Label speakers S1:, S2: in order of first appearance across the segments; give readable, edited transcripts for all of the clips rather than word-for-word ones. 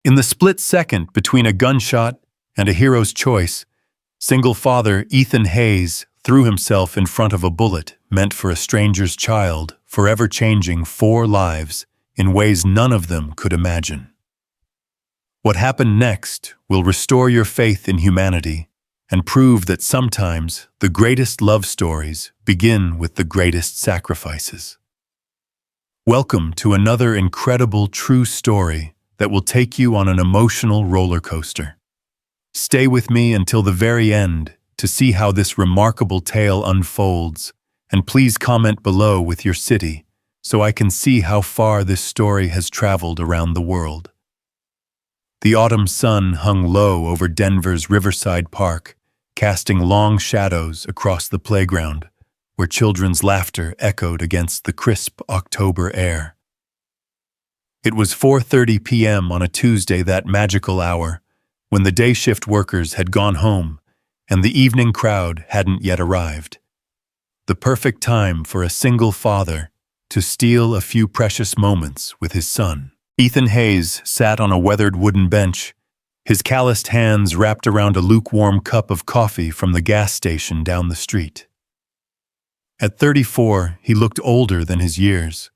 S1: In the split second between a gunshot and a hero's choice, single father Ethan Hayes threw himself in front of a bullet meant for a stranger's child, forever changing 4 lives in ways none of them could imagine. What happened next will restore your faith in humanity and prove that sometimes the greatest love stories begin with the greatest sacrifices. Welcome to another incredible true story that will take you on an emotional roller coaster. Stay with me until the very end to see how this remarkable tale unfolds, and please comment below with your city so I can see how far this story has traveled around the world. The autumn sun hung low over Denver's Riverside Park, casting long shadows across the playground, where children's laughter echoed against the crisp October air. It was 4:30 p.m. on a Tuesday, that magical hour, when the day shift workers had gone home and the evening crowd hadn't yet arrived. The perfect time for a single father to steal a few precious moments with his son. Ethan Hayes sat on a weathered wooden bench, his calloused hands wrapped around a lukewarm cup of coffee from the gas station down the street. At 34, he looked older than his years.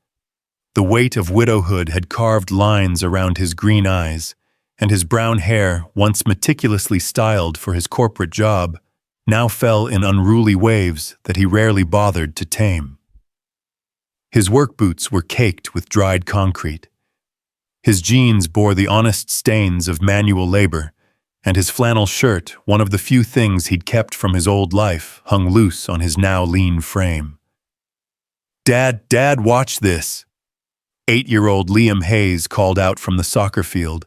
S1: The weight of widowhood had carved lines around his green eyes, and his brown hair, once meticulously styled for his corporate job, now fell in unruly waves that he rarely bothered to tame. His work boots were caked with dried concrete. His jeans bore the honest stains of manual labor, and his flannel shirt, one of the few things he'd kept from his old life, hung loose on his now lean frame. "Dad, watch this!" 8-year-old Liam Hayes called out from the soccer field,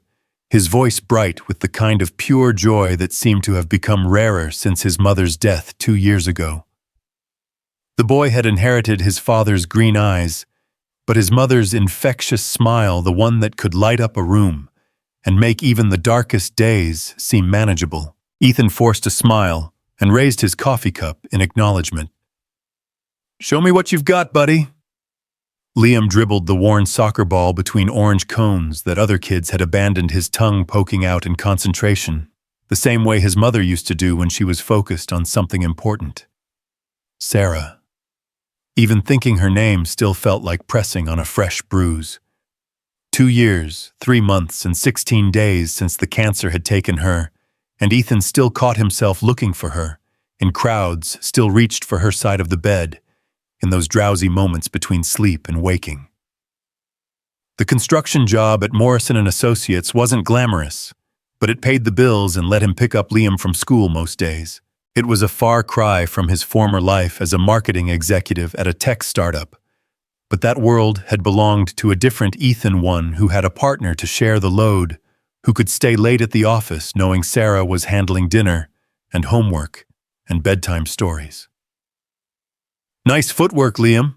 S1: his voice bright with the kind of pure joy that seemed to have become rarer since his mother's death 2 years ago. The boy had inherited his father's green eyes, but his mother's infectious smile, the one that could light up a room and make even the darkest days seem manageable. Ethan forced a smile and raised his coffee cup in acknowledgement. "Show me what you've got, buddy." Liam dribbled the worn soccer ball between orange cones that other kids had abandoned, his tongue poking out in concentration, the same way his mother used to do when she was focused on something important. Sarah. Even thinking her name still felt like pressing on a fresh bruise. 2 years, 3 months, and 16 days since the cancer had taken her, and Ethan still caught himself looking for her, in crowds still reached for her side of the bed, in those drowsy moments between sleep and waking. The construction job at Morrison & Associates wasn't glamorous, but it paid the bills and let him pick up Liam from school most days. It was a far cry from his former life as a marketing executive at a tech startup, but that world had belonged to a different Ethan, one who had a partner to share the load, who could stay late at the office knowing Sarah was handling dinner and homework and bedtime stories. "Nice footwork, Liam,"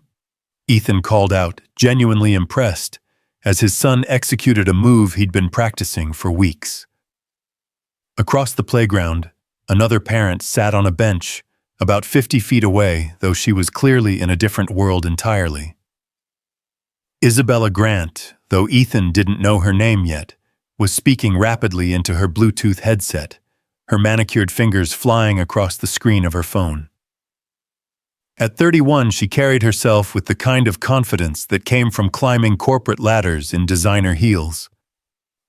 S1: Ethan called out, genuinely impressed, as his son executed a move he'd been practicing for weeks. Across the playground, another parent sat on a bench, about 50 feet away, though she was clearly in a different world entirely. Isabella Grant, though Ethan didn't know her name yet, was speaking rapidly into her Bluetooth headset, her manicured fingers flying across the screen of her phone. At 31, she carried herself with the kind of confidence that came from climbing corporate ladders in designer heels.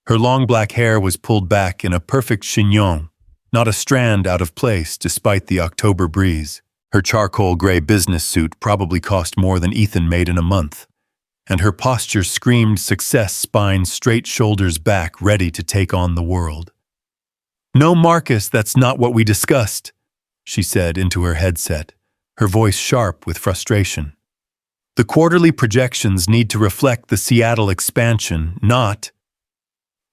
S1: Her long black hair was pulled back in a perfect chignon, not a strand out of place despite the October breeze. Her charcoal gray business suit probably cost more than Ethan made in a month, and her posture screamed success, spine straight, shoulders back, ready to take on the world. "No, Marcus, that's not what we discussed," she said into her headset, her voice sharp with frustration. "The quarterly projections need to reflect the Seattle expansion, not—"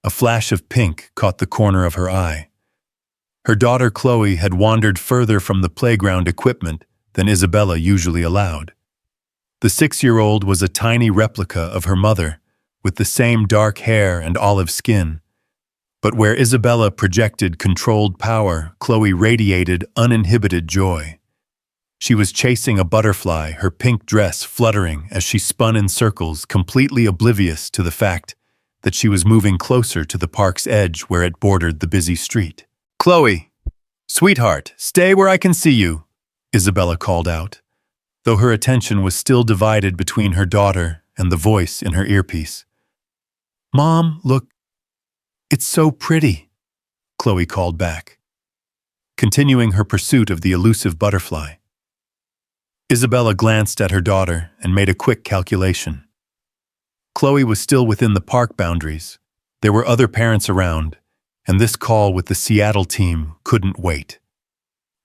S1: A flash of pink caught the corner of her eye. Her daughter Chloe had wandered further from the playground equipment than Isabella usually allowed. The 6-year-old was a tiny replica of her mother, with the same dark hair and olive skin. But where Isabella projected controlled power, Chloe radiated uninhibited joy. She was chasing a butterfly, her pink dress fluttering as she spun in circles, completely oblivious to the fact that she was moving closer to the park's edge where it bordered the busy street. "Chloe! Sweetheart, stay where I can see you," Isabella called out, though her attention was still divided between her daughter and the voice in her earpiece. "Mom, look, it's so pretty," Chloe called back, continuing her pursuit of the elusive butterfly. Isabella glanced at her daughter and made a quick calculation. Chloe was still within the park boundaries. There were other parents around, and this call with the Seattle team couldn't wait.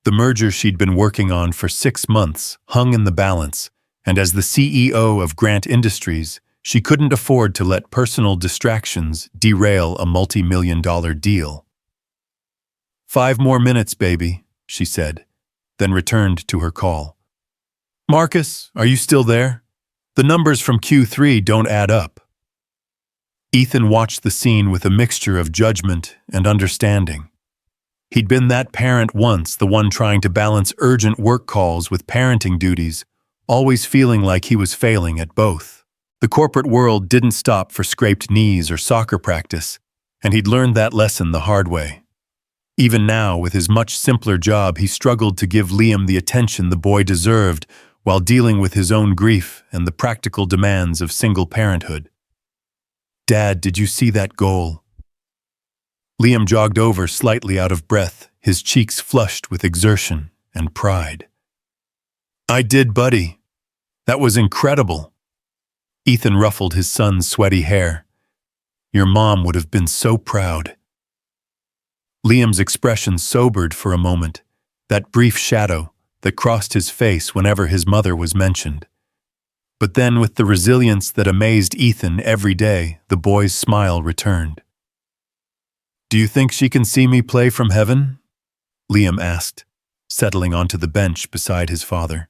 S1: The merger she'd been working on for 6 months hung in the balance, and as the CEO of Grant Industries, she couldn't afford to let personal distractions derail a multi-million-dollar deal. "5 more minutes, baby," she said, then returned to her call. "Marcus, are you still there? The numbers from Q3 don't add up." Ethan watched the scene with a mixture of judgment and understanding. He'd been that parent once, the one trying to balance urgent work calls with parenting duties, always feeling like he was failing at both. The corporate world didn't stop for scraped knees or soccer practice, and he'd learned that lesson the hard way. Even now, with his much simpler job, he struggled to give Liam the attention the boy deserved while dealing with his own grief and the practical demands of single parenthood. "Dad, did you see that goal?" Liam jogged over slightly out of breath, his cheeks flushed with exertion and pride. "I did, buddy. That was incredible." Ethan ruffled his son's sweaty hair. "Your mom would have been so proud." Liam's expression sobered for a moment, that brief shadow that crossed his face whenever his mother was mentioned. But then, with the resilience that amazed Ethan every day, the boy's smile returned. "Do you think she can see me play from heaven?" Liam asked, settling onto the bench beside his father.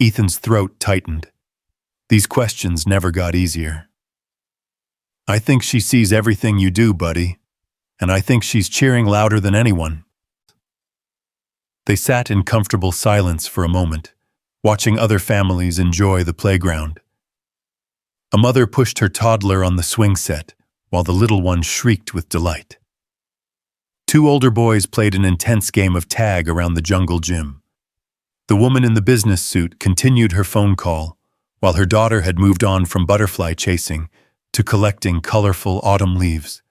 S1: Ethan's throat tightened. These questions never got easier. "I think she sees everything you do, buddy, and I think she's cheering louder than anyone." They sat in comfortable silence for a moment, watching other families enjoy the playground. A mother pushed her toddler on the swing set, while the little one shrieked with delight. 2 older boys played an intense game of tag around the jungle gym. The woman in the business suit continued her phone call, while her daughter had moved on from butterfly chasing to collecting colorful autumn leaves.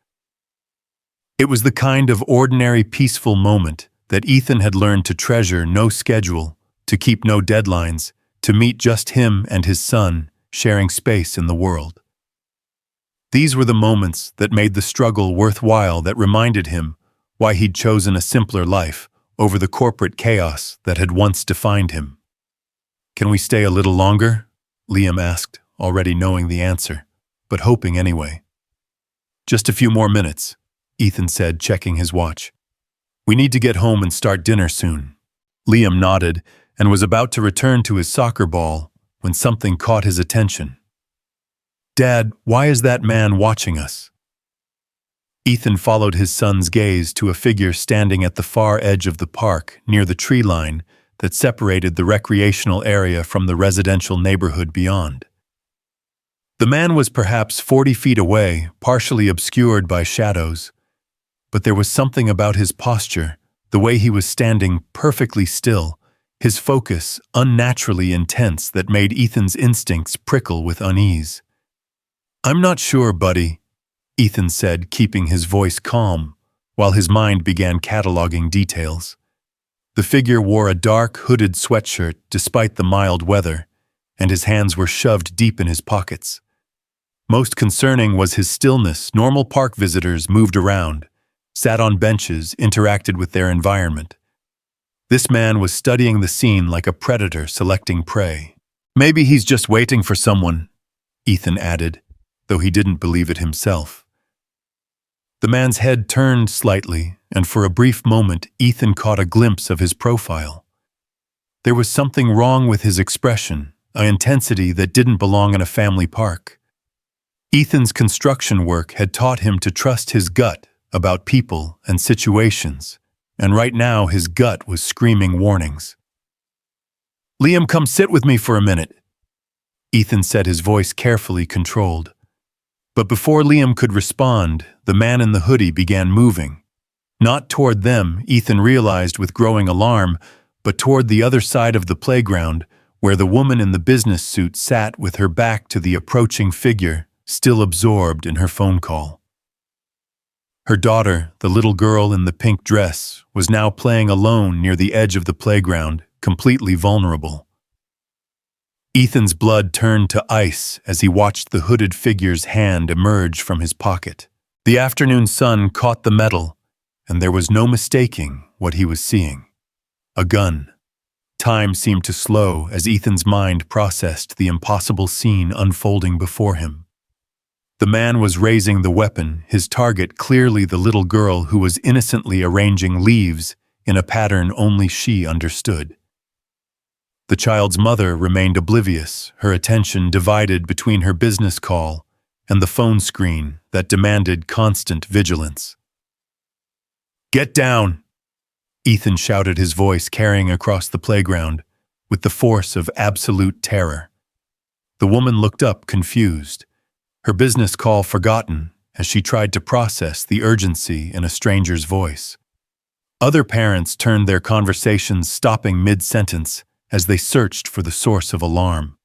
S1: It was the kind of ordinary, peaceful moment that Ethan had learned to treasure. No schedule, to keep no deadlines, to meet just him and his son, sharing space in the world. These were the moments that made the struggle worthwhile, that reminded him why he'd chosen a simpler life over the corporate chaos that had once defined him. "Can we stay a little longer?" Liam asked, already knowing the answer, but hoping anyway. "Just a few more minutes," Ethan said, checking his watch. "We need to get home and start dinner soon." Liam nodded and was about to return to his soccer ball when something caught his attention. "Dad, why is that man watching us?" Ethan followed his son's gaze to a figure standing at the far edge of the park near the tree line that separated the recreational area from the residential neighborhood beyond. The man was perhaps 40 feet away, partially obscured by shadows, but there was something about his posture, the way he was standing perfectly still, his focus unnaturally intense, that made Ethan's instincts prickle with unease. "I'm not sure, buddy," Ethan said, keeping his voice calm, while his mind began cataloging details. The figure wore a dark, hooded sweatshirt despite the mild weather, and his hands were shoved deep in his pockets. Most concerning was his stillness. Normal park visitors moved around, sat on benches, interacted with their environment. This man was studying the scene like a predator selecting prey. "Maybe he's just waiting for someone," Ethan added, though he didn't believe it himself. The man's head turned slightly, and for a brief moment Ethan caught a glimpse of his profile. There was something wrong with his expression, an intensity that didn't belong in a family park. Ethan's construction work had taught him to trust his gut about people and situations, and right now his gut was screaming warnings. "Liam, come sit with me for a minute," Ethan said, his voice carefully controlled. But before Liam could respond, the man in the hoodie began moving. Not toward them, Ethan realized with growing alarm, but toward the other side of the playground, where the woman in the business suit sat with her back to the approaching figure, still absorbed in her phone call. Her daughter, the little girl in the pink dress, was now playing alone near the edge of the playground, completely vulnerable. Ethan's blood turned to ice as he watched the hooded figure's hand emerge from his pocket. The afternoon sun caught the metal, and there was no mistaking what he was seeing. A gun. Time seemed to slow as Ethan's mind processed the impossible scene unfolding before him. The man was raising the weapon, his target clearly the little girl who was innocently arranging leaves in a pattern only she understood. The child's mother remained oblivious, her attention divided between her business call and the phone screen that demanded constant vigilance. "Get down!" Ethan shouted, his voice carrying across the playground with the force of absolute terror. The woman looked up, confused, her business call forgotten as she tried to process the urgency in a stranger's voice. Other parents turned their conversations, stopping mid-sentence as they searched for the source of alarm.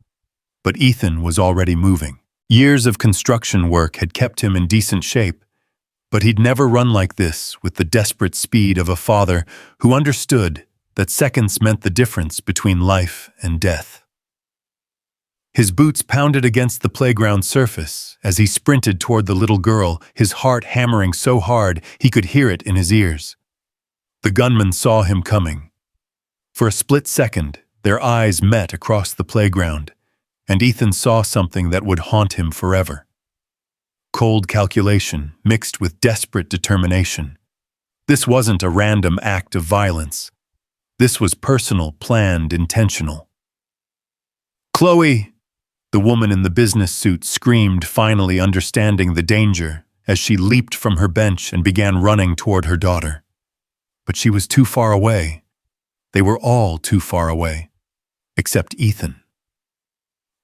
S1: But Ethan was already moving. Years of construction work had kept him in decent shape, but he'd never run like this with the desperate speed of a father who understood that seconds meant the difference between life and death. His boots pounded against the playground surface as he sprinted toward the little girl, his heart hammering so hard he could hear it in his ears. The gunman saw him coming. For a split second, their eyes met across the playground, and Ethan saw something that would haunt him forever. Cold calculation mixed with desperate determination. This wasn't a random act of violence. This was personal, planned, intentional. "Chloe!" The woman in the business suit screamed, finally understanding the danger, as she leaped from her bench and began running toward her daughter. But she was too far away. They were all too far away, except Ethan.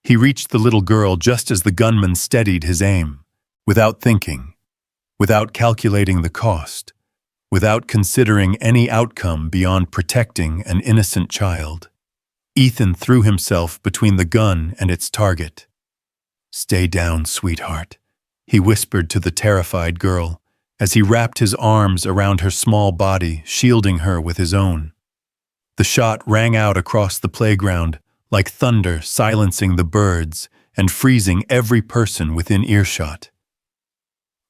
S1: He reached the little girl just as the gunman steadied his aim. Without thinking, without calculating the cost, without considering any outcome beyond protecting an innocent child, Ethan threw himself between the gun and its target. "Stay down, sweetheart," he whispered to the terrified girl as he wrapped his arms around her small body, shielding her with his own. The shot rang out across the playground like thunder, silencing the birds and freezing every person within earshot.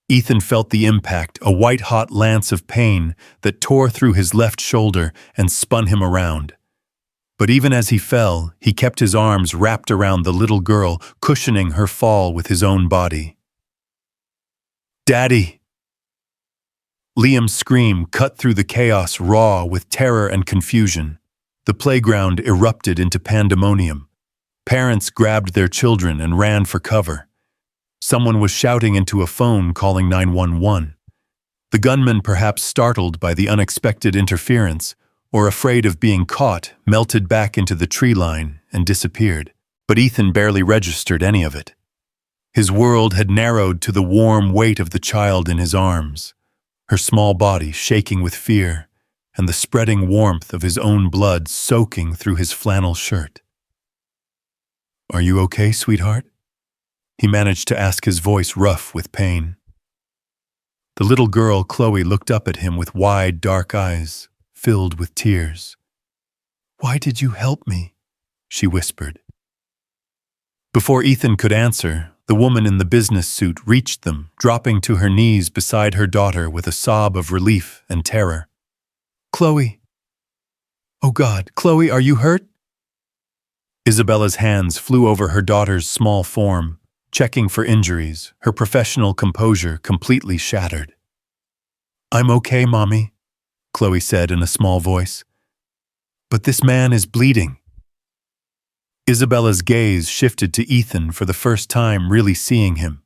S1: Ethan felt the impact, a white-hot lance of pain that tore through his left shoulder and spun him around. But even as he fell, he kept his arms wrapped around the little girl, cushioning her fall with his own body. "Daddy!" Liam's scream cut through the chaos, raw with terror and confusion. The playground erupted into pandemonium. Parents grabbed their children and ran for cover. Someone was shouting into a phone, calling 911. The gunman, perhaps startled by the unexpected interference or afraid of being caught, melted back into the tree line and disappeared. But Ethan barely registered any of it. His world had narrowed to the warm weight of the child in his arms, her small body shaking with fear, and the spreading warmth of his own blood soaking through his flannel shirt. "Are you okay, sweetheart?" He managed to ask, his voice rough with pain. The little girl, Chloe, looked up at him with wide, dark eyes, filled with tears. "Why did you help me?" she whispered. Before Ethan could answer, the woman in the business suit reached them, dropping to her knees beside her daughter with a sob of relief and terror. "Chloe! Oh God, Chloe, are you hurt?" Isabella's hands flew over her daughter's small form, checking for injuries, her professional composure completely shattered. "I'm okay, Mommy," Chloe said in a small voice. "But this man is bleeding." Isabella's gaze shifted to Ethan, for the first time really seeing him.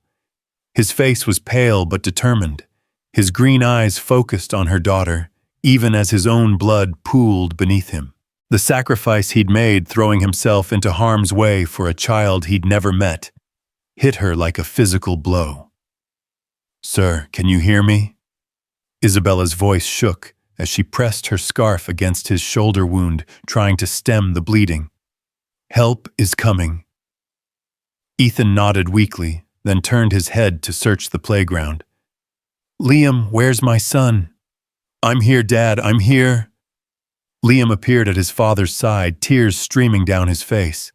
S1: His face was pale but determined, his green eyes focused on her daughter, even as his own blood pooled beneath him. The sacrifice he'd made, throwing himself into harm's way for a child he'd never met, hit her like a physical blow. Sir, can you hear me? Isabella's voice shook as she pressed her scarf against his shoulder wound, trying to stem the bleeding. Help is coming. Ethan nodded weakly, then turned his head to search the playground. Liam, where's my son? I'm here, Dad, I'm here. Liam appeared at his father's side, tears streaming down his face.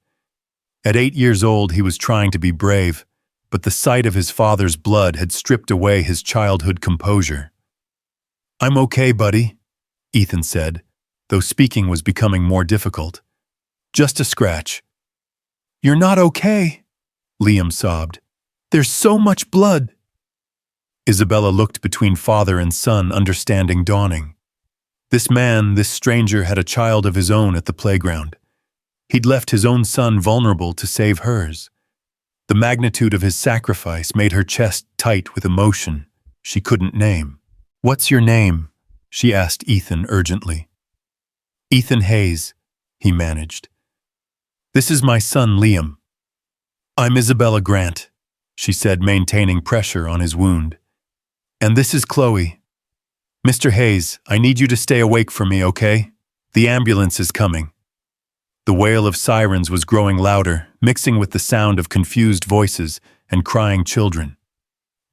S1: At 8 years old, he was trying to be brave, but the sight of his father's blood had stripped away his childhood composure. I'm okay, buddy, Ethan said, though speaking was becoming more difficult. Just a scratch. You're not okay, Liam sobbed. There's so much blood. Isabella looked between father and son, understanding dawning. This man, this stranger, had a child of his own at the playground. He'd left his own son vulnerable to save hers. The magnitude of his sacrifice made her chest tight with emotion she couldn't name. What's your name? She asked Ethan urgently. Ethan Hayes, he managed. This is my son, Liam. I'm Isabella Grant, she said, maintaining pressure on his wound. And this is Chloe. Mr. Hayes, I need you to stay awake for me, okay? The ambulance is coming. The wail of sirens was growing louder, mixing with the sound of confused voices and crying children.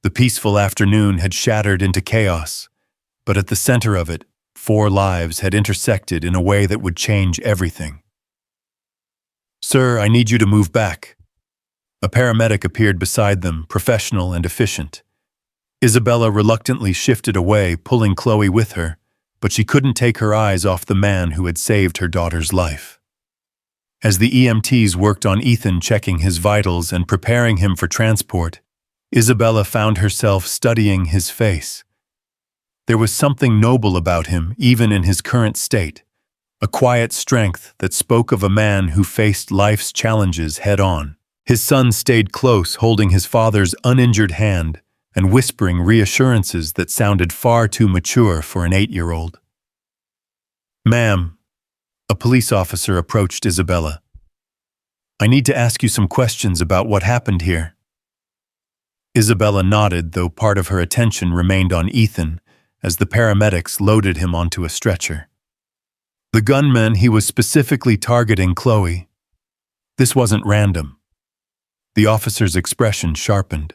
S1: The peaceful afternoon had shattered into chaos, but at the center of it, 4 lives had intersected in a way that would change everything. Sir, I need you to move back. A paramedic appeared beside them, professional and efficient. Isabella reluctantly shifted away, pulling Chloe with her, but she couldn't take her eyes off the man who had saved her daughter's life. As the EMTs worked on Ethan, checking his vitals and preparing him for transport, Isabella found herself studying his face. There was something noble about him, even in his current state, a quiet strength that spoke of a man who faced life's challenges head-on. His son stayed close, holding his father's uninjured hand and whispering reassurances that sounded far too mature for an 8-year-old. Ma'am, a police officer approached Isabella. I need to ask you some questions about what happened here. Isabella nodded, though part of her attention remained on Ethan as the paramedics loaded him onto a stretcher. The gunman, he was specifically targeting Chloe. This wasn't random. The officer's expression sharpened.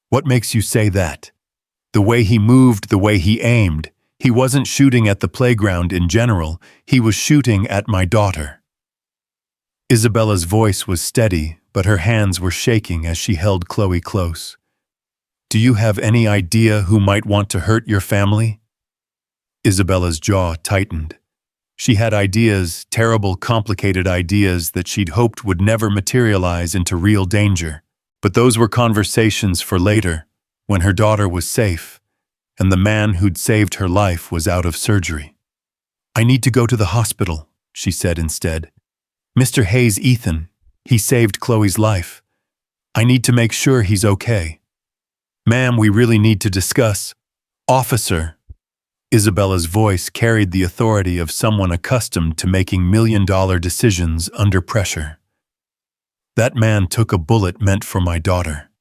S1: What makes you say that? The way he moved, the way he aimed. He wasn't shooting at the playground in general, he was shooting at my daughter. Isabella's voice was steady, but her hands were shaking as she held Chloe close. Do you have any idea who might want to hurt your family? Isabella's jaw tightened. She had ideas, terrible, complicated ideas that she'd hoped would never materialize into real danger. But those were conversations for later, when her daughter was safe, and the man who'd saved her life was out of surgery. I need to go to the hospital, she said instead. Mr. Hayes, Ethan, he saved Chloe's life. I need to make sure he's okay. Ma'am, we really need to discuss. Officer. Isabella's voice carried the authority of someone accustomed to making million-dollar decisions under pressure. That man took a bullet meant for my daughter.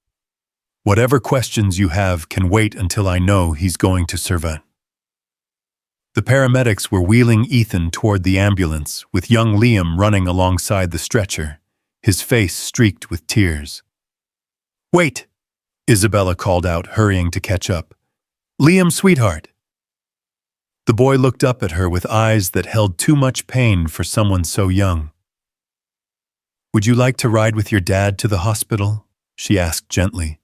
S1: Whatever questions you have can wait until I know he's going to survive. The paramedics were wheeling Ethan toward the ambulance, with young Liam running alongside the stretcher, his face streaked with tears. Wait, Isabella called out, hurrying to catch up. Liam, sweetheart. The boy looked up at her with eyes that held too much pain for someone so young. Would you like to ride with your dad to the hospital? She asked gently.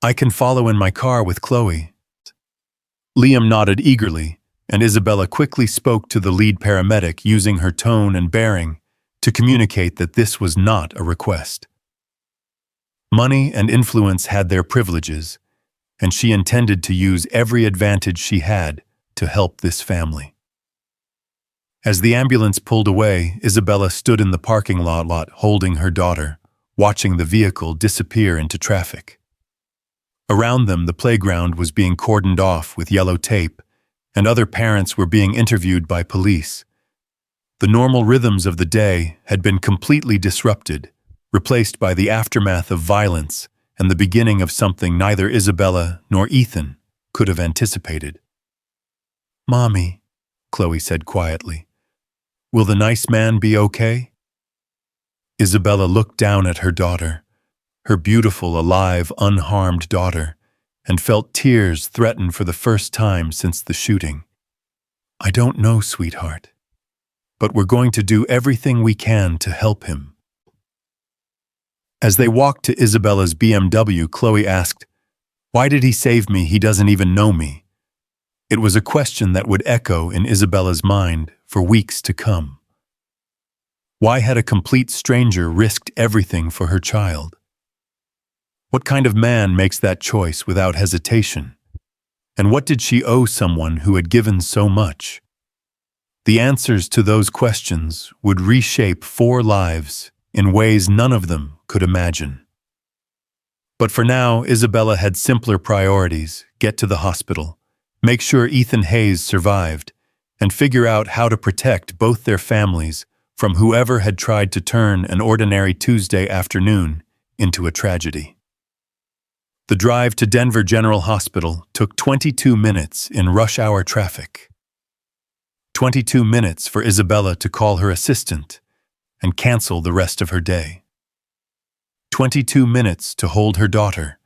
S1: I can follow in my car with Chloe. Liam nodded eagerly, and Isabella quickly spoke to the lead paramedic, using her tone and bearing to communicate that this was not a request. Money and influence had their privileges, and she intended to use every advantage she had to help this family. As the ambulance pulled away, Isabella stood in the parking lot holding her daughter, watching the vehicle disappear into traffic. Around them, the playground was being cordoned off with yellow tape, and other parents were being interviewed by police. The normal rhythms of the day had been completely disrupted, replaced by the aftermath of violence and the beginning of something neither Isabella nor Ethan could have anticipated. "Mommy," Chloe said quietly, "will the nice man be okay?" Isabella looked down at her daughter, her beautiful, alive, unharmed daughter, and felt tears threaten for the first time since the shooting. "I don't know, sweetheart, but we're going to do everything we can to help him." As they walked to Isabella's BMW, Chloe asked, "Why did he save me? He doesn't even know me." It was a question that would echo in Isabella's mind for weeks to come. Why had a complete stranger risked everything for her child? What kind of man makes that choice without hesitation? And what did she owe someone who had given so much? The answers to those questions would reshape 4 lives in ways none of them could imagine. But for now, Isabella had simpler priorities: get to the hospital, make sure Ethan Hayes survived, and figure out how to protect both their families from whoever had tried to turn an ordinary Tuesday afternoon into a tragedy. The drive to Denver General Hospital took 22 minutes in rush-hour traffic. 22 minutes for Isabella to call her assistant and cancel the rest of her day. 22 minutes to hold her daughter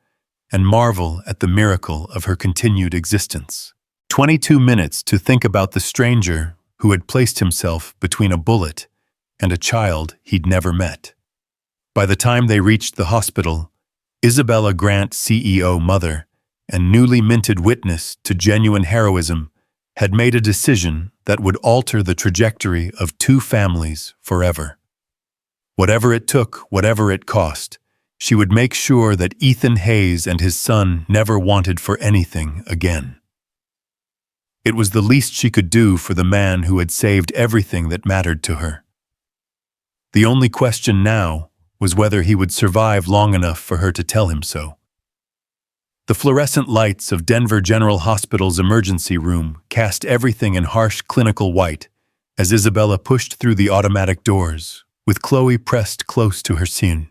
S1: and marvel at the miracle of her continued existence. 22 minutes to think about the stranger who had placed himself between a bullet and a child he'd never met. By the time they reached the hospital, Isabella Grant, CEO mother, and newly minted witness to genuine heroism, had made a decision that would alter the trajectory of 2 families forever. Whatever it took, whatever it cost, she would make sure that Ethan Hayes and his son never wanted for anything again. It was the least she could do for the man who had saved everything that mattered to her. The only question now was whether he would survive long enough for her to tell him so. The fluorescent lights of Denver General Hospital's emergency room cast everything in harsh clinical white as Isabella pushed through the automatic doors, with Chloe pressed close to her scene.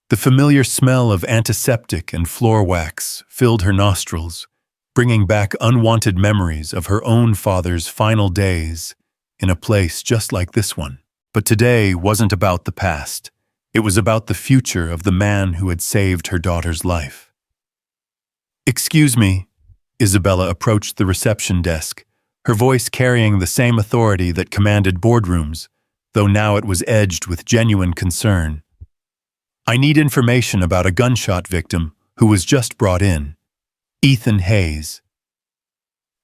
S1: The familiar smell of antiseptic and floor wax filled her nostrils, bringing back unwanted memories of her own father's final days in a place just like this one. But today wasn't about the past. It was about the future of the man who had saved her daughter's life. "Excuse me," Isabella approached the reception desk, her voice carrying the same authority that commanded boardrooms, though now it was edged with genuine concern. "I need information about a gunshot victim who was just brought in. Ethan Hayes."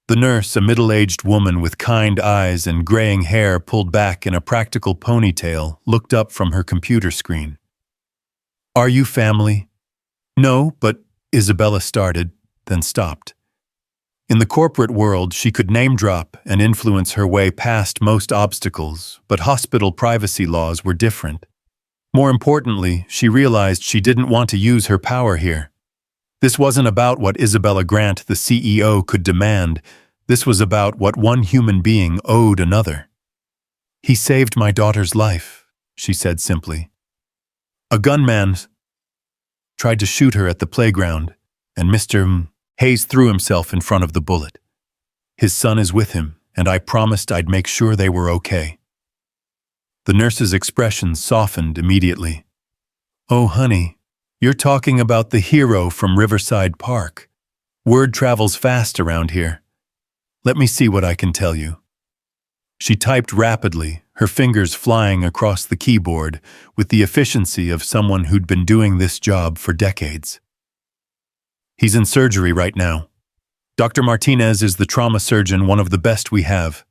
S1: The nurse, a middle-aged woman with kind eyes and graying hair pulled back in a practical ponytail, looked up from her computer screen. "Are you family?" "No, but," Isabella started, then stopped. In the corporate world, she could name-drop and influence her way past most obstacles, but hospital privacy laws were different. More importantly, she realized she didn't want to use her power here. This wasn't about what Isabella Grant, the CEO, could demand. This was about what one human being owed another. "He saved my daughter's life," she said simply. "A gunman tried to shoot her at the playground, and Mr. Hayes threw himself in front of the bullet. His son is with him, and I promised I'd make sure they were okay." The nurse's expression softened immediately. "Oh, honey, you're talking about the hero from Riverside Park. Word travels fast around here. Let me see what I can tell you." She typed rapidly, her fingers flying across the keyboard with the efficiency of someone who'd been doing this job for decades. "He's in surgery right now. Dr. Martinez is the trauma surgeon, one of the best we have.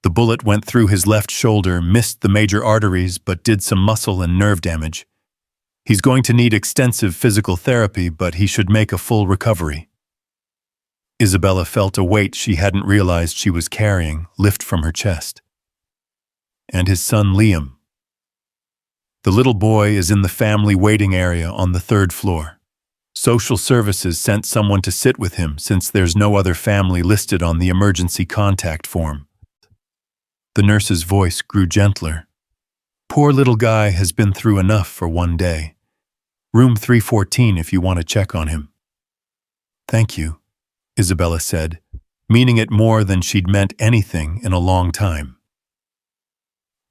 S1: The bullet went through his left shoulder, missed the major arteries, but did some muscle and nerve damage. He's going to need extensive physical therapy, but he should make a full recovery." Isabella felt a weight she hadn't realized she was carrying lift from her chest. "And his son Liam. The little boy is in the family waiting area on the 3rd floor. Social services sent someone to sit with him since there's no other family listed on the emergency contact form." The nurse's voice grew gentler. "Poor little guy has been through enough for one day. Room 314 if you want to check on him." "Thank you," Isabella said, meaning it more than she'd meant anything in a long time.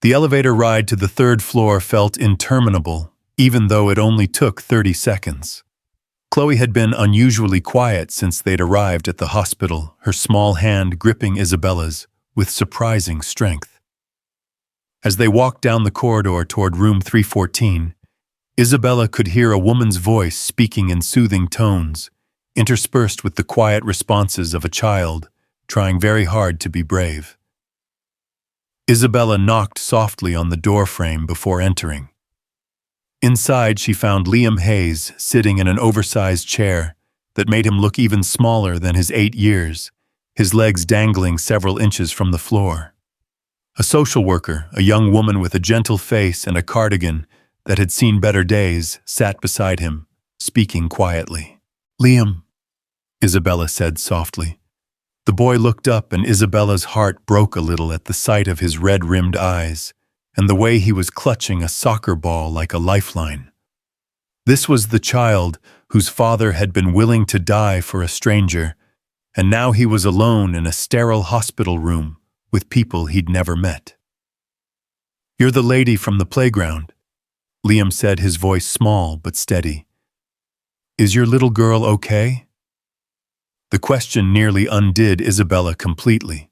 S1: The elevator ride to the third floor felt interminable, even though it only took 30 seconds. Chloe had been unusually quiet since they'd arrived at the hospital, her small hand gripping Isabella's with surprising strength. As they walked down the corridor toward room 314, Isabella could hear a woman's voice speaking in soothing tones, interspersed with the quiet responses of a child trying very hard to be brave. Isabella knocked softly on the doorframe before entering. Inside, she found Liam Hayes sitting in an oversized chair that made him look even smaller than his 8 years, his legs dangling several inches from the floor. A social worker, a young woman with a gentle face and a cardigan that had seen better days, sat beside him, speaking quietly. "Liam," Isabella said softly. The boy looked up, and Isabella's heart broke a little at the sight of his red-rimmed eyes and the way he was clutching a soccer ball like a lifeline. This was the child whose father had been willing to die for a stranger, and now he was alone in a sterile hospital room with people he'd never met. "You're the lady from the playground," Liam said, his voice small but steady. "Is your little girl okay?" The question nearly undid Isabella completely.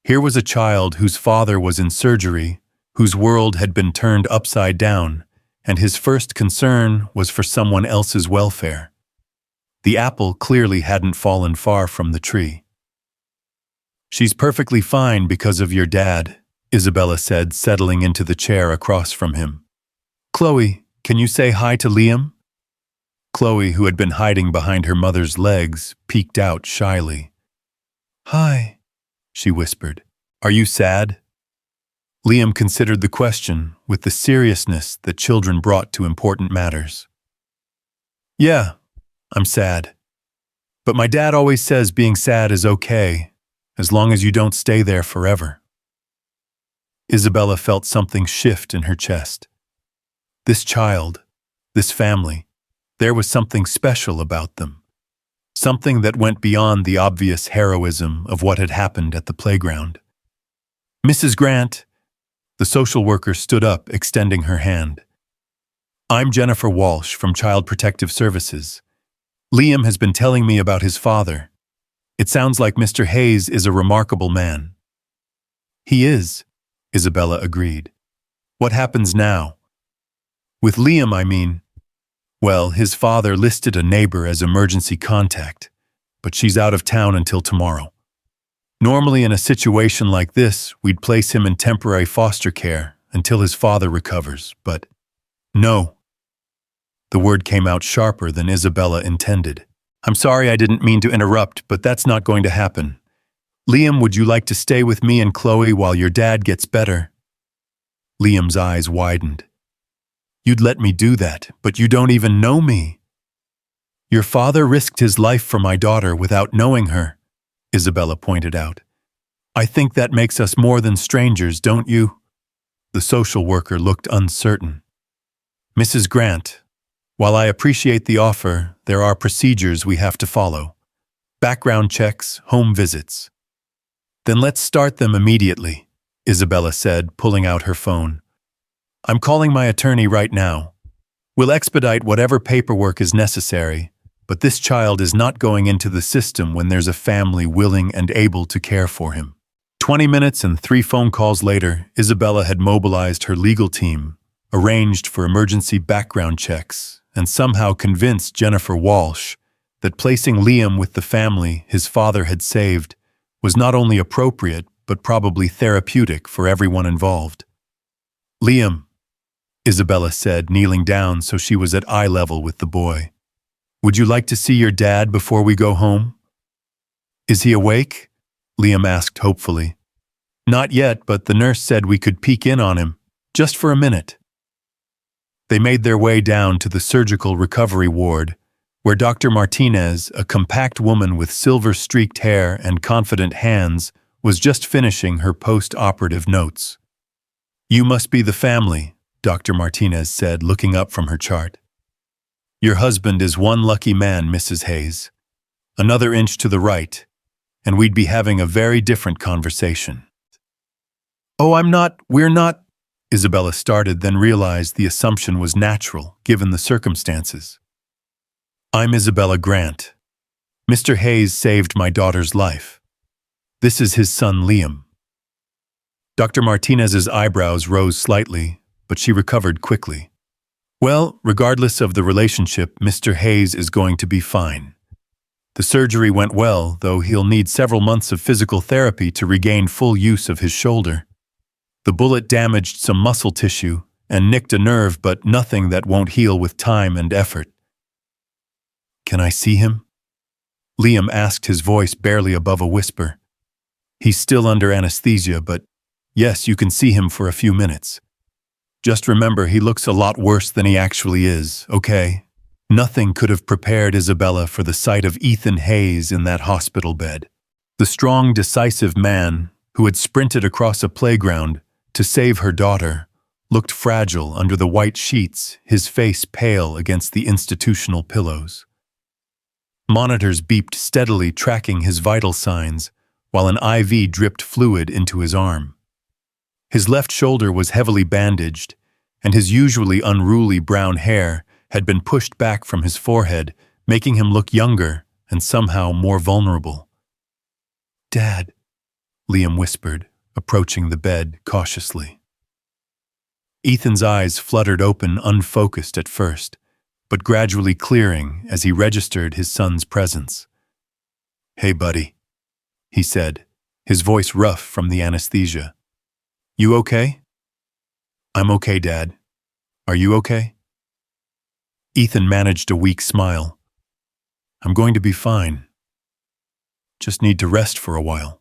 S1: Here was a child whose father was in surgery, whose world had been turned upside down, and his first concern was for someone else's welfare. The apple clearly hadn't fallen far from the tree. "She's perfectly fine because of your dad," Isabella said, settling into the chair across from him. "Chloe, can you say hi to Liam?" Chloe, who had been hiding behind her mother's legs, peeked out shyly. "Hi," she whispered. "Are you sad?" Liam considered the question with the seriousness that children brought to important matters. "Yeah, I'm sad. But my dad always says being sad is okay, as long as you don't stay there forever." Isabella felt something shift in her chest. This child, this family, there was something special about them. Something that went beyond the obvious heroism of what had happened at the playground. "Mrs. Grant," the social worker stood up, extending her hand. "I'm Jennifer Walsh from Child Protective Services. Liam has been telling me about his father. It sounds like Mr. Hayes is a remarkable man." "He is," Isabella agreed. "What happens now?" "With Liam, I mean. Well, his father listed a neighbor as emergency contact, but she's out of town until tomorrow. Normally in a situation like this, we'd place him in temporary foster care until his father recovers, but no." The word came out sharper than Isabella intended. "I'm sorry, I didn't mean to interrupt, but that's not going to happen. Liam, would you like to stay with me and Chloe while your dad gets better?" Liam's eyes widened. "You'd let me do that, but you don't even know me." "Your father risked his life for my daughter without knowing her," Isabella pointed out. "I think that makes us more than strangers, don't you?" The social worker looked uncertain. "Mrs. Grant, while I appreciate the offer, there are procedures we have to follow. Background checks, home visits." "Then let's start them immediately," Isabella said, pulling out her phone. "I'm calling my attorney right now. We'll expedite whatever paperwork is necessary, but this child is not going into the system when there's a family willing and able to care for him." 20 minutes and 3 phone calls later, Isabella had mobilized her legal team, arranged for emergency background checks, and somehow convinced Jennifer Walsh that placing Liam with the family his father had saved was not only appropriate but probably therapeutic for everyone involved. "Liam," Isabella said, kneeling down so she was at eye level with the boy. "Would you like to see your dad before we go home?" "Is he awake?" Liam asked hopefully. "Not yet, but the nurse said we could peek in on him, just for a minute." They made their way down to the surgical recovery ward, where Dr. Martinez, a compact woman with silver-streaked hair and confident hands, was just finishing her post-operative notes. "You must be the family," Dr. Martinez said, looking up from her chart. Your husband is one lucky man, Mrs. Hayes. Another inch to the right, and we'd be having a very different conversation. Oh, we're not, Isabella started, then realized the assumption was natural, given the circumstances. I'm Isabella Grant. Mr. Hayes saved my daughter's life. This is his son, Liam. Dr. Martinez's eyebrows rose slightly, but she recovered quickly. Well, regardless of the relationship, Mr. Hayes is going to be fine. The surgery went well, though he'll need several months of physical therapy to regain full use of his shoulder. The bullet damaged some muscle tissue and nicked a nerve, but nothing that won't heal with time and effort. Can I see him? Liam asked, his voice barely above a whisper. He's still under anesthesia, but yes, you can see him for a few minutes. Just remember, he looks a lot worse than he actually is, okay? Nothing could have prepared Isabella for the sight of Ethan Hayes in that hospital bed. The strong, decisive man who had sprinted across a playground to save her daughter looked fragile under the white sheets, his face pale against the institutional pillows. Monitors beeped steadily, tracking his vital signs, while an IV dripped fluid into his arm. His left shoulder was heavily bandaged, and his usually unruly brown hair had been pushed back from his forehead, making him look younger and somehow more vulnerable. "Dad," Liam whispered, approaching the bed cautiously. Ethan's eyes fluttered open, unfocused at first, but gradually clearing as he registered his son's presence. "Hey, buddy," he said, his voice rough from the anesthesia. "You okay?" "I'm okay, Dad. Are you okay?" Ethan managed a weak smile. "I'm going to be fine. Just need to rest for a while."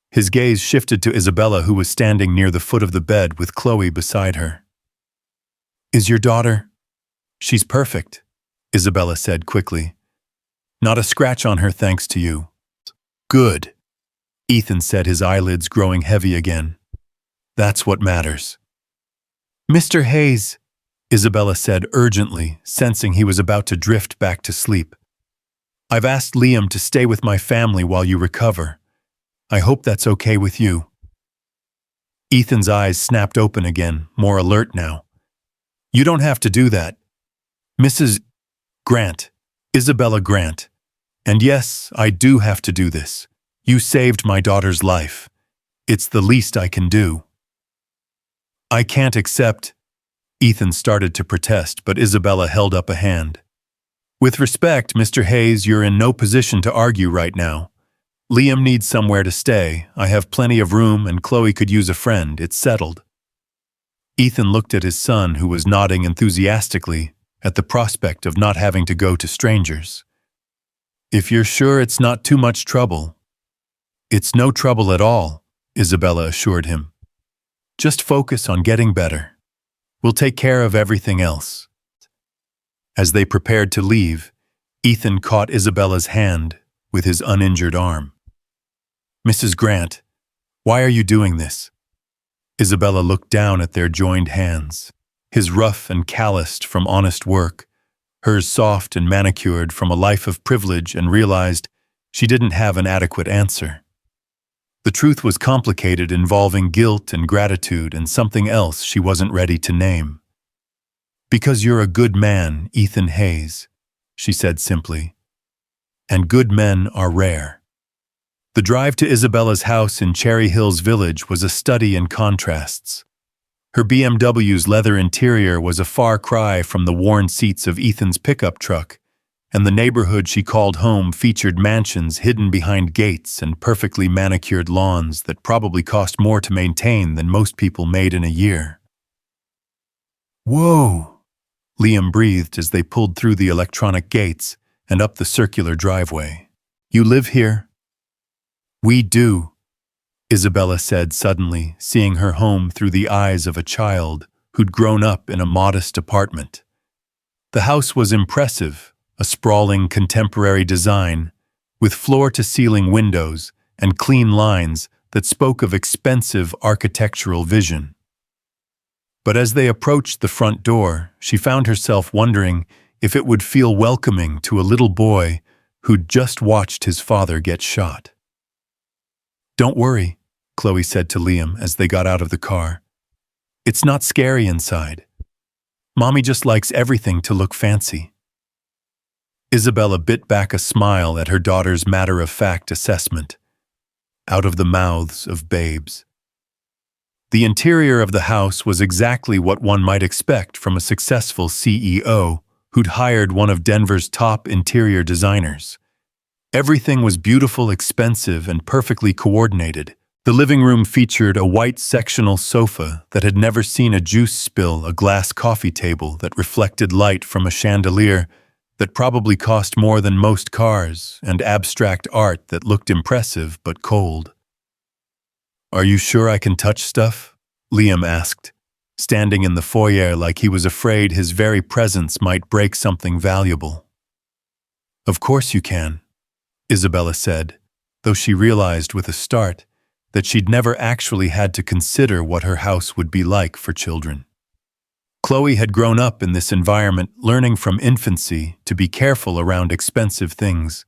S1: His gaze shifted to Isabella, who was standing near the foot of the bed with Chloe beside her. "Is your daughter—" "She's perfect," Isabella said quickly. "Not a scratch on her, thanks to you." "Good," Ethan said, his eyelids growing heavy again. "That's what matters." "Mr. Hayes," Isabella said urgently, sensing he was about to drift back to sleep. "I've asked Liam to stay with my family while you recover. I hope that's okay with you." Ethan's eyes snapped open again, more alert now. "You don't have to do that. Mrs. Grant, Isabella Grant. And yes, I do have to do this. You saved my daughter's life. It's the least I can do." "I can't accept—" Ethan started to protest, but Isabella held up a hand. "With respect, Mr. Hayes, you're in no position to argue right now. Liam needs somewhere to stay. I have plenty of room, and Chloe could use a friend. It's settled." Ethan looked at his son, who was nodding enthusiastically at the prospect of not having to go to strangers. "If you're sure it's not too much trouble." "It's no trouble at all," Isabella assured him. "Just focus on getting better. We'll take care of everything else." As they prepared to leave, Ethan caught Isabella's hand with his uninjured arm. "Mrs. Grant, why are you doing this?" Isabella looked down at their joined hands, his rough and calloused from honest work, hers soft and manicured from a life of privilege, and realized she didn't have an adequate answer. The truth was complicated, involving guilt and gratitude and something else she wasn't ready to name. "Because you're a good man, Ethan Hayes," she said simply. "And good men are rare." The drive to Isabella's house in Cherry Hills Village was a study in contrasts. Her BMW's leather interior was a far cry from the worn seats of Ethan's pickup truck, and the neighborhood she called home featured mansions hidden behind gates and perfectly manicured lawns that probably cost more to maintain than most people made in a year. "Whoa!" Liam breathed as they pulled through the electronic gates and up the circular driveway. "You live here?" "We do," Isabella said suddenly, seeing her home through the eyes of a child who'd grown up in a modest apartment. The house was impressive, a sprawling contemporary design, with floor-to-ceiling windows and clean lines that spoke of expensive architectural vision. But as they approached the front door, she found herself wondering if it would feel welcoming to a little boy who'd just watched his father get shot. "Don't worry," Chloe said to Liam as they got out of the car. "It's not scary inside. Mommy just likes everything to look fancy." Isabella bit back a smile at her daughter's matter-of-fact assessment. Out of the mouths of babes. The interior of the house was exactly what one might expect from a successful CEO who'd hired one of Denver's top interior designers. Everything was beautiful, expensive, and perfectly coordinated. The living room featured a white sectional sofa that had never seen a juice spill, a glass coffee table that reflected light from a chandelier that probably cost more than most cars, and abstract art that looked impressive but cold. "Are you sure I can touch stuff?" Liam asked, standing in the foyer like he was afraid his very presence might break something valuable. "Of course you can," Isabella said, though she realized with a start that she'd never actually had to consider what her house would be like for children. Chloe had grown up in this environment, learning from infancy to be careful around expensive things.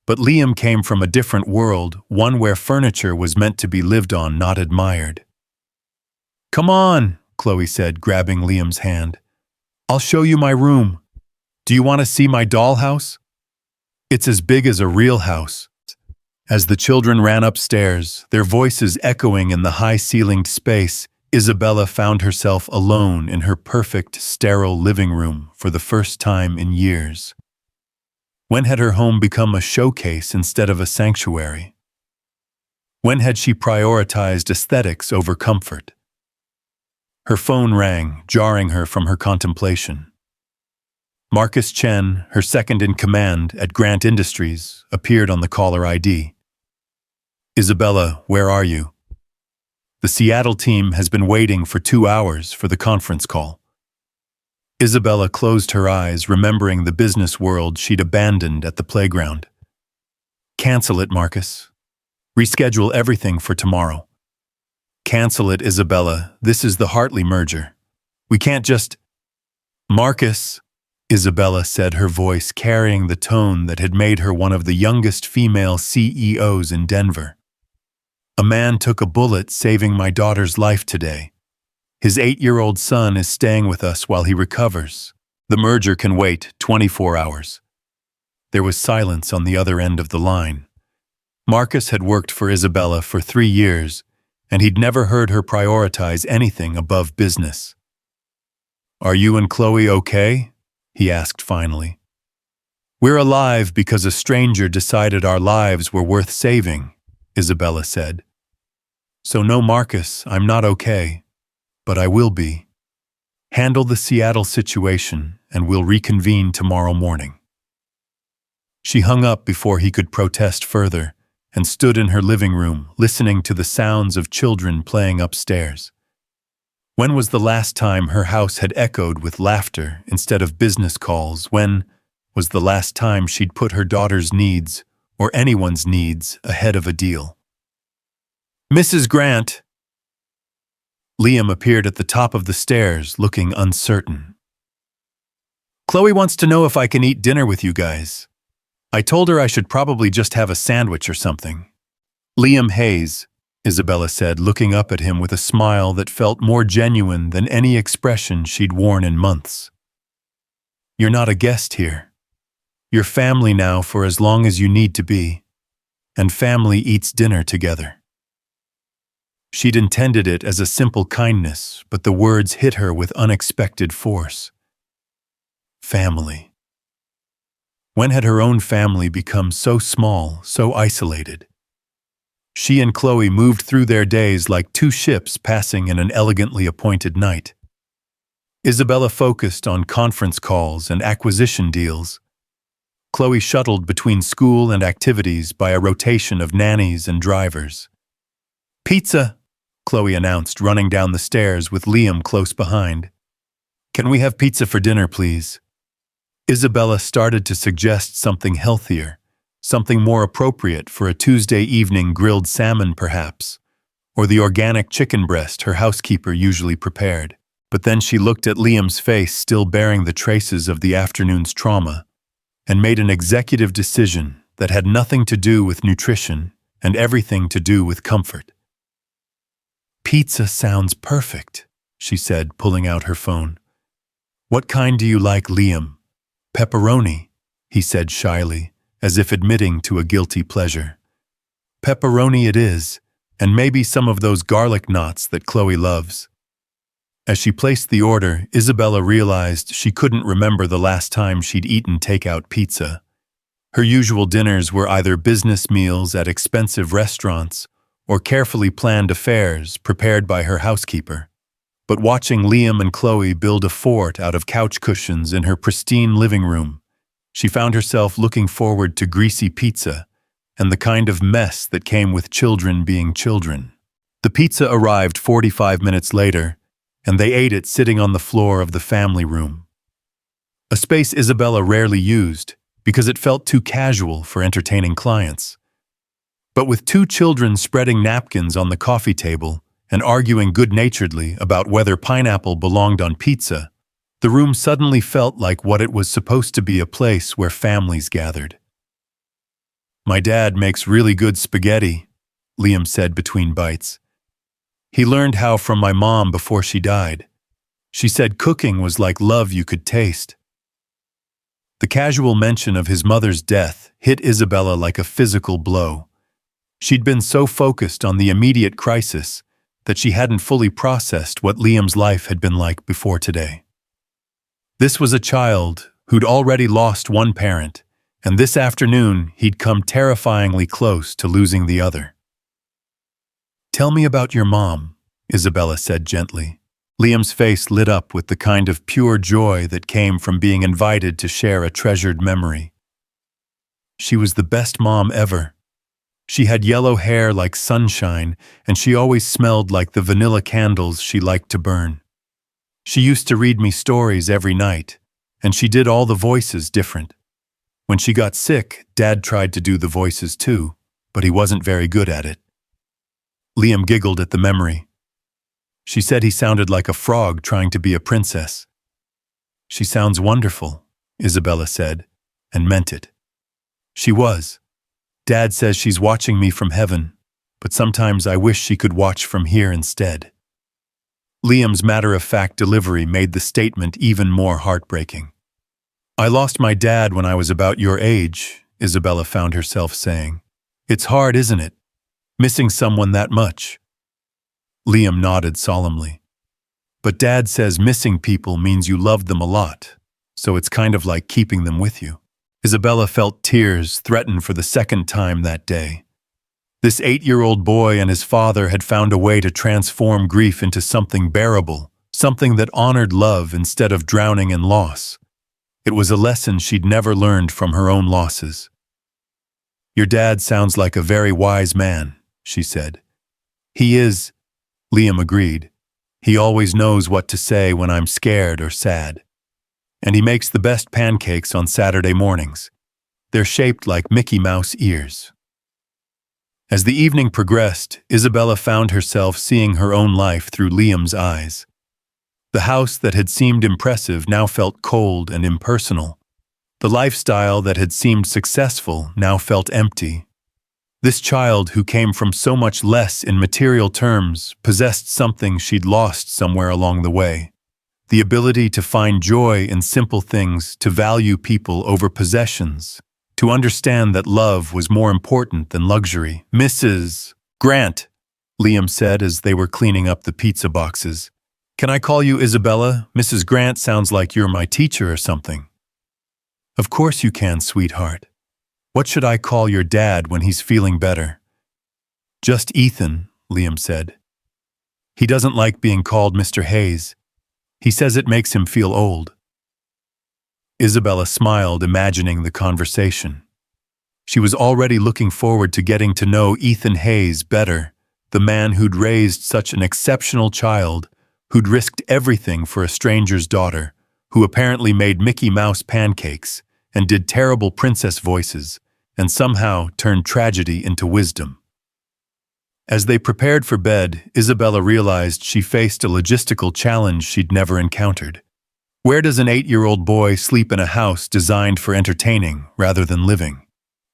S1: But Liam came from a different world, one where furniture was meant to be lived on, not admired. "Come on," Chloe said, grabbing Liam's hand. "I'll show you my room. Do you want to see my dollhouse? It's as big as a real house." As the children ran upstairs, their voices echoing in the high-ceilinged space, Isabella found herself alone in her perfect, sterile living room for the first time in years. When had her home become a showcase instead of a sanctuary? When had she prioritized aesthetics over comfort? Her phone rang, jarring her from her contemplation. Marcus Chen, her second-in-command at Grant Industries, appeared on the caller ID. "Isabella, where are you? The Seattle team has been waiting for 2 hours for the conference call." Isabella closed her eyes, remembering the business world she'd abandoned at the playground. "Cancel it, Marcus. Reschedule everything for tomorrow." "Cancel it, Isabella. This is the Hartley merger. We can't just—" "Marcus," Isabella said, her voice carrying the tone that had made her one of the youngest female CEOs in Denver. "A man took a bullet saving my daughter's life today. His 8-year-old son is staying with us while he recovers. The merger can wait 24 hours. There was silence on the other end of the line. Marcus had worked for Isabella for 3 years, and he'd never heard her prioritize anything above business. "Are you and Chloe okay?" he asked finally. "We're alive because a stranger decided our lives were worth saving," Isabella said. "So no, Marcus, I'm not okay, but I will be. Handle the Seattle situation, and we'll reconvene tomorrow morning." She hung up before he could protest further, and stood in her living room, listening to the sounds of children playing upstairs. When was the last time her house had echoed with laughter instead of business calls? When was the last time she'd put her daughter's needs, or anyone's needs, ahead of a deal? "Mrs. Grant!" Liam appeared at the top of the stairs, looking uncertain. "Chloe wants to know if I can eat dinner with you guys. I told her I should probably just have a sandwich or something." "Liam Hayes," Isabella said, looking up at him with a smile that felt more genuine than any expression she'd worn in months. "You're not a guest here. You're family now for as long as you need to be. And family eats dinner together." She'd intended it as a simple kindness, but the words hit her with unexpected force. Family. When had her own family become so small, so isolated? She and Chloe moved through their days like two ships passing in an elegantly appointed night. Isabella focused on conference calls and acquisition deals. Chloe shuttled between school and activities by a rotation of nannies and drivers. "Pizza!" Chloe announced, running down the stairs with Liam close behind. "Can we have pizza for dinner, please?" Isabella started to suggest something healthier, something more appropriate for a Tuesday evening, grilled salmon perhaps, or the organic chicken breast her housekeeper usually prepared. But then she looked at Liam's face, still bearing the traces of the afternoon's trauma, and made an executive decision that had nothing to do with nutrition and everything to do with comfort. "Pizza sounds perfect," she said, pulling out her phone. "What kind do you like, Liam?" "Pepperoni," he said shyly, as if admitting to a guilty pleasure. "Pepperoni it is, and maybe some of those garlic knots that Chloe loves." As she placed the order, Isabella realized she couldn't remember the last time she'd eaten takeout pizza. Her usual dinners were either business meals at expensive restaurants or carefully planned affairs prepared by her housekeeper. But watching Liam and Chloe build a fort out of couch cushions in her pristine living room, she found herself looking forward to greasy pizza and the kind of mess that came with children being children. The pizza arrived 45 minutes later, and they ate it sitting on the floor of the family room. A space Isabella rarely used because it felt too casual for entertaining clients. But with two children spreading napkins on the coffee table and arguing good-naturedly about whether pineapple belonged on pizza, the room suddenly felt like what it was supposed to be, a place where families gathered. "My dad makes really good spaghetti," Liam said between bites. "He learned how from my mom before she died. She said cooking was like love you could taste." The casual mention of his mother's death hit Isabella like a physical blow. She'd been so focused on the immediate crisis that she hadn't fully processed what Liam's life had been like before today. This was a child who'd already lost one parent, and this afternoon he'd come terrifyingly close to losing the other. "Tell me about your mom," Isabella said gently. Liam's face lit up with the kind of pure joy that came from being invited to share a treasured memory. "She was the best mom ever. She had yellow hair like sunshine, and she always smelled like the vanilla candles she liked to burn. She used to read me stories every night, and she did all the voices different. When she got sick, Dad tried to do the voices too, but he wasn't very good at it." Liam giggled at the memory. "She said he sounded like a frog trying to be a princess." "She sounds wonderful," Isabella said, and meant it. "She was. Dad says she's watching me from heaven, but sometimes I wish she could watch from here instead." Liam's matter-of-fact delivery made the statement even more heartbreaking. "I lost my dad when I was about your age," Isabella found herself saying. "It's hard, isn't it? Missing someone that much." Liam nodded solemnly. "But Dad says missing people means you loved them a lot, so it's kind of like keeping them with you." Isabella felt tears threaten for the second time that day. This 8-year-old boy and his father had found a way to transform grief into something bearable, something that honored love instead of drowning in loss. It was a lesson she'd never learned from her own losses. "Your dad sounds like a very wise man," she said. "He is," Liam agreed. "He always knows what to say when I'm scared or sad. And he makes the best pancakes on Saturday mornings. They're shaped like Mickey Mouse ears." As the evening progressed, Isabella found herself seeing her own life through Liam's eyes. The house that had seemed impressive now felt cold and impersonal. The lifestyle that had seemed successful now felt empty. This child, who came from so much less in material terms, possessed something she'd lost somewhere along the way. The ability to find joy in simple things, to value people over possessions, to understand that love was more important than luxury. "Mrs. Grant," Liam said as they were cleaning up the pizza boxes. "Can I call you Isabella? Mrs. Grant sounds like you're my teacher or something." "Of course you can, sweetheart. What should I call your dad when he's feeling better?" "Just Ethan," Liam said. "He doesn't like being called Mr. Hayes. He says it makes him feel old." Isabella smiled, imagining the conversation. She was already looking forward to getting to know Ethan Hayes better, the man who'd raised such an exceptional child, who'd risked everything for a stranger's daughter, who apparently made Mickey Mouse pancakes and did terrible princess voices, and somehow turned tragedy into wisdom. As they prepared for bed, Isabella realized she faced a logistical challenge she'd never encountered. Where does an 8-year-old boy sleep in a house designed for entertaining rather than living?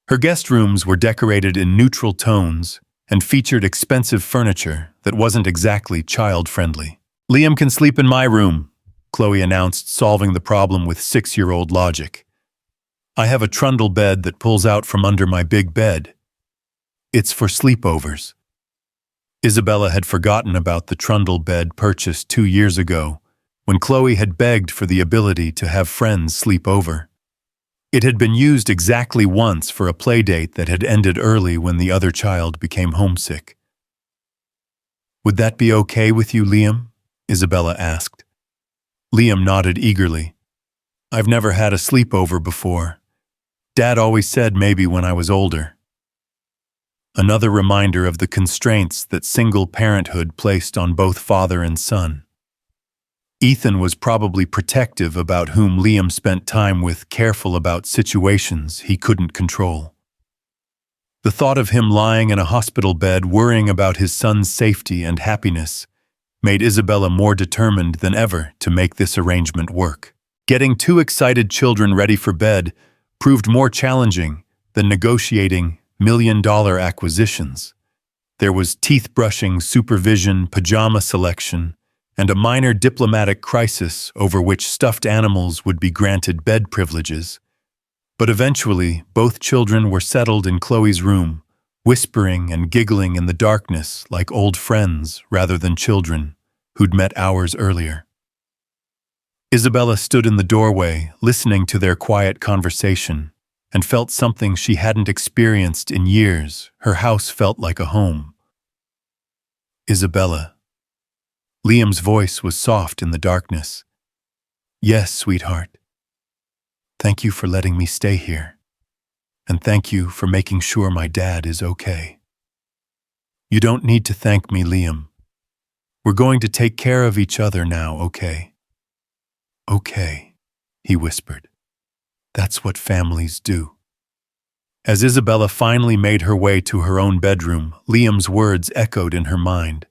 S1: Her guest rooms were decorated in neutral tones and featured expensive furniture that wasn't exactly child-friendly. "Liam can sleep in my room," Chloe announced, solving the problem with 6-year-old logic. "I have a trundle bed that pulls out from under my big bed. It's for sleepovers." Isabella had forgotten about the trundle bed purchased 2 years ago, when Chloe had begged for the ability to have friends sleep over. It had been used exactly once for a playdate that had ended early when the other child became homesick. "Would that be okay with you, Liam?" Isabella asked. Liam nodded eagerly. "I've never had a sleepover before. Dad always said maybe when I was older." Another reminder of the constraints that single parenthood placed on both father and son. Ethan was probably protective about whom Liam spent time with, careful about situations he couldn't control. The thought of him lying in a hospital bed worrying about his son's safety and happiness made Isabella more determined than ever to make this arrangement work. Getting 2 excited children ready for bed proved more challenging than negotiating million-dollar acquisitions. There was teeth-brushing, supervision, pajama selection, and a minor diplomatic crisis over which stuffed animals would be granted bed privileges. But eventually, both children were settled in Chloe's room, whispering and giggling in the darkness like old friends rather than children who'd met hours earlier. Isabella stood in the doorway, listening to their quiet conversation, and felt something she hadn't experienced in years. Her house felt like a home. "Isabella." Liam's voice was soft in the darkness. "Yes, sweetheart. Thank you for letting me stay here. And thank you for making sure my dad is okay." "You don't need to thank me, Liam. We're going to take care of each other now, okay?" "Okay," he whispered. "That's what families do." As Isabella finally made her way to her own bedroom, Liam's words echoed in her mind.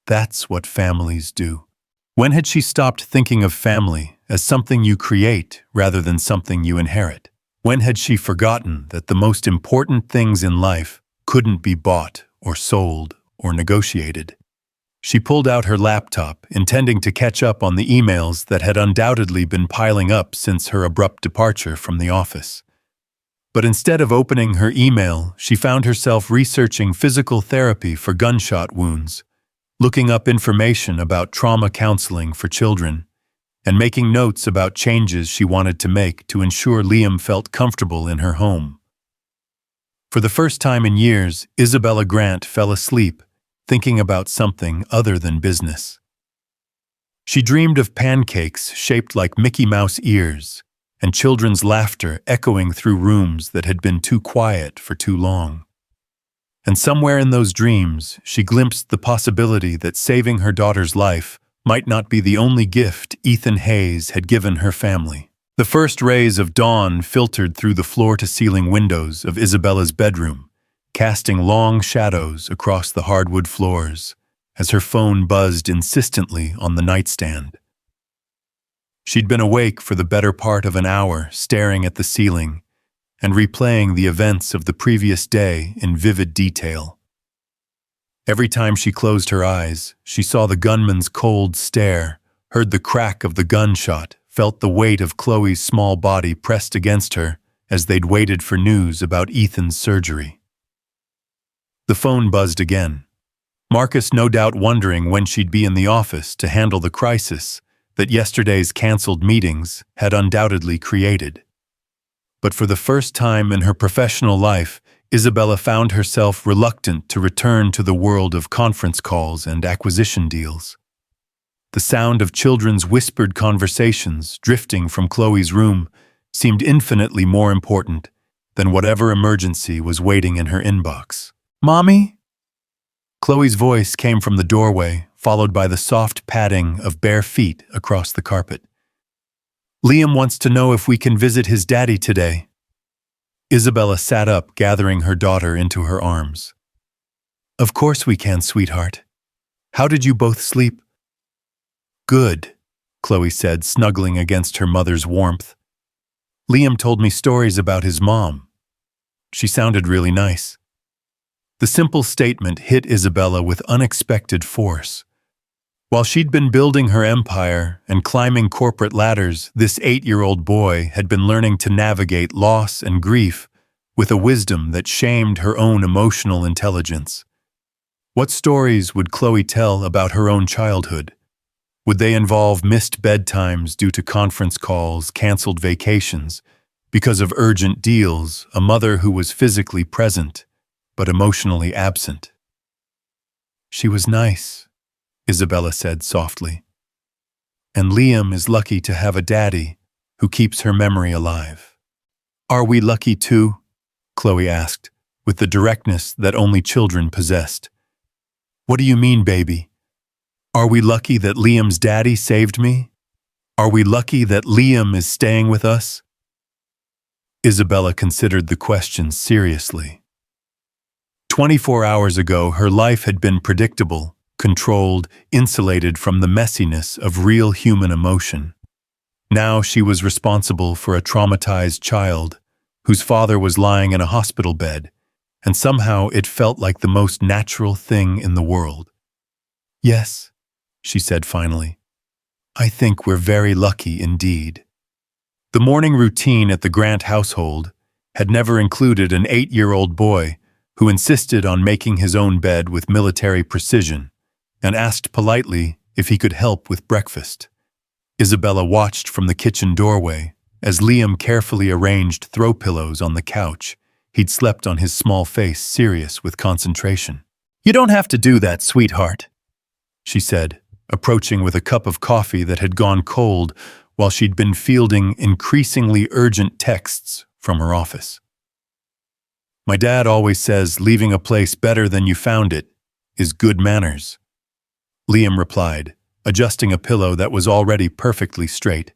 S1: That's what families do. When had she stopped thinking of family as something you create rather than something you inherit? When had she forgotten that the most important things in life couldn't be bought or sold or negotiated? She pulled out her laptop, intending to catch up on the emails that had undoubtedly been piling up since her abrupt departure from the office. But instead of opening her email, she found herself researching physical therapy for gunshot wounds, looking up information about trauma counseling for children, and making notes about changes she wanted to make to ensure Liam felt comfortable in her home. For the first time in years, Isabella Grant fell asleep, thinking about something other than business. She dreamed of pancakes shaped like Mickey Mouse ears, and children's laughter echoing through rooms that had been too quiet for too long. And somewhere in those dreams, she glimpsed the possibility that saving her daughter's life might not be the only gift Ethan Hayes had given her family. The first rays of dawn filtered through the floor-to-ceiling windows of Isabella's bedroom, casting long shadows across the hardwood floors as her phone buzzed insistently on the nightstand. She'd been awake for the better part of an hour, staring at the ceiling and replaying the events of the previous day in vivid detail. Every time she closed her eyes, she saw the gunman's cold stare, heard the crack of the gunshot, felt the weight of Chloe's small body pressed against her as they'd waited for news about Ethan's surgery. The phone buzzed again. Marcus no doubt wondering when she'd be in the office to handle the crisis that yesterday's canceled meetings had undoubtedly created. But for the first time in her professional life, Isabella found herself reluctant to return to the world of conference calls and acquisition deals. The sound of children's whispered conversations drifting from Chloe's room seemed infinitely more important than whatever emergency was waiting in her inbox. "Mommy?" Chloe's voice came from the doorway, followed by the soft padding of bare feet across the carpet. "Liam wants to know if we can visit his daddy today." Isabella sat up, gathering her daughter into her arms. Of course we can, sweetheart. How did you both sleep? Good, Chloe said, snuggling against her mother's warmth. Liam told me stories about his mom. She sounded really nice. The simple statement hit Isabella with unexpected force. While she'd been building her empire and climbing corporate ladders, this 8-year-old boy had been learning to navigate loss and grief with a wisdom that shamed her own emotional intelligence. What stories would Chloe tell about her own childhood? Would they involve missed bedtimes due to conference calls, canceled vacations, because of urgent deals, a mother who was physically present but emotionally absent? She was nice, Isabella said softly. And Liam is lucky to have a daddy who keeps her memory alive. Are we lucky too? Chloe asked, with the directness that only children possessed. What do you mean, baby? Are we lucky that Liam's daddy saved me? Are we lucky that Liam is staying with us? Isabella considered the question seriously. 24 hours ago, her life had been predictable, controlled, insulated from the messiness of real human emotion. Now she was responsible for a traumatized child whose father was lying in a hospital bed, and somehow it felt like the most natural thing in the world. Yes, she said finally. I think we're very lucky indeed. The morning routine at the Grant household had never included an 8-year-old boy who insisted on making his own bed with military precision and asked politely if he could help with breakfast. Isabella watched from the kitchen doorway as Liam carefully arranged throw pillows on the couch. He'd slept on his small face, serious with concentration. You don't have to do that, sweetheart, she said, approaching with a cup of coffee that had gone cold while she'd been fielding increasingly urgent texts from her office. My dad always says leaving a place better than you found it is good manners, Liam replied, adjusting a pillow that was already perfectly straight.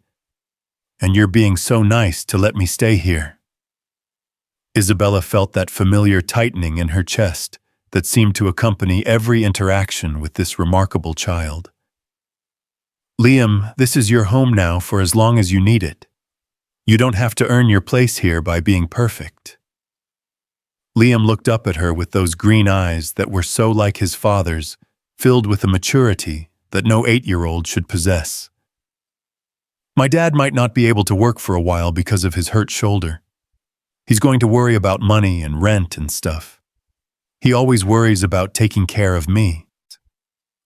S1: And you're being so nice to let me stay here. Isabella felt that familiar tightening in her chest that seemed to accompany every interaction with this remarkable child. Liam, this is your home now for as long as you need it. You don't have to earn your place here by being perfect. Liam looked up at her with those green eyes that were so like his father's, filled with a maturity that no 8-year-old should possess. My dad might not be able to work for a while because of his hurt shoulder. He's going to worry about money and rent and stuff. He always worries about taking care of me.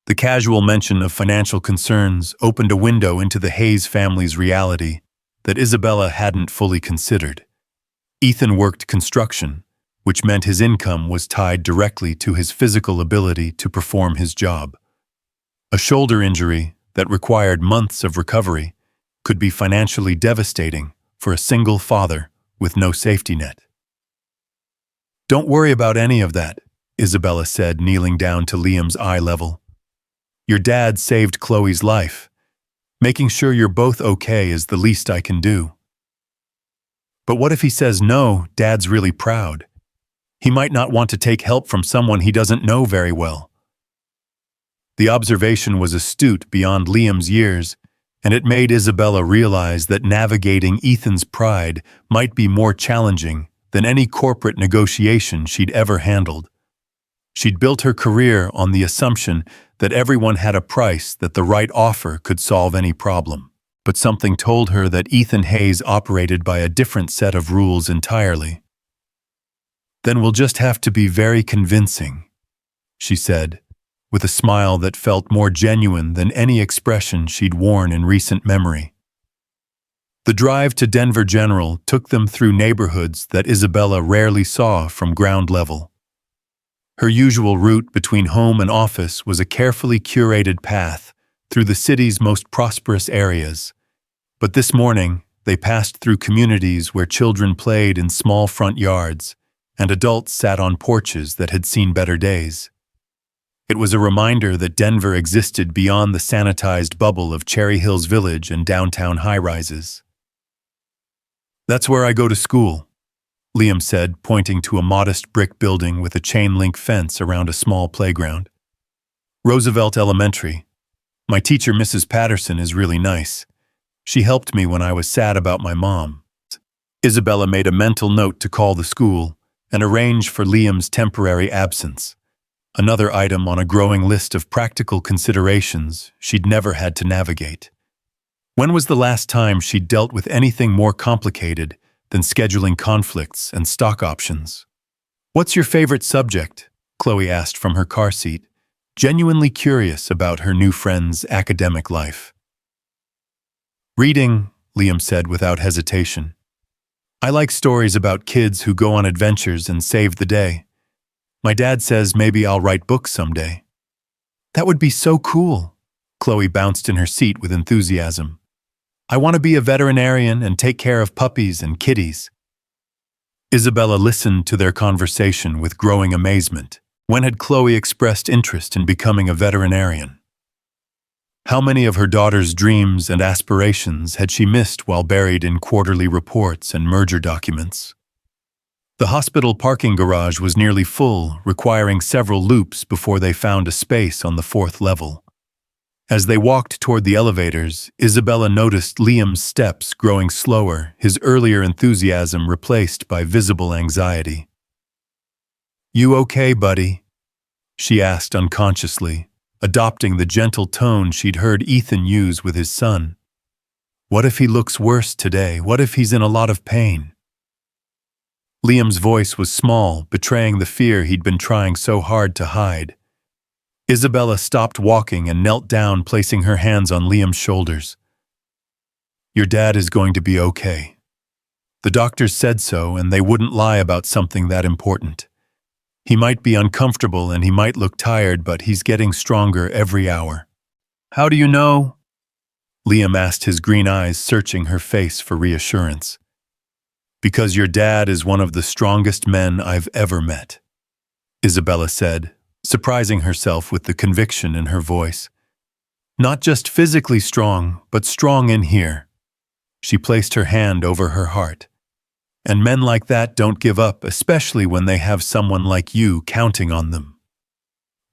S1: The casual mention of financial concerns opened a window into the Hayes family's reality that Isabella hadn't fully considered. Ethan worked construction, which meant his income was tied directly to his physical ability to perform his job. A shoulder injury that required months of recovery could be financially devastating for a single father with no safety net. Don't worry about any of that, Isabella said, kneeling down to Liam's eye level. Your dad saved Chloe's life. Making sure you're both okay is the least I can do. But what if he says no, Dad's really proud? He might not want to take help from someone he doesn't know very well. The observation was astute beyond Liam's years, and it made Isabella realize that navigating Ethan's pride might be more challenging than any corporate negotiation she'd ever handled. She'd built her career on the assumption that everyone had a price, that the right offer could solve any problem. But something told her that Ethan Hayes operated by a different set of rules entirely. Then we'll just have to be very convincing, she said, with a smile that felt more genuine than any expression she'd worn in recent memory. The drive to Denver General took them through neighborhoods that Isabella rarely saw from ground level. Her usual route between home and office was a carefully curated path through the city's most prosperous areas. But this morning, they passed through communities where children played in small front yards and adults sat on porches that had seen better days. It was a reminder that Denver existed beyond the sanitized bubble of Cherry Hills Village and downtown high-rises. That's where I go to school, Liam said, pointing to a modest brick building with a chain-link fence around a small playground. Roosevelt Elementary. My teacher, Mrs. Patterson, is really nice. She helped me when I was sad about my mom. Isabella made a mental note to call the school and arrange for Liam's temporary absence, another item on a growing list of practical considerations she'd never had to navigate. When was the last time she'd dealt with anything more complicated than scheduling conflicts and stock options? "What's your favorite subject?" Chloe asked from her car seat, genuinely curious about her new friend's academic life. "Reading," Liam said without hesitation. "I like stories about kids who go on adventures and save the day. My dad says maybe I'll write books someday." "That would be so cool." Chloe bounced in her seat with enthusiasm. "I want to be a veterinarian and take care of puppies and kitties." Isabella listened to their conversation with growing amazement. When had Chloe expressed interest in becoming a veterinarian? How many of her daughter's dreams and aspirations had she missed while buried in quarterly reports and merger documents? The hospital parking garage was nearly full, requiring several loops before they found a space on the 4th level. As they walked toward the elevators, Isabella noticed Liam's steps growing slower, his earlier enthusiasm replaced by visible anxiety. "You okay, buddy?" she asked unconsciously, adopting the gentle tone she'd heard Ethan use with his son. "What if he looks worse today? What if he's in a lot of pain?" Liam's voice was small, betraying the fear he'd been trying so hard to hide. Isabella stopped walking and knelt down, placing her hands on Liam's shoulders. "Your dad is going to be okay. The doctors said so, and they wouldn't lie about something that important. He might be uncomfortable and he might look tired, but he's getting stronger every hour." "How do you know?" Liam asked, his green eyes searching her face for reassurance. "Because your dad is one of the strongest men I've ever met," Isabella said, surprising herself with the conviction in her voice. "Not just physically strong, but strong in here." She placed her hand over her heart. "And men like that don't give up, especially when they have someone like you counting on them."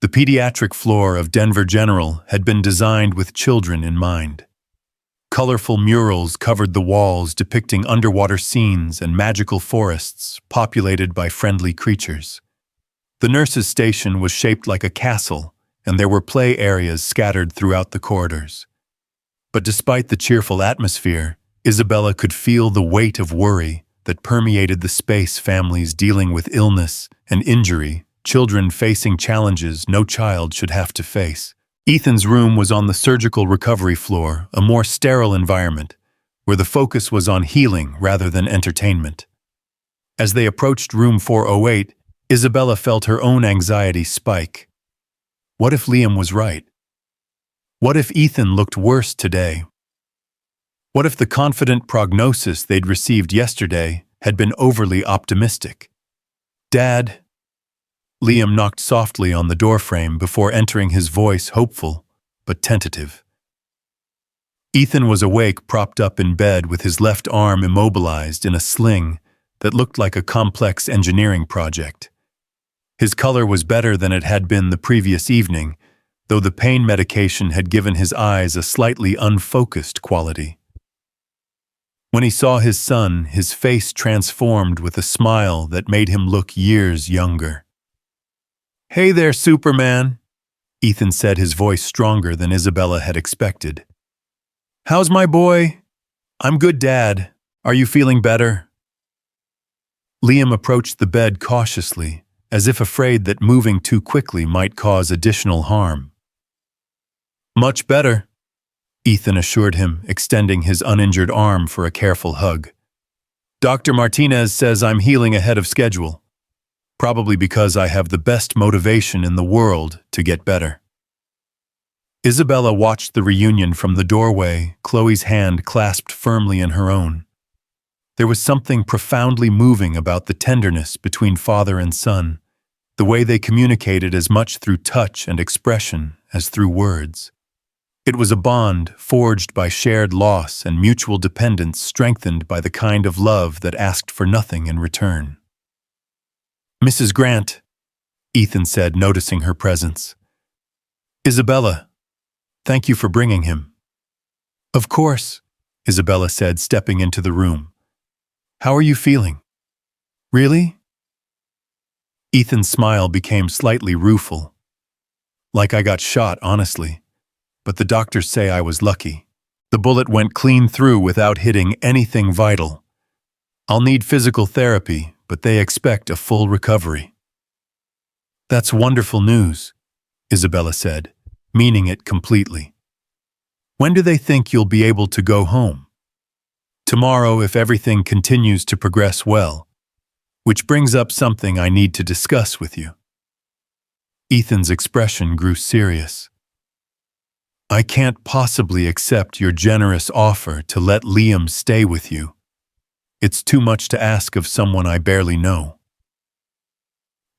S1: The pediatric floor of Denver General had been designed with children in mind. Colorful murals covered the walls depicting underwater scenes and magical forests populated by friendly creatures. The nurses' station was shaped like a castle, and there were play areas scattered throughout the corridors. But despite the cheerful atmosphere, Isabella could feel the weight of worry that permeated the space. Families dealing with illness and injury, children facing challenges no child should have to face. Ethan's room was on the surgical recovery floor, a more sterile environment, where the focus was on healing rather than entertainment. As they approached room 408, Isabella felt her own anxiety spike. What if Liam was right? What if Ethan looked worse today? What if the confident prognosis they'd received yesterday had been overly optimistic? "Dad?" Liam knocked softly on the doorframe before entering, his voice hopeful but tentative. Ethan was awake, propped up in bed with his left arm immobilized in a sling that looked like a complex engineering project. His color was better than it had been the previous evening, though the pain medication had given his eyes a slightly unfocused quality. When he saw his son, his face transformed with a smile that made him look years younger. "Hey there, Superman," Ethan said, his voice stronger than Isabella had expected. "How's my boy?" "I'm good, Dad. Are you feeling better?" Liam approached the bed cautiously, as if afraid that moving too quickly might cause additional harm. "Much better," Ethan assured him, extending his uninjured arm for a careful hug. "Dr. Martinez says I'm healing ahead of schedule, probably because I have the best motivation in the world to get better." Isabella watched the reunion from the doorway, Chloe's hand clasped firmly in her own. There was something profoundly moving about the tenderness between father and son, the way they communicated as much through touch and expression as through words. It was a bond forged by shared loss and mutual dependence, strengthened by the kind of love that asked for nothing in return. "Mrs. Grant," Ethan said, noticing her presence. "Isabella, thank you for bringing him." "Of course," Isabella said, stepping into the room. "How are you feeling?" "Really?" Ethan's smile became slightly rueful. "Like I got shot, honestly. But the doctors say I was lucky. The bullet went clean through without hitting anything vital. I'll need physical therapy, but they expect a full recovery." "That's wonderful news," Isabella said, meaning it completely. "When do they think you'll be able to go home?" "Tomorrow, if everything continues to progress well. Which brings up something I need to discuss with you." Ethan's expression grew serious. "I can't possibly accept your generous offer to let Liam stay with you. It's too much to ask of someone I barely know."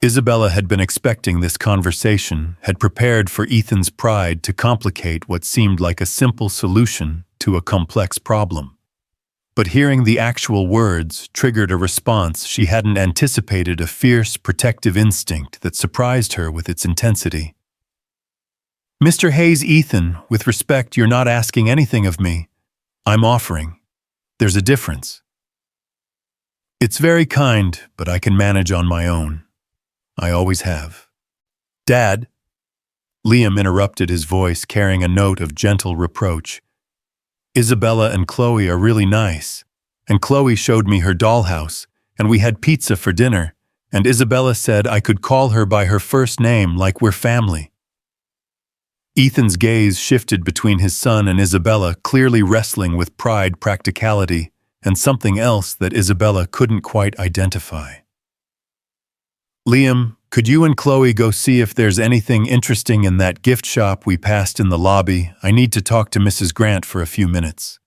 S1: Isabella had been expecting this conversation, had prepared for Ethan's pride to complicate what seemed like a simple solution to a complex problem. But hearing the actual words triggered a response she hadn't anticipated, a fierce, protective instinct that surprised her with its intensity. "Mr. Hayes, Ethan, with respect, you're not asking anything of me. I'm offering. There's a difference." "It's very kind, but I can manage on my own. I always have." "Dad," Liam interrupted, his voice carrying a note of gentle reproach. "Isabella and Chloe are really nice, and Chloe showed me her dollhouse, and we had pizza for dinner, and Isabella said I could call her by her first name like we're family." Ethan's gaze shifted between his son and Isabella, clearly wrestling with pride, practicality, and something else that Isabella couldn't quite identify. "Liam, could you and Chloe go see if there's anything interesting in that gift shop we passed in the lobby? I need to talk to Mrs. Grant for a few minutes."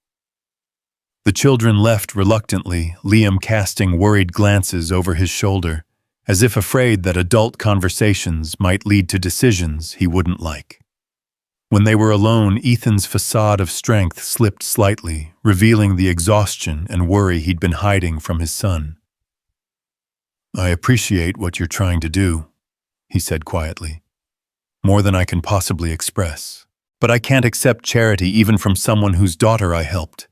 S1: The children left reluctantly, Liam casting worried glances over his shoulder, as if afraid that adult conversations might lead to decisions he wouldn't like. When they were alone, Ethan's facade of strength slipped slightly, revealing the exhaustion and worry he'd been hiding from his son. "I appreciate what you're trying to do," he said quietly. "More than I can possibly express. But I can't accept charity even from someone whose daughter I helped."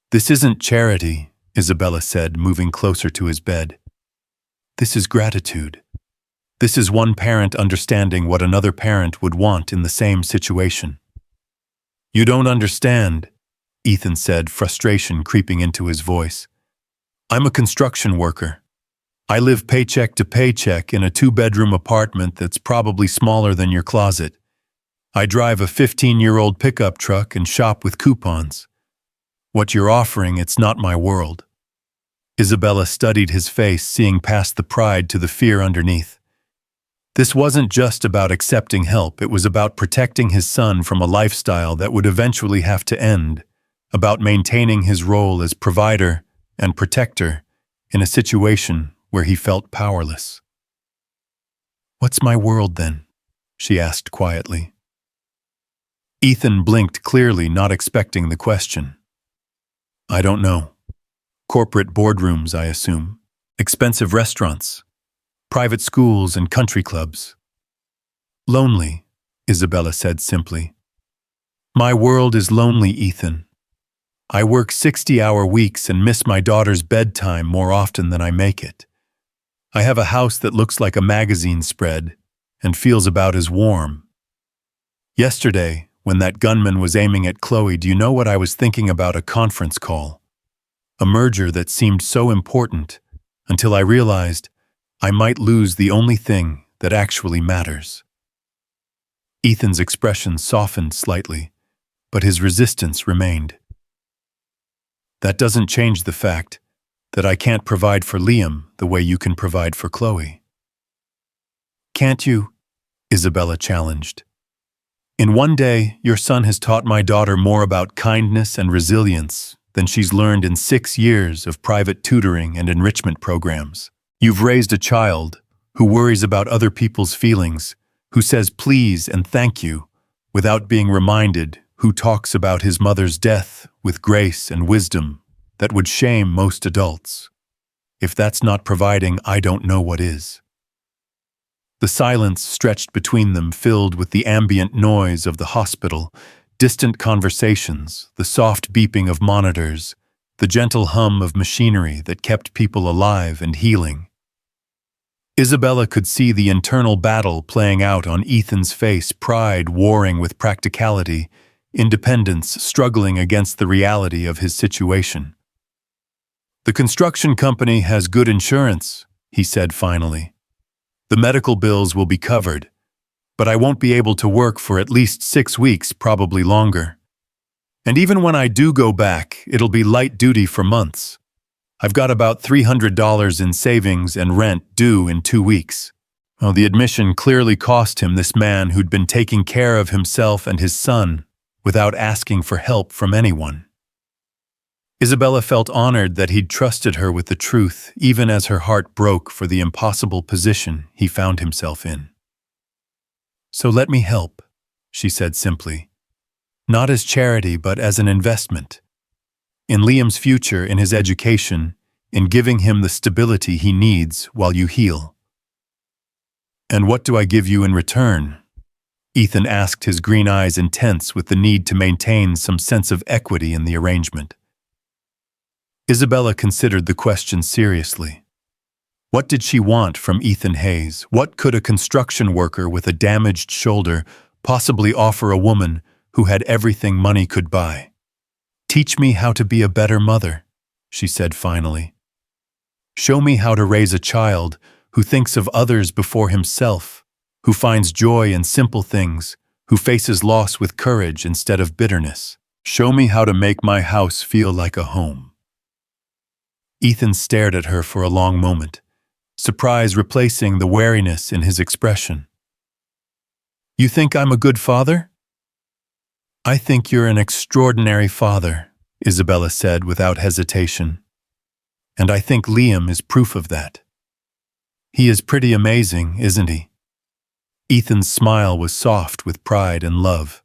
S1: "This isn't charity," Isabella said, moving closer to his bed. "This is gratitude. This is one parent understanding what another parent would want in the same situation." "You don't understand," Ethan said, frustration creeping into his voice. "I'm a construction worker. I live paycheck to paycheck in a 2-bedroom apartment that's probably smaller than your closet. I drive a 15-year-old pickup truck and shop with coupons. What you're offering, it's not my world." Isabella studied his face, seeing past the pride to the fear underneath. This wasn't just about accepting help, it was about protecting his son from a lifestyle that would eventually have to end, about maintaining his role as provider and protector in a situation where he felt powerless. "What's my world, then?" she asked quietly. Ethan blinked clearly, not expecting the question. "I don't know. Corporate boardrooms, I assume. Expensive restaurants. Private schools and country clubs." "Lonely," Isabella said simply. "My world is lonely, Ethan. I work 60-hour weeks and miss my daughter's bedtime more often than I make it. I have a house that looks like a magazine spread and feels about as warm. Yesterday, when that gunman was aiming at Chloe, do you know what I was thinking about? A conference call. A merger that seemed so important until I realized I might lose the only thing that actually matters." Ethan's expression softened slightly, but his resistance remained. "That doesn't change the fact that I can't provide for Liam the way you can provide for Chloe." "Can't you?" Isabella challenged. "In one day, your son has taught my daughter more about kindness and resilience than she's learned in 6 years of private tutoring and enrichment programs. You've raised a child who worries about other people's feelings, who says please and thank you without being reminded, who talks about his mother's death with grace and wisdom that would shame most adults. If that's not providing, I don't know what is. The silence stretched between them, filled with the ambient noise of the hospital, distant conversations, the soft beeping of monitors, the gentle hum of machinery that kept people alive and healing. Isabella could see the internal battle playing out on Ethan's face, pride warring with practicality, independence struggling against the reality of his situation. "The construction company has good insurance," he said finally. "The medical bills will be covered, but I won't be able to work for at least 6 weeks, probably longer. And even when I do go back, it'll be light duty for months. I've got about $300 in savings and rent due in 2 weeks. Well, the admission clearly cost him, this man who'd been taking care of himself and his son without asking for help from anyone. Isabella felt honored that he'd trusted her with the truth, even as her heart broke for the impossible position he found himself in. "So let me help," she said simply. "Not as charity, but as an investment. In Liam's future, in his education, in giving him the stability he needs while you heal." "And what do I give you in return?" Ethan asked, his green eyes intense with the need to maintain some sense of equity in the arrangement. Isabella considered the question seriously. What did she want from Ethan Hayes? What could a construction worker with a damaged shoulder possibly offer a woman who had everything money could buy? "Teach me how to be a better mother," she said finally. "Show me how to raise a child who thinks of others before himself, who finds joy in simple things, who faces loss with courage instead of bitterness. Show me how to make my house feel like a home." Ethan stared at her for a long moment, surprise replacing the wariness in his expression. "You think I'm a good father?" "I think you're an extraordinary father," Isabella said without hesitation. "And I think Liam is proof of that. He is pretty amazing, isn't he?" Ethan's smile was soft with pride and love.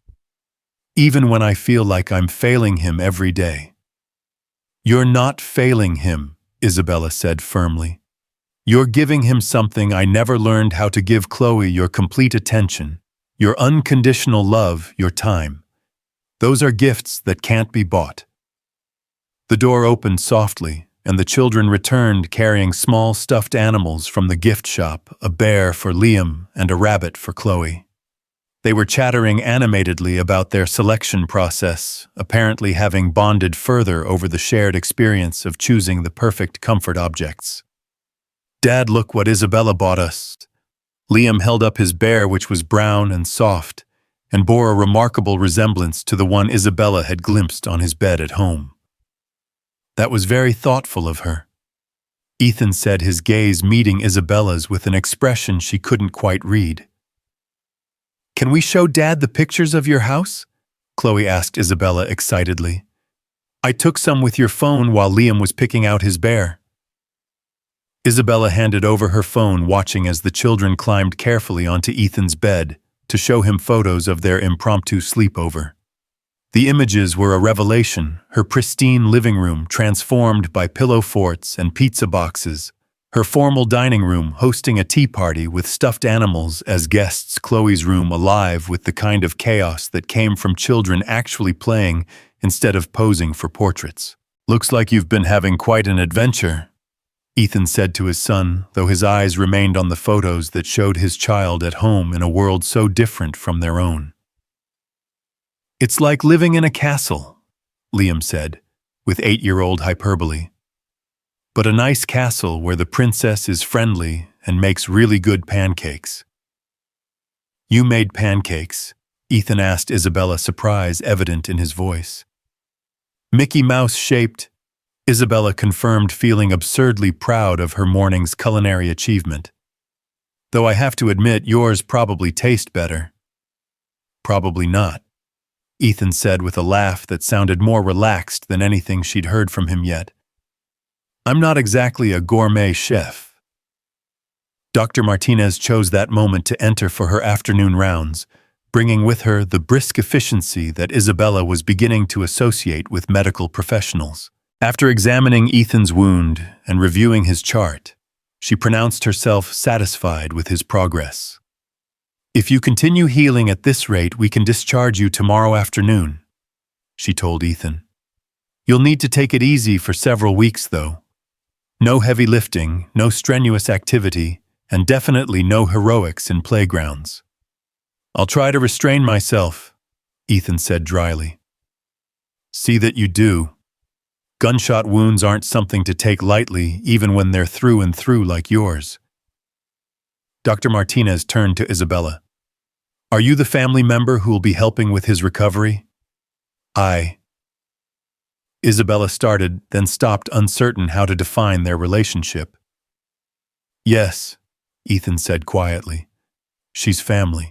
S1: "Even when I feel like I'm failing him every day." "You're not failing him," Isabella said firmly. "You're giving him something I never learned how to give Chloe: your complete attention, your unconditional love, your time. Those are gifts that can't be bought." The door opened softly, and the children returned carrying small stuffed animals from the gift shop, a bear for Liam and a rabbit for Chloe. They were chattering animatedly about their selection process, apparently having bonded further over the shared experience of choosing the perfect comfort objects. "Dad, look what Isabella bought us." Liam held up his bear, which was brown and soft, and bore a remarkable resemblance to the one Isabella had glimpsed on his bed at home. "That was very thoughtful of her," Ethan said, his gaze meeting Isabella's with an expression she couldn't quite read. "Can we show Dad the pictures of your house?" Chloe asked Isabella excitedly. "I took some with your phone while Liam was picking out his bear." Isabella handed over her phone, watching as the children climbed carefully onto Ethan's bed to show him photos of their impromptu sleepover. The images were a revelation: her pristine living room transformed by pillow forts and pizza boxes, her formal dining room hosting a tea party with stuffed animals as guests, Chloe's room alive with the kind of chaos that came from children actually playing instead of posing for portraits. "Looks like you've been having quite an adventure," Ethan said to his son, though his eyes remained on the photos that showed his child at home in a world so different from their own. "It's like living in a castle," Liam said, with 8-year-old hyperbole. "But a nice castle where the princess is friendly and makes really good pancakes." "You made pancakes?" Ethan asked Isabella, surprise evident in his voice. "Mickey Mouse-shaped," Isabella confirmed, feeling absurdly proud of her morning's culinary achievement. "Though I have to admit, yours probably taste better." "Probably not," Ethan said with a laugh that sounded more relaxed than anything she'd heard from him yet. "I'm not exactly a gourmet chef." Dr. Martinez chose that moment to enter for her afternoon rounds, bringing with her the brisk efficiency that Isabella was beginning to associate with medical professionals. After examining Ethan's wound and reviewing his chart, she pronounced herself satisfied with his progress. "If you continue healing at this rate, we can discharge you tomorrow afternoon," she told Ethan. "You'll need to take it easy for several weeks, though. No heavy lifting, no strenuous activity, and definitely no heroics in playgrounds." "I'll try to restrain myself," Ethan said dryly. "See that you do. Gunshot wounds aren't something to take lightly, even when they're through and through like yours." Dr. Martinez turned to Isabella. "Are you the family member who will be helping with his recovery?" "I." Isabella started, then stopped, uncertain how to define their relationship. "Yes," Ethan said quietly. "She's family."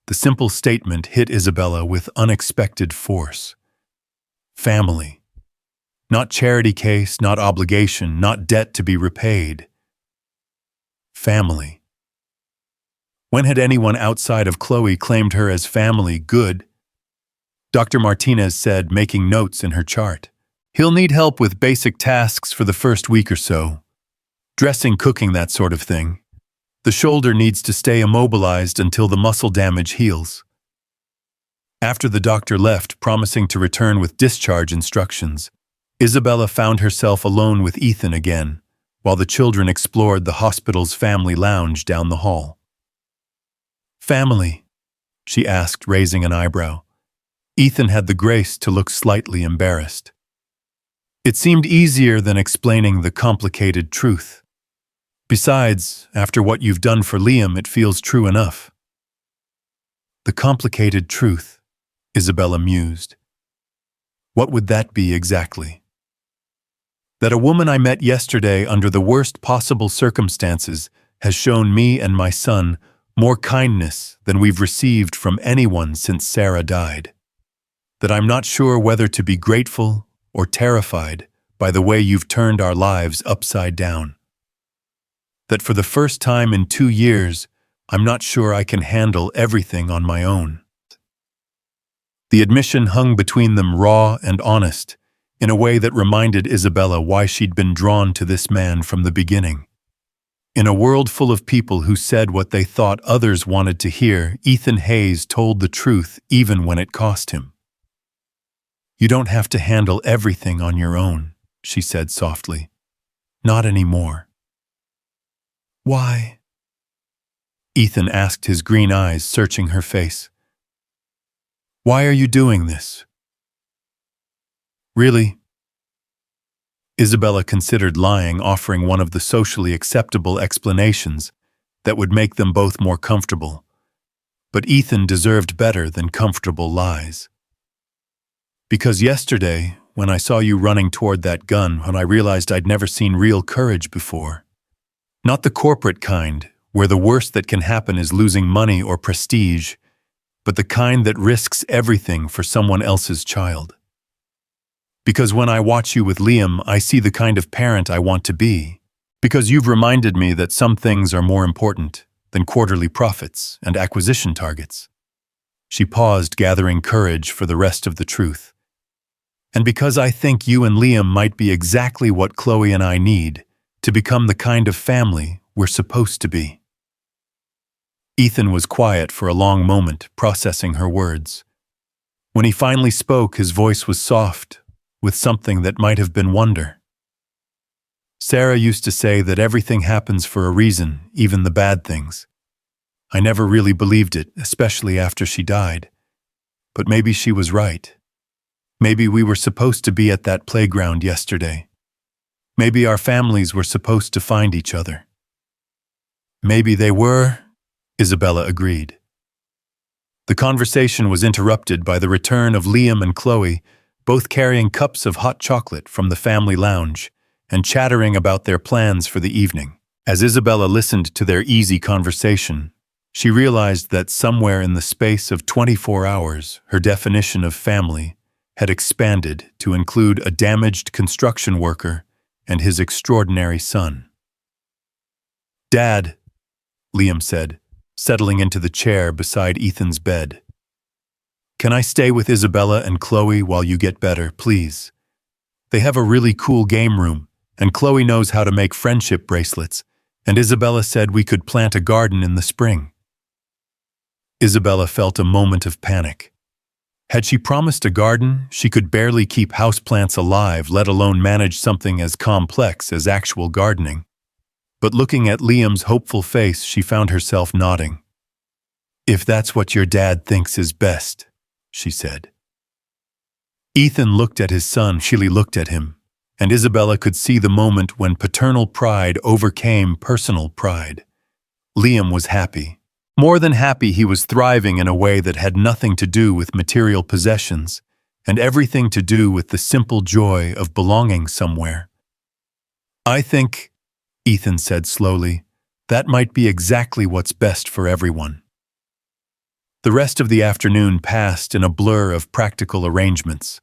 S1: The simple statement hit Isabella with unexpected force. Family. Not charity case, not obligation, not debt to be repaid. Family. When had anyone outside of Chloe claimed her as family good? Dr. Martinez said, making notes in her chart. "He'll need help with basic tasks for the first week or so. Dressing, cooking, that sort of thing. The shoulder needs to stay immobilized until the muscle damage heals." After the doctor left, promising to return with discharge instructions, Isabella found herself alone with Ethan again, while the children explored the hospital's family lounge down the hall. "Family?" she asked, raising an eyebrow. Ethan had the grace to look slightly embarrassed. It seemed easier than explaining the complicated truth. "Besides, after what you've done for Liam, it feels true enough." The complicated truth, Isabella mused. What would that be exactly? That a woman I met yesterday under the worst possible circumstances has shown me and my son more kindness than we've received from anyone since Sarah died. That I'm not sure whether to be grateful or terrified by the way you've turned our lives upside down. That for the first time in 2 years, I'm not sure I can handle everything on my own. The admission hung between them raw and honest, in a way that reminded Isabella why she'd been drawn to this man from the beginning. In a world full of people who said what they thought others wanted to hear, Ethan Hayes told the truth even when it cost him. "You don't have to handle everything on your own," she said softly. "Not anymore." "Why?" Ethan asked, his green eyes searching her face. "Why are you doing this?" "Really?" Isabella considered lying, offering one of the socially acceptable explanations that would make them both more comfortable. But Ethan deserved better than comfortable lies. "Because yesterday, when I saw you running toward that gun, when I realized I'd never seen real courage before. Not the corporate kind, where the worst that can happen is losing money or prestige, but the kind that risks everything for someone else's child. Because when I watch you with Liam, I see the kind of parent I want to be. Because you've reminded me that some things are more important than quarterly profits and acquisition targets." She paused, gathering courage for the rest of the truth. "And because I think you and Liam might be exactly what Chloe and I need to become the kind of family we're supposed to be." Ethan was quiet for a long moment, processing her words. When he finally spoke, his voice was soft, with something that might have been wonder. "Sarah used to say that everything happens for a reason, even the bad things. I never really believed it, especially after she died. But maybe she was right. Maybe we were supposed to be at that playground yesterday. Maybe our families were supposed to find each other." "Maybe they were," Isabella agreed. The conversation was interrupted by the return of Liam and Chloe, both carrying cups of hot chocolate from the family lounge and chattering about their plans for the evening. As Isabella listened to their easy conversation, she realized that somewhere in the space of 24 hours, her definition of family had expanded to include a damaged construction worker and his extraordinary son. "Dad," Liam said, settling into the chair beside Ethan's bed. "Can I stay with Isabella and Chloe while you get better, please? They have a really cool game room, and Chloe knows how to make friendship bracelets, and Isabella said we could plant a garden in the spring." Isabella felt a moment of panic. Had she promised a garden, she could barely keep houseplants alive, let alone manage something as complex as actual gardening. But looking at Liam's hopeful face, she found herself nodding. "If that's what your dad thinks is best," she said. Ethan looked at his son, Shilly looked at him, and Isabella could see the moment when paternal pride overcame personal pride. Liam was happy. More than happy, he was thriving in a way that had nothing to do with material possessions, and everything to do with the simple joy of belonging somewhere. "I think," Ethan said slowly, "that might be exactly what's best for everyone." The rest of the afternoon passed in a blur of practical arrangements.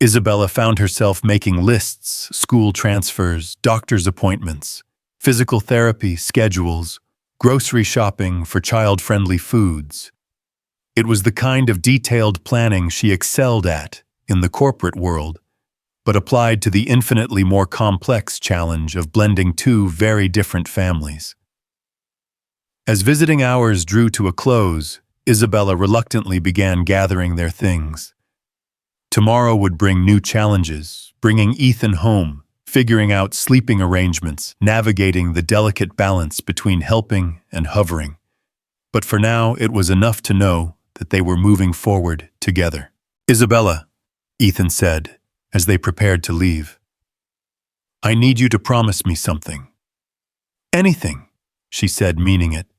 S1: Isabella found herself making lists, school transfers, doctor's appointments, physical therapy schedules, grocery shopping for child-friendly foods. It was the kind of detailed planning she excelled at in the corporate world, but applied to the infinitely more complex challenge of blending two very different families. As visiting hours drew to a close, Isabella reluctantly began gathering their things. Tomorrow would bring new challenges, bringing Ethan home, figuring out sleeping arrangements, navigating the delicate balance between helping and hovering. But for now, it was enough to know that they were moving forward together. "Isabella," Ethan said, as they prepared to leave, "I need you to promise me something." "Anything," she said, meaning it.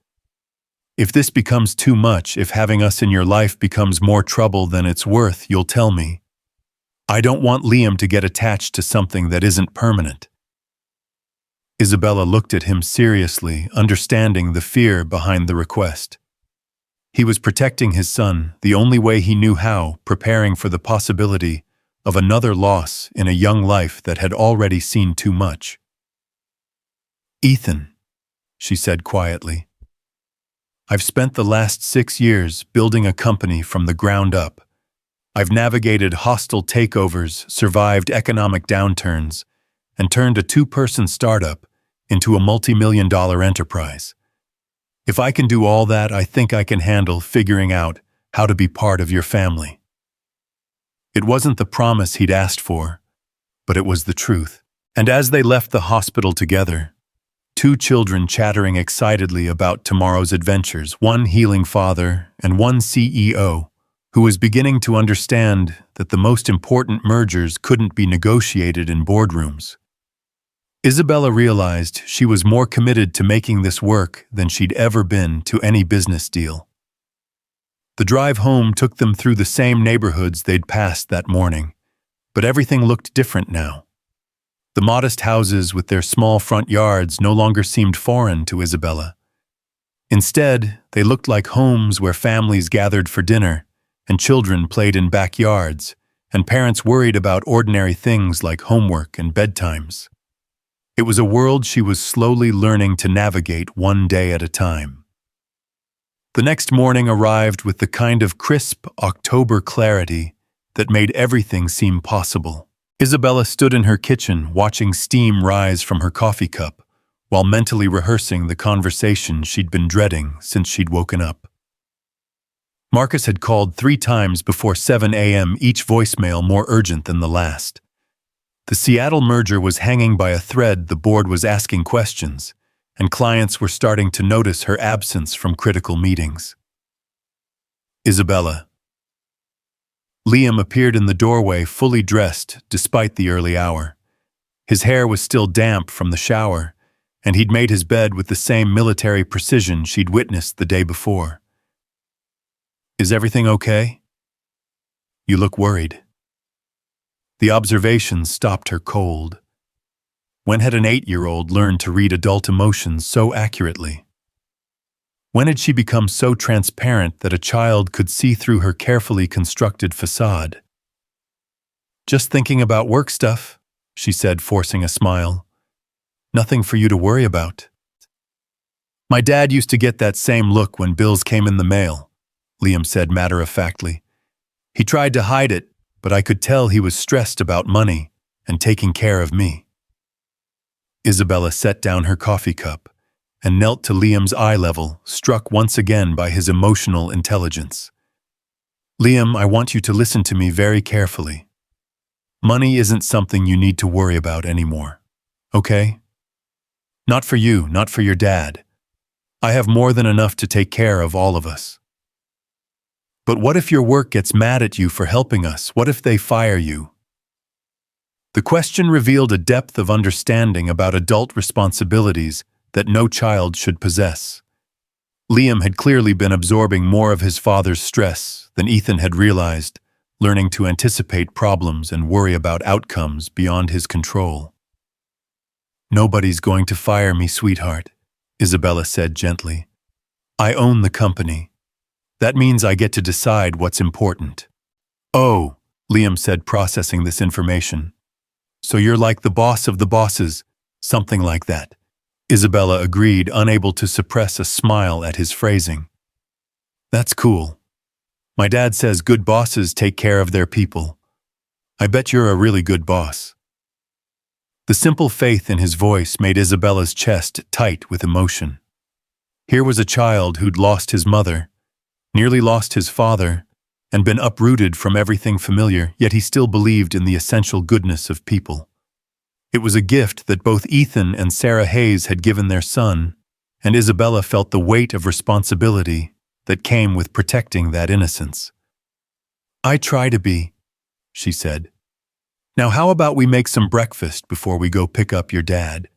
S1: "If this becomes too much, if having us in your life becomes more trouble than it's worth, you'll tell me. I don't want Liam to get attached to something that isn't permanent." Isabella looked at him seriously, understanding the fear behind the request. He was protecting his son the only way he knew how, preparing for the possibility of another loss in a young life that had already seen too much. "Ethan," she said quietly, "I've spent the last 6 years building a company from the ground up. I've navigated hostile takeovers, survived economic downturns, and turned a 2-person startup into a multi-million-dollar enterprise. If I can do all that, I think I can handle figuring out how to be part of your family." It wasn't the promise he'd asked for, but it was the truth. And as they left the hospital together, 2 children chattering excitedly about tomorrow's adventures, one healing father and one CEO, who was beginning to understand that the most important mergers couldn't be negotiated in boardrooms. Isabella realized she was more committed to making this work than she'd ever been to any business deal. The drive home took them through the same neighborhoods they'd passed that morning, but everything looked different now. The modest houses with their small front yards no longer seemed foreign to Isabella. Instead, they looked like homes where families gathered for dinner, and children played in backyards, and parents worried about ordinary things like homework and bedtimes. It was a world she was slowly learning to navigate one day at a time. The next morning arrived with the kind of crisp October clarity that made everything seem possible. Isabella stood in her kitchen watching steam rise from her coffee cup, while mentally rehearsing the conversation she'd been dreading since she'd woken up. Marcus had called 3 times before 7 a.m., each voicemail more urgent than the last. The Seattle merger was hanging by a thread. The board was asking questions, and clients were starting to notice her absence from critical meetings. "Isabella." Liam appeared in the doorway, fully dressed despite the early hour. His hair was still damp from the shower, and he'd made his bed with the same military precision she'd witnessed the day before. "Is everything okay? You look worried." The observation stopped her cold. When had an 8-year-old learned to read adult emotions so accurately? When had she become so transparent that a child could see through her carefully constructed facade? "Just thinking about work stuff," she said, forcing a smile. "Nothing for you to worry about." My dad used to get that same look when bills came in the mail, Liam said matter-of-factly. He tried to hide it, but I could tell he was stressed about money and taking care of me. Isabella set down her coffee cup and knelt to Liam's eye level, struck once again by his emotional intelligence. Liam, I want you to listen to me very carefully. Money isn't something you need to worry about anymore, okay? Not for you, not for your dad. I have more than enough to take care of all of us. But what if your work gets mad at you for helping us? What if they fire you? The question revealed a depth of understanding about adult responsibilities that no child should possess. Liam had clearly been absorbing more of his father's stress than Ethan had realized, learning to anticipate problems and worry about outcomes beyond his control. Nobody's going to fire me, sweetheart, Isabella said gently. I own the company. That means I get to decide what's important. Oh, Liam said, processing this information. So you're like the boss of the bosses, something like that. Isabella agreed, unable to suppress a smile at his phrasing. That's cool. My dad says good bosses take care of their people. I bet you're a really good boss. The simple faith in his voice made Isabella's chest tight with emotion. Here was a child who'd lost his mother, nearly lost his father, and been uprooted from everything familiar, yet he still believed in the essential goodness of people. It was a gift that both Ethan and Sarah Hayes had given their son, and Isabella felt the weight of responsibility that came with protecting that innocence. I try to be, she said. Now how about we make some breakfast before we go pick up your dad?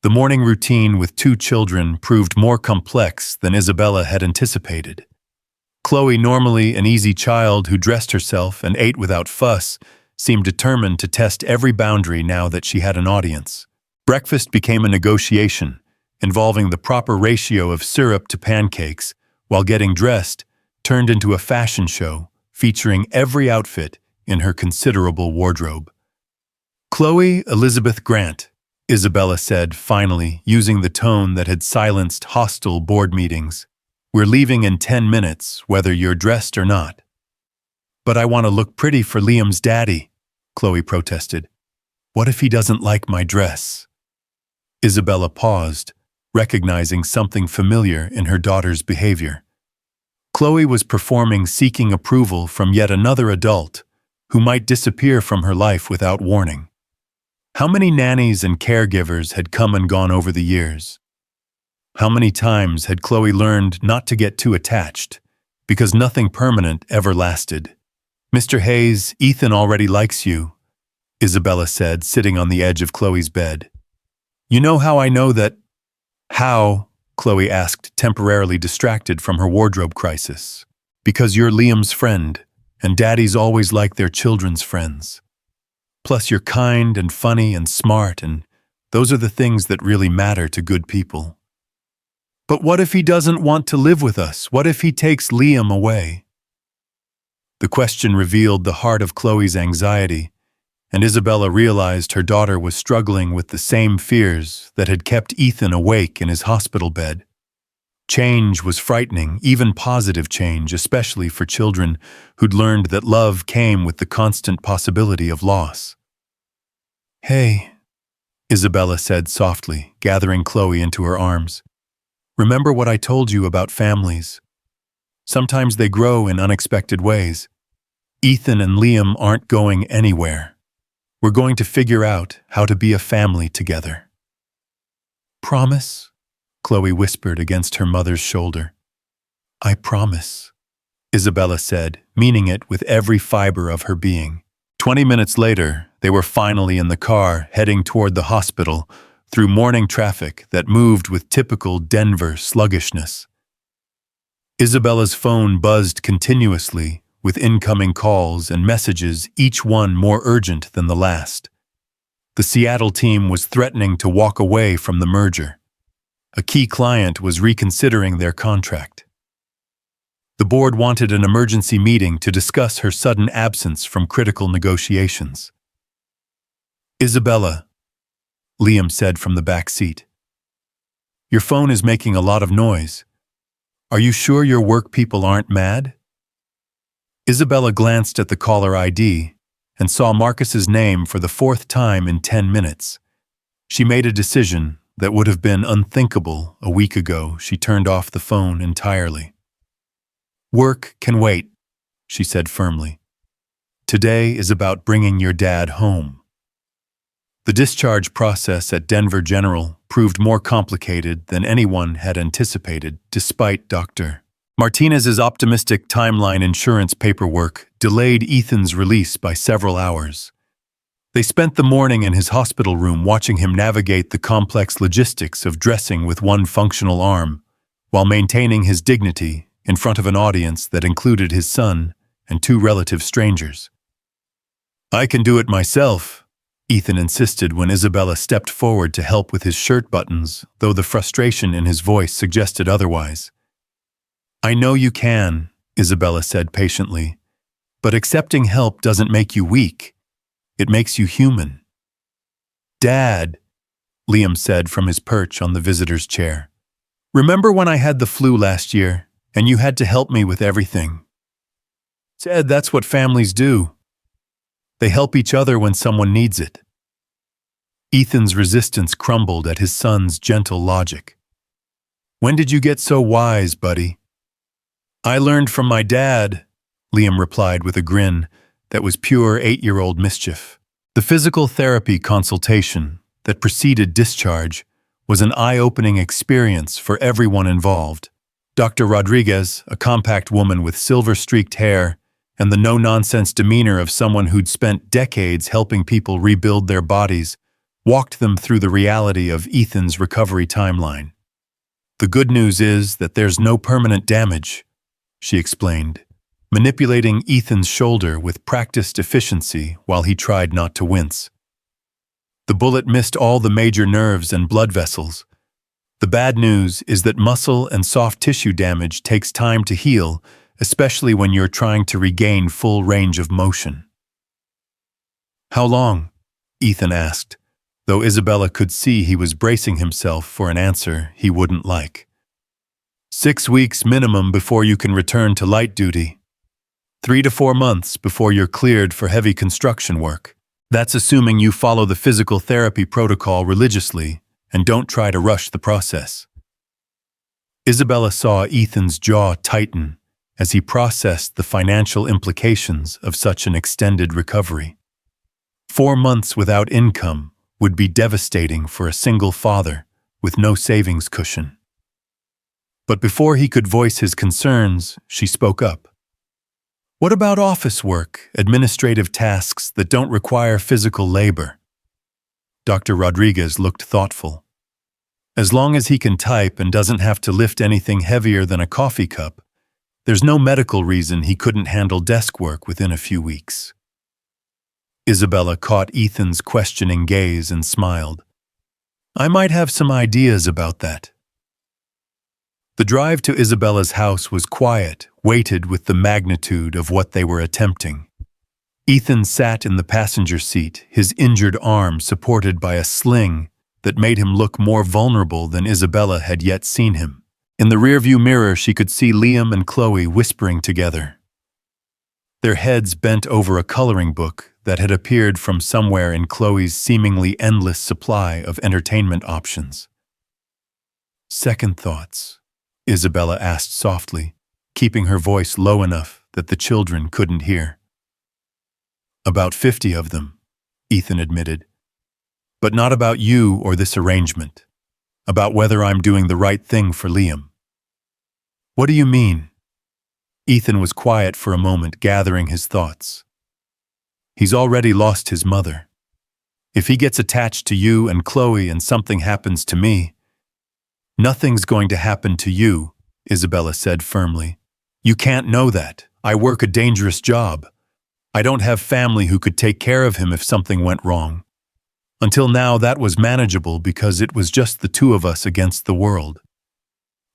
S1: The morning routine with two children proved more complex than Isabella had anticipated. Chloe, normally an easy child who dressed herself and ate without fuss, seemed determined to test every boundary now that she had an audience. Breakfast became a negotiation, involving the proper ratio of syrup to pancakes, while getting dressed turned into a fashion show featuring every outfit in her considerable wardrobe. Chloe Elizabeth Grant, Isabella said finally, using the tone that had silenced hostile board meetings. We're leaving in 10 minutes, whether you're dressed or not. But I want to look pretty for Liam's daddy, Chloe protested. What if he doesn't like my dress? Isabella paused, recognizing something familiar in her daughter's behavior. Chloe was performing seeking approval from yet another adult who might disappear from her life without warning. How many nannies and caregivers had come and gone over the years? How many times had Chloe learned not to get too attached, because nothing permanent ever lasted? Mr. Hayes, Ethan already likes you, Isabella said, sitting on the edge of Chloe's bed. You know how I know that? How? Chloe asked, temporarily distracted from her wardrobe crisis. Because you're Liam's friend, and daddies always like their children's friends. Plus you're kind and funny and smart, and those are the things that really matter to good people. But what if he doesn't want to live with us? What if he takes Liam away? The question revealed the heart of Chloe's anxiety, and Isabella realized her daughter was struggling with the same fears that had kept Ethan awake in his hospital bed. Change was frightening, even positive change, especially for children who'd learned that love came with the constant possibility of loss. Hey, Isabella said softly, gathering Chloe into her arms. Remember what I told you about families. Sometimes they grow in unexpected ways. Ethan and Liam aren't going anywhere. We're going to figure out how to be a family together. Promise? Chloe whispered against her mother's shoulder. I promise, Isabella said, meaning it with every fiber of her being. 20 minutes later, they were finally in the car, heading toward the hospital, through morning traffic that moved with typical Denver sluggishness. Isabella's phone buzzed continuously, with incoming calls and messages, each one more urgent than the last. The Seattle team was threatening to walk away from the merger. A key client was reconsidering their contract. The board wanted an emergency meeting to discuss her sudden absence from critical negotiations. Isabella, Liam said from the back seat. Your phone is making a lot of noise. Are you sure your work people aren't mad? Isabella glanced at the caller ID and saw Marcus's name for the fourth time in 10 minutes. She made a decision that would have been unthinkable a week ago. She turned off the phone entirely. Work can wait, she said firmly. Today is about bringing your dad home. The discharge process at Denver General proved more complicated than anyone had anticipated, despite Dr. Martinez's optimistic timeline. Insurance paperwork delayed Ethan's release by several hours. They spent the morning in his hospital room watching him navigate the complex logistics of dressing with one functional arm, while maintaining his dignity in front of an audience that included his son and two relative strangers. I can do it myself, Ethan insisted when Isabella stepped forward to help with his shirt buttons, though the frustration in his voice suggested otherwise. I know you can, Isabella said patiently, but accepting help doesn't make you weak. It makes you human. Dad, Liam said from his perch on the visitor's chair. Remember when I had the flu last year, and you had to help me with everything? Ted, that's what families do. They help each other when someone needs it. Ethan's resistance crumbled at his son's gentle logic. When did you get so wise, buddy? I learned from my dad, Liam replied with a grin that was pure 8-year-old mischief. The physical therapy consultation that preceded discharge was an eye-opening experience for everyone involved. Dr. Rodriguez, a compact woman with silver-streaked hair and the no-nonsense demeanor of someone who'd spent decades helping people rebuild their bodies, walked them through the reality of Ethan's recovery timeline. The good news is that there's no permanent damage, she explained, manipulating Ethan's shoulder with practiced efficiency while he tried not to wince. The bullet missed all the major nerves and blood vessels. The bad news is that muscle and soft tissue damage takes time to heal, especially when you're trying to regain full range of motion. How long? Ethan asked, though Isabella could see he was bracing himself for an answer he wouldn't like. 6 weeks minimum before you can return to light duty. 3 to 4 months before you're cleared for heavy construction work. That's assuming you follow the physical therapy protocol religiously and don't try to rush the process. Isabella saw Ethan's jaw tighten as he processed the financial implications of such an extended recovery. 4 months without income would be devastating for a single father with no savings cushion. But before he could voice his concerns, she spoke up. What about office work, administrative tasks that don't require physical labor? Dr. Rodriguez looked thoughtful. As long as he can type and doesn't have to lift anything heavier than a coffee cup, there's no medical reason he couldn't handle desk work within a few weeks. Isabella caught Ethan's questioning gaze and smiled. I might have some ideas about that. The drive to Isabella's house was quiet, weighted with the magnitude of what they were attempting. Ethan sat in the passenger seat, his injured arm supported by a sling that made him look more vulnerable than Isabella had yet seen him. In the rearview mirror, she could see Liam and Chloe whispering together. Their heads bent over a coloring book that had appeared from somewhere in Chloe's seemingly endless supply of entertainment options. Second thoughts, Isabella asked softly, keeping her voice low enough that the children couldn't hear. About 50 of them, Ethan admitted. But not about you or this arrangement. About whether I'm doing the right thing for Liam. What do you mean? Ethan was quiet for a moment, gathering his thoughts. He's already lost his mother. If he gets attached to you and Chloe and something happens to me, nothing's going to happen to you, Isabella said firmly. You can't know that. I work a dangerous job. I don't have family who could take care of him if something went wrong. Until now, that was manageable because it was just the two of us against the world.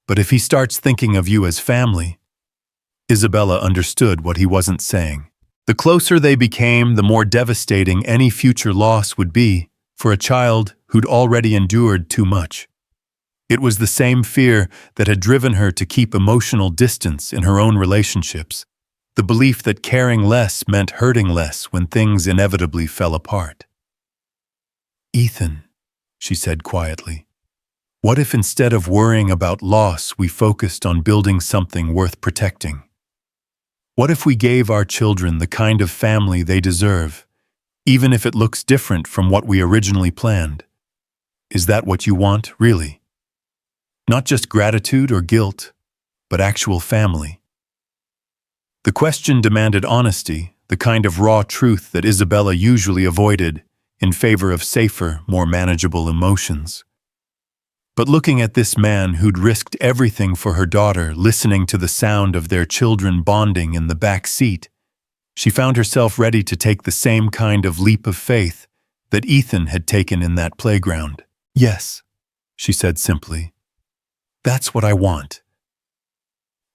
S1: But if he starts thinking of you as family, Isabella understood what he wasn't saying. The closer they became, the more devastating any future loss would be for a child who'd already endured too much. It was the same fear that had driven her to keep emotional distance in her own relationships, the belief that caring less meant hurting less when things inevitably fell apart. "Ethan," she said quietly, "what if instead of worrying about loss, we focused on building something worth protecting? What if we gave our children the kind of family they deserve, even if it looks different from what we originally planned? Is that what you want, really? Not just gratitude or guilt, but actual family?" The question demanded honesty, the kind of raw truth that Isabella usually avoided in favor of safer, more manageable emotions. But looking at this man who'd risked everything for her daughter, listening to the sound of their children bonding in the back seat, she found herself ready to take the same kind of leap of faith that Ethan had taken in that playground. "Yes," she said simply. "That's what I want."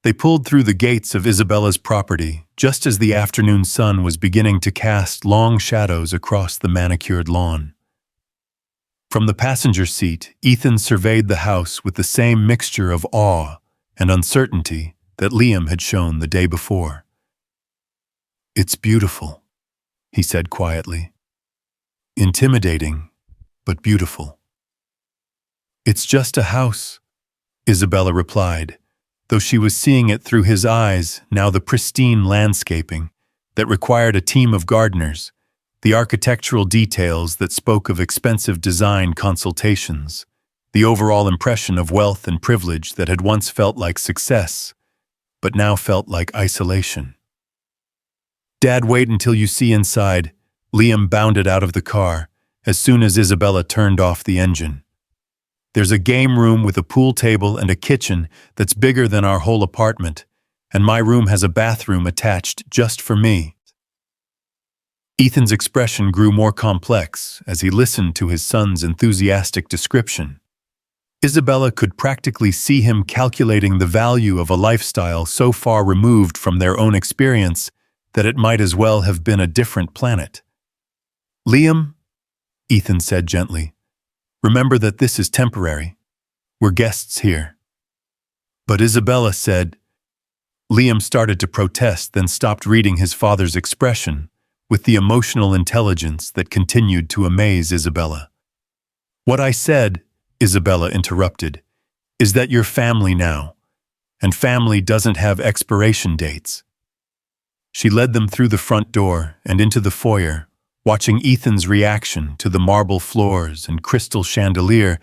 S1: They pulled through the gates of Isabella's property just as the afternoon sun was beginning to cast long shadows across the manicured lawn. From the passenger seat, Ethan surveyed the house with the same mixture of awe and uncertainty that Liam had shown the day before. "It's beautiful," he said quietly. "Intimidating, but beautiful." "It's just a house," Isabella replied, though she was seeing it through his eyes, now the pristine landscaping that required a team of gardeners, the architectural details that spoke of expensive design consultations, the overall impression of wealth and privilege that had once felt like success, but now felt like isolation. "Dad, wait until you see inside," Liam bounded out of the car as soon as Isabella turned off the engine. "There's a game room with a pool table and a kitchen that's bigger than our whole apartment, and my room has a bathroom attached just for me." Ethan's expression grew more complex as he listened to his son's enthusiastic description. Isabella could practically see him calculating the value of a lifestyle so far removed from their own experience that it might as well have been a different planet. "Liam," Ethan said gently, "remember that this is temporary. We're guests here." But Isabella said, Liam started to protest, then stopped, reading his father's expression with the emotional intelligence that continued to amaze Isabella. "What I said," Isabella interrupted, "is that you're family now, and family doesn't have expiration dates." She led them through the front door and into the foyer, watching Ethan's reaction to the marble floors and crystal chandelier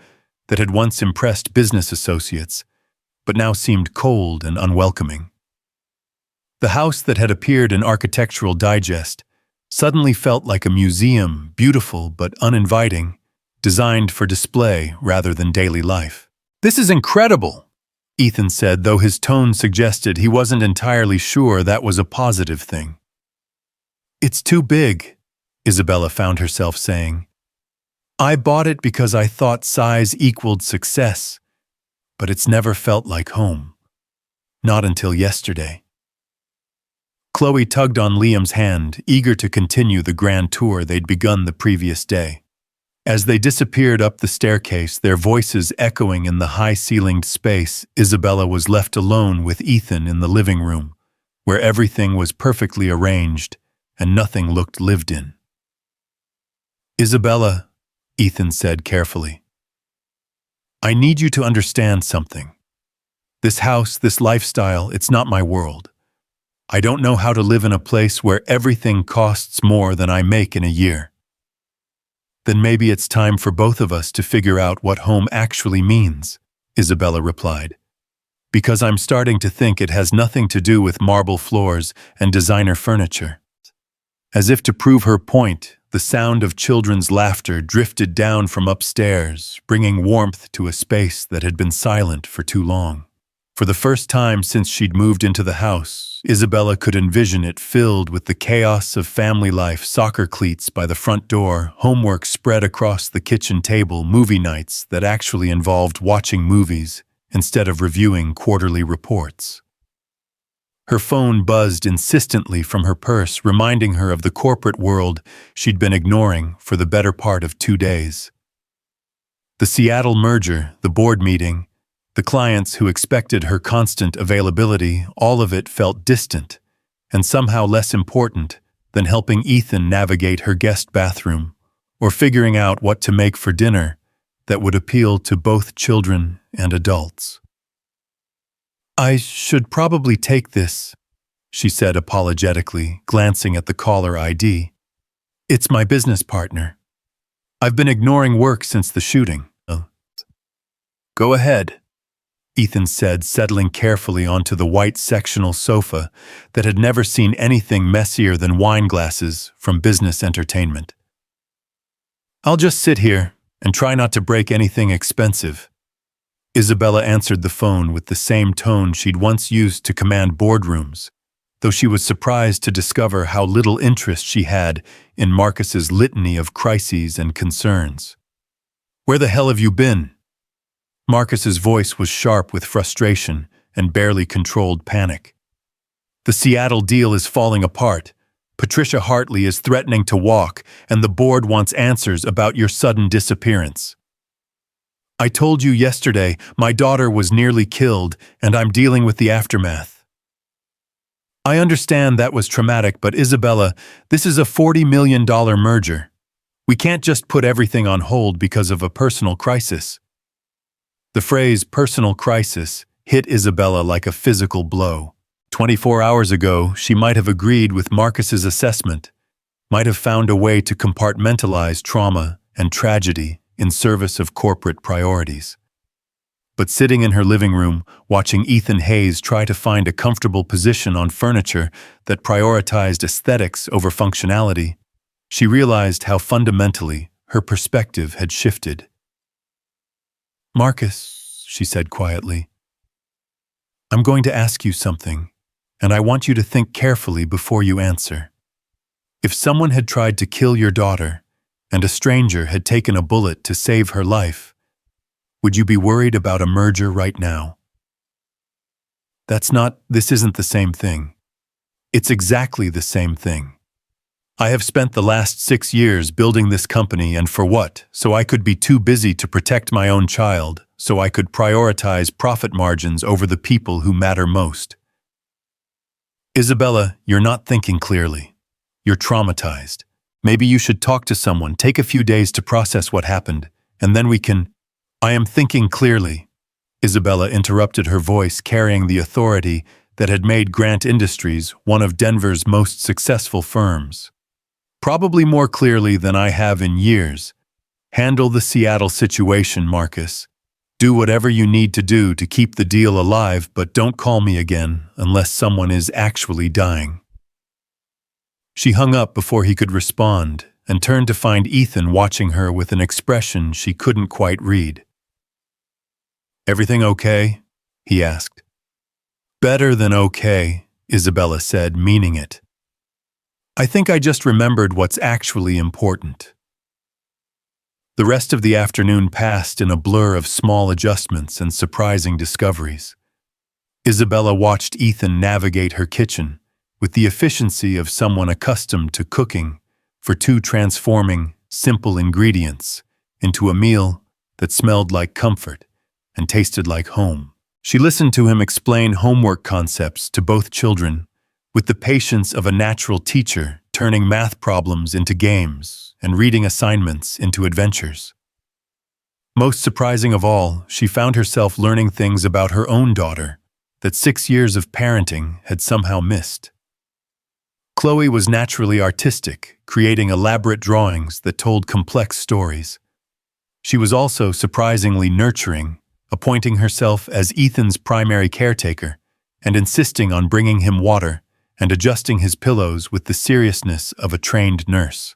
S1: that had once impressed business associates, but now seemed cold and unwelcoming. The house that had appeared in Architectural Digest suddenly felt like a museum, beautiful but uninviting, designed for display rather than daily life. "This is incredible," Ethan said, though his tone suggested he wasn't entirely sure that was a positive thing. "It's too big," Isabella found herself saying. "I bought it because I thought size equaled success, but it's never felt like home. Not until yesterday." Chloe tugged on Liam's hand, eager to continue the grand tour they'd begun the previous day. As they disappeared up the staircase, their voices echoing in the high-ceilinged space, Isabella was left alone with Ethan in the living room, where everything was perfectly arranged and nothing looked lived in. "Isabella," Ethan said carefully, "I need you to understand something. This house, this lifestyle, it's not my world. I don't know how to live in a place where everything costs more than I make in a year." "Then maybe it's time for both of us to figure out what home actually means," Isabella replied, "because I'm starting to think it has nothing to do with marble floors and designer furniture." As if to prove her point, the sound of children's laughter drifted down from upstairs, bringing warmth to a space that had been silent for too long. For the first time since she'd moved into the house, Isabella could envision it filled with the chaos of family life: soccer cleats by the front door, homework spread across the kitchen table, movie nights that actually involved watching movies instead of reviewing quarterly reports. Her phone buzzed insistently from her purse, reminding her of the corporate world she'd been ignoring for the better part of 2 days. The Seattle merger, the board meeting, the clients who expected her constant availability, all of it felt distant and somehow less important than helping Ethan navigate her guest bathroom or figuring out what to make for dinner that would appeal to both children and adults. "I should probably take this," she said apologetically, glancing at the caller ID. "It's my business partner. I've been ignoring work since the shooting." "Go ahead," Ethan said, settling carefully onto the white sectional sofa that had never seen anything messier than wine glasses from business entertainment. "I'll just sit here and try not to break anything expensive." Isabella answered the phone with the same tone she'd once used to command boardrooms, though she was surprised to discover how little interest she had in Marcus's litany of crises and concerns. "Where the hell have you been?" Marcus's voice was sharp with frustration and barely controlled panic. "The Seattle deal is falling apart. Patricia Hartley is threatening to walk, and the board wants answers about your sudden disappearance. I told you yesterday my daughter was nearly killed, and I'm dealing with the aftermath." "I understand that was traumatic, but Isabella, this is a $40 million merger. We can't just put everything on hold because of a personal crisis." The phrase personal crisis hit Isabella like a physical blow. 24 hours ago, she might have agreed with Marcus's assessment, might have found a way to compartmentalize trauma and tragedy in service of corporate priorities. But sitting in her living room, watching Ethan Hayes try to find a comfortable position on furniture that prioritized aesthetics over functionality, she realized how fundamentally her perspective had shifted. "Marcus," she said quietly, "I'm going to ask you something, and I want you to think carefully before you answer. If someone had tried to kill your daughter, and a stranger had taken a bullet to save her life, would you be worried about a merger right now?" This isn't the same thing. It's exactly the same thing. I have spent the last 6 years building this company, and for what? So I could be too busy to protect my own child, so I could prioritize profit margins over the people who matter most. "Isabella, you're not thinking clearly. You're traumatized. Maybe you should talk to someone, take a few days to process what happened, and then we can—" "I am thinking clearly," Isabella interrupted, her voice carrying the authority that had made Grant Industries one of Denver's most successful firms. "Probably more clearly than I have in years. Handle the Seattle situation, Marcus. Do whatever you need to do to keep the deal alive, but don't call me again unless someone is actually dying." She hung up before he could respond and turned to find Ethan watching her with an expression she couldn't quite read. "Everything okay?" he asked. "Better than okay," Isabella said, meaning it. "I think I just remembered what's actually important." The rest of the afternoon passed in a blur of small adjustments and surprising discoveries. Isabella watched Ethan navigate her kitchen with the efficiency of someone accustomed to cooking for 2 transforming, simple ingredients into a meal that smelled like comfort and tasted like home. She listened to him explain homework concepts to both children with the patience of a natural teacher, turning math problems into games and reading assignments into adventures. Most surprising of all, she found herself learning things about her own daughter that 6 years of parenting had somehow missed. Chloe was naturally artistic, creating elaborate drawings that told complex stories. She was also surprisingly nurturing, appointing herself as Ethan's primary caretaker and insisting on bringing him water and adjusting his pillows with the seriousness of a trained nurse.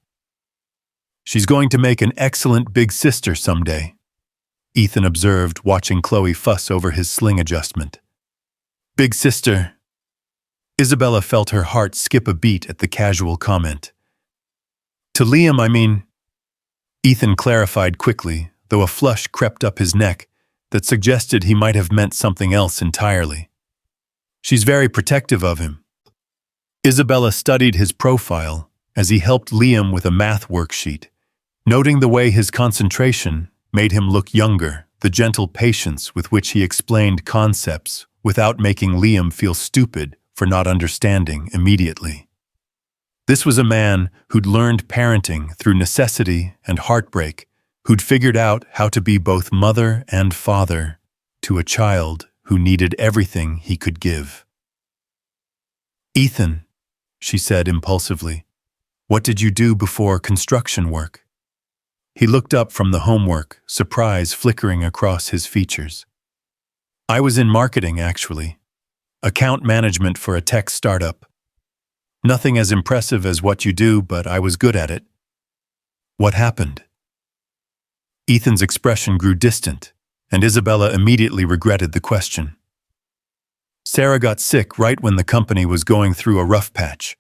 S1: "She's going to make an excellent big sister someday," Ethan observed, watching Chloe fuss over his sling adjustment. "Big sister." Isabella felt her heart skip a beat at the casual comment. "To Liam, I mean," Ethan clarified quickly, though a flush crept up his neck that suggested he might have meant something else entirely. "She's very protective of him." Isabella studied his profile as he helped Liam with a math worksheet, noting the way his concentration made him look younger, the gentle patience with which he explained concepts without making Liam feel stupid for not understanding immediately. This was a man who'd learned parenting through necessity and heartbreak, who'd figured out how to be both mother and father to a child who needed everything he could give. "Ethan," she said impulsively, "what did you do before construction work?" He looked up from the homework, surprise flickering across his features. "I was in marketing, actually. Account management for a tech startup. Nothing as impressive as what you do, but I was good at it." "What happened?" Ethan's expression grew distant, and Isabella immediately regretted the question. "Sarah got sick right when the company was going through a rough patch.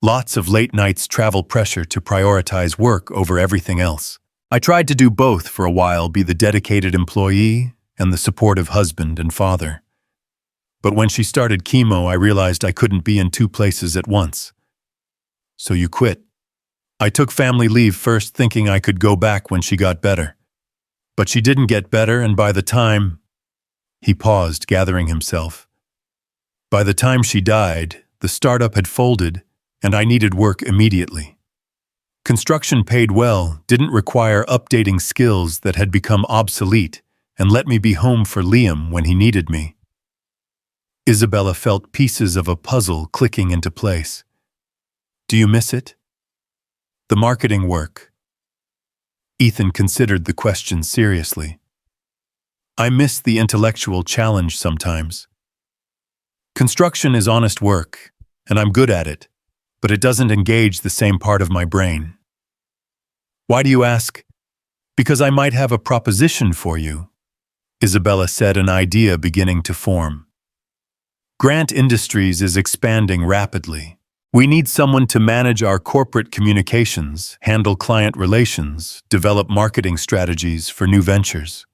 S1: Lots of late nights, travel pressure to prioritize work over everything else. I tried to do both for a while, be the dedicated employee and the supportive husband and father. But when she started chemo, I realized I couldn't be in two places at once." "So you quit?" "I took family leave first, thinking I could go back when she got better. But she didn't get better, and by the time—" He paused, gathering himself. "By the time she died, the startup had folded, and I needed work immediately. Construction paid well, didn't require updating skills that had become obsolete, and let me be home for Liam when he needed me." Isabella felt pieces of a puzzle clicking into place. "Do you miss it?" "The marketing work." Ethan considered the question seriously. "I miss the intellectual challenge sometimes. Construction is honest work, and I'm good at it, but it doesn't engage the same part of my brain." "Why do you ask?" "Because I might have a proposition for you," Isabella said, an idea beginning to form. "Grant Industries is expanding rapidly. We need someone to manage our corporate communications, handle client relations, develop marketing strategies for new ventures.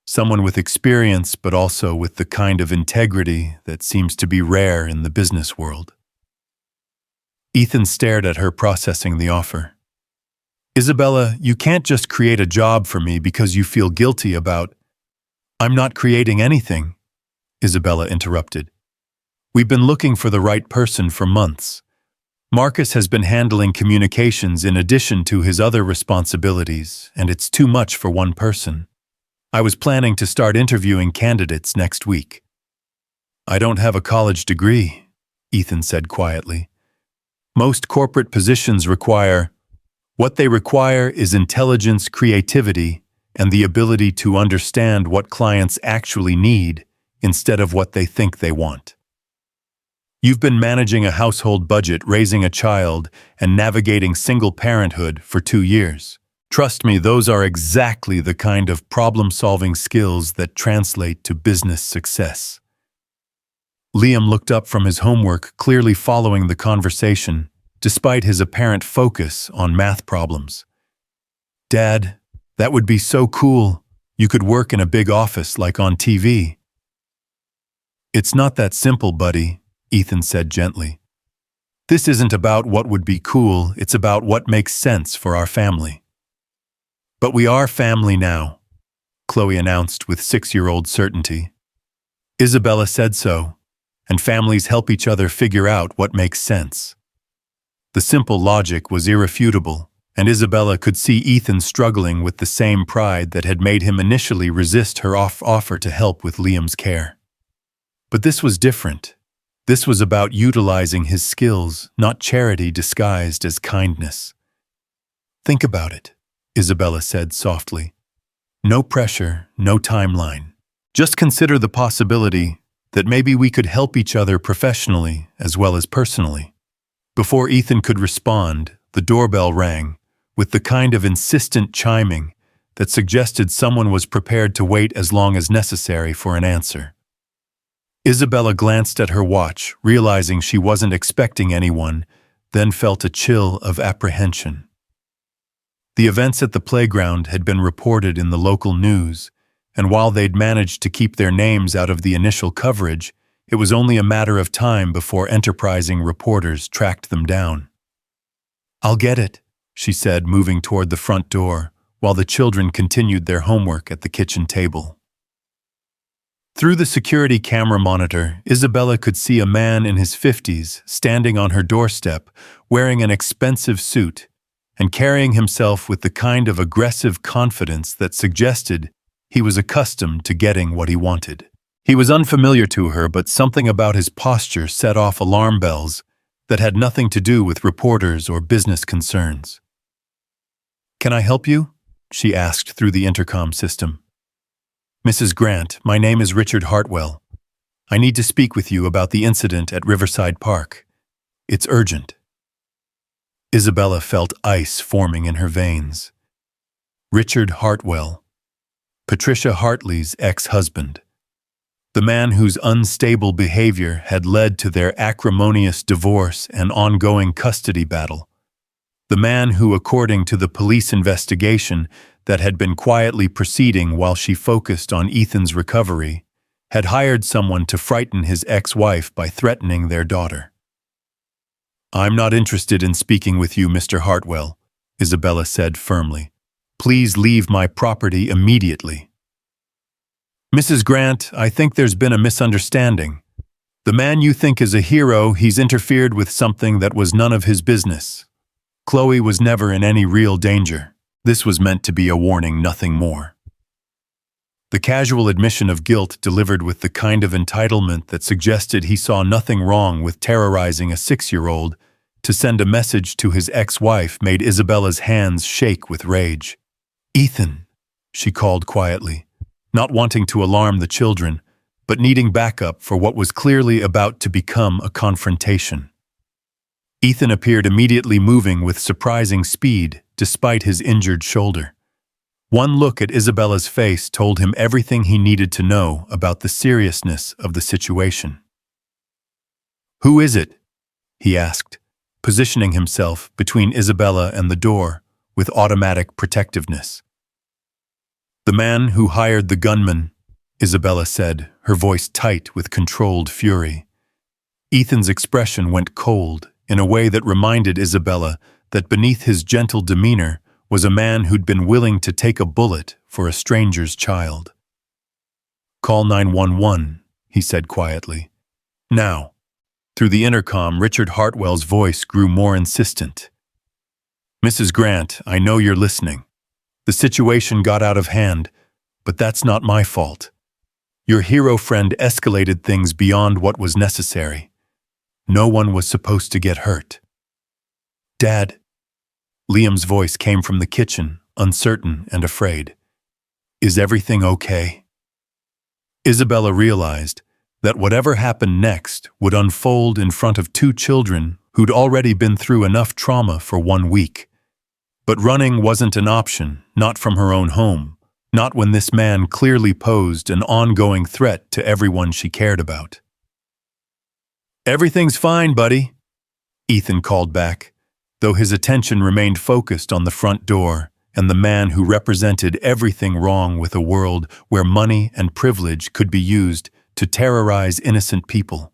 S1: Someone with experience, but also with the kind of integrity that seems to be rare in the business world." Ethan stared at her, processing the offer. "Isabella, you can't just create a job for me because you feel guilty about—" "I'm not creating anything," Isabella interrupted. "We've been looking for the right person for months. Marcus has been handling communications in addition to his other responsibilities, and it's too much for one person. I was planning to start interviewing candidates next week." "I don't have a college degree," Ethan said quietly. "Most corporate positions require— What they require is intelligence, creativity, and the ability to understand what clients actually need instead of what they think they want. You've been managing a household budget, raising a child, and navigating single parenthood for 2 years. Trust me, those are exactly the kind of problem-solving skills that translate to business success." Liam looked up from his homework, clearly following the conversation, despite his apparent focus on math problems. "Dad, that would be so cool. You could work in a big office like on TV." "It's not that simple, buddy," Ethan said gently. "This isn't about what would be cool, it's about what makes sense for our family." "But we are family now," Chloe announced with 6-year-old certainty. Isabella said so, and families help each other figure out what makes sense. The simple logic was irrefutable, and Isabella could see Ethan struggling with the same pride that had made him initially resist her offer to help with Liam's care. But this was different. This was about utilizing his skills, not charity disguised as kindness. "Think about it," Isabella said softly. "No pressure, no timeline. Just consider the possibility that maybe we could help each other professionally as well as personally." Before Ethan could respond, the doorbell rang, with the kind of insistent chiming that suggested someone was prepared to wait as long as necessary for an answer. Isabella glanced at her watch, realizing she wasn't expecting anyone, then felt a chill of apprehension. The events at the playground had been reported in the local news, and while they'd managed to keep their names out of the initial coverage, it was only a matter of time before enterprising reporters tracked them down. "I'll get it," she said, moving toward the front door, while the children continued their homework at the kitchen table. Through the security camera monitor, Isabella could see a man in his 50s standing on her doorstep, wearing an expensive suit and carrying himself with the kind of aggressive confidence that suggested he was accustomed to getting what he wanted. He was unfamiliar to her, but something about his posture set off alarm bells that had nothing to do with reporters or business concerns. "Can I help you?" she asked through the intercom system. "Mrs. Grant, my name is Richard Hartwell. I need to speak with you about the incident at Riverside Park. It's urgent." Isabella felt ice forming in her veins. Richard Hartwell, Patricia Hartley's ex-husband. The man whose unstable behavior had led to their acrimonious divorce and ongoing custody battle. The man who, according to the police investigation that had been quietly proceeding while she focused on Ethan's recovery, had hired someone to frighten his ex-wife by threatening their daughter. "I'm not interested in speaking with you, Mr. Hartwell," Isabella said firmly. "Please leave my property immediately." "Mrs. Grant, I think there's been a misunderstanding. The man you think is a hero, he's interfered with something that was none of his business. Chloe was never in any real danger." This was meant to be a warning, nothing more. The casual admission of guilt delivered with the kind of entitlement that suggested he saw nothing wrong with terrorizing a 6-year-old to send a message to his ex-wife made Isabella's hands shake with rage. "Ethan," she called quietly, not wanting to alarm the children, but needing backup for what was clearly about to become a confrontation. Ethan appeared immediately, moving with surprising speed despite his injured shoulder. One look at Isabella's face told him everything he needed to know about the seriousness of the situation. "Who is it?" he asked, positioning himself between Isabella and the door with automatic protectiveness. "The man who hired the gunman," Isabella said, her voice tight with controlled fury. Ethan's expression went cold in a way that reminded Isabella that beneath his gentle demeanor was a man who'd been willing to take a bullet for a stranger's child. "Call 911, he said quietly. "Now." Through the intercom, Richard Hartwell's voice grew more insistent. "Mrs. Grant, I know you're listening. The situation got out of hand, but that's not my fault. Your hero friend escalated things beyond what was necessary. No one was supposed to get hurt." "Dad." Liam's voice came from the kitchen, uncertain and afraid. "Is everything okay?" Isabella realized that whatever happened next would unfold in front of 2 children who'd already been through enough trauma for 1 week. But running wasn't an option, not from her own home, not when this man clearly posed an ongoing threat to everyone she cared about. "Everything's fine, buddy," Ethan called back, though his attention remained focused on the front door and the man who represented everything wrong with a world where money and privilege could be used to terrorize innocent people.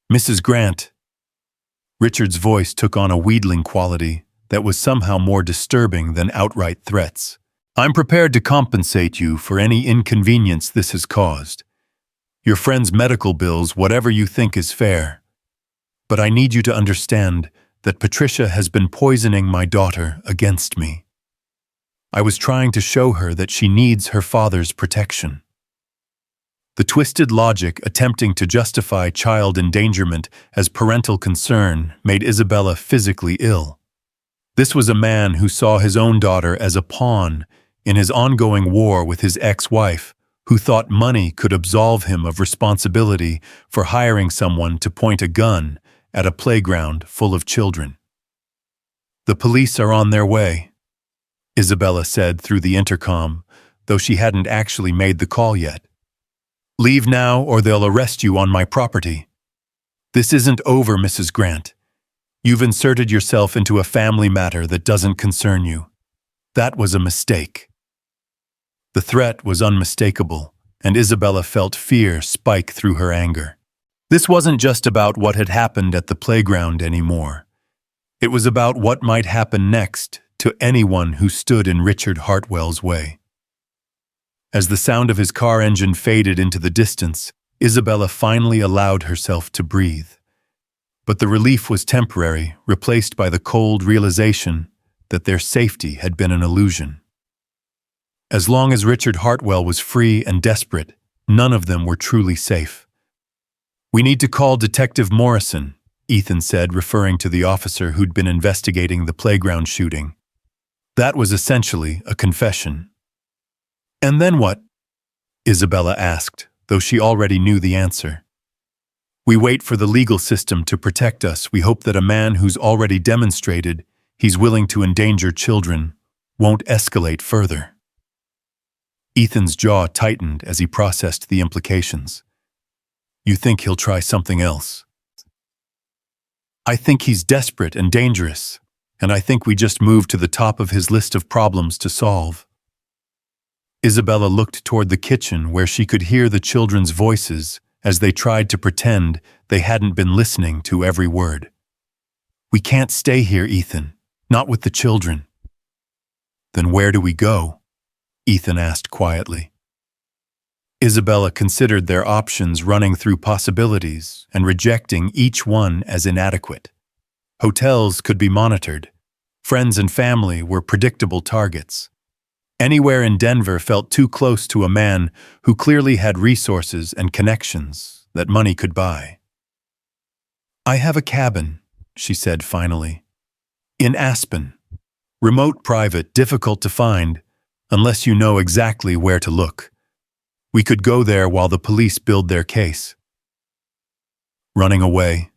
S1: "Mrs. Grant." Richard's voice took on a wheedling quality that was somehow more disturbing than outright threats. "I'm prepared to compensate you for any inconvenience this has caused. Your friend's medical bills, whatever you think is fair. But I need you to understand that Patricia has been poisoning my daughter against me. I was trying to show her that she needs her father's protection." The twisted logic attempting to justify child endangerment as parental concern made Isabella physically ill. This was a man who saw his own daughter as a pawn in his ongoing war with his ex-wife, who thought money could absolve him of responsibility for hiring someone to point a gun at a playground full of children. "The police are on their way," Isabella said through the intercom, though she hadn't actually made the call yet. "Leave now or they'll arrest you on my property. This isn't over, Mrs. Grant. You've inserted yourself into a family matter that doesn't concern you. That was a mistake." The threat was unmistakable, and Isabella felt fear spike through her anger. This wasn't just about what had happened at the playground anymore. It was about what might happen next to anyone who stood in Richard Hartwell's way. As the sound of his car engine faded into the distance, Isabella finally allowed herself to breathe. But the relief was temporary, replaced by the cold realization that their safety had been an illusion. As long as Richard Hartwell was free and desperate, none of them were truly safe. "We need to call Detective Morrison," Ethan said, referring to the officer who'd been investigating the playground shooting. That was essentially a confession. "And then what?" Isabella asked, though she already knew the answer. "We wait for the legal system to protect us. We hope that a man who's already demonstrated he's willing to endanger children won't escalate further." Ethan's jaw tightened as he processed the implications. "You think he'll try something else?" "I think he's desperate and dangerous, and I think we just moved to the top of his list of problems to solve." Isabella looked toward the kitchen where she could hear the children's voices as they tried to pretend they hadn't been listening to every word. "We can't stay here, Ethan. Not with the children." "Then where do we go?" Ethan asked quietly. Isabella considered their options, running through possibilities and rejecting each one as inadequate. Hotels could be monitored. Friends and family were predictable targets. Anywhere in Denver felt too close to a man who clearly had resources and connections that money could buy. "I have a cabin," she said finally. "In Aspen. Remote, private, difficult to find, unless you know exactly where to look. We could go there while the police build their case." "Running away?"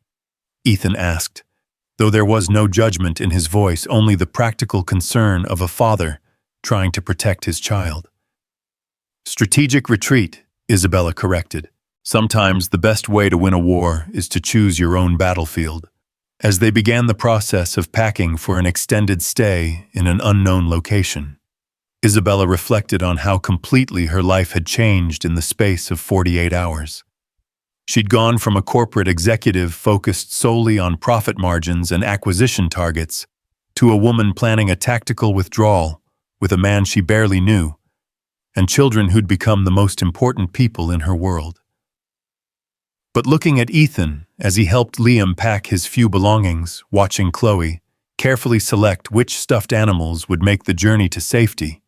S1: Ethan asked, though there was no judgment in his voice, only the practical concern of a father trying to protect his child. "Strategic retreat," Isabella corrected. "Sometimes the best way to win a war is to choose your own battlefield." As they began the process of packing for an extended stay in an unknown location, Isabella reflected on how completely her life had changed in the space of 48 hours. She'd gone from a corporate executive focused solely on profit margins and acquisition targets to a woman planning a tactical withdrawal with a man she barely knew, and children who'd become the most important people in her world. But looking at Ethan as he helped Liam pack his few belongings, watching Chloe carefully select which stuffed animals would make the journey to safety,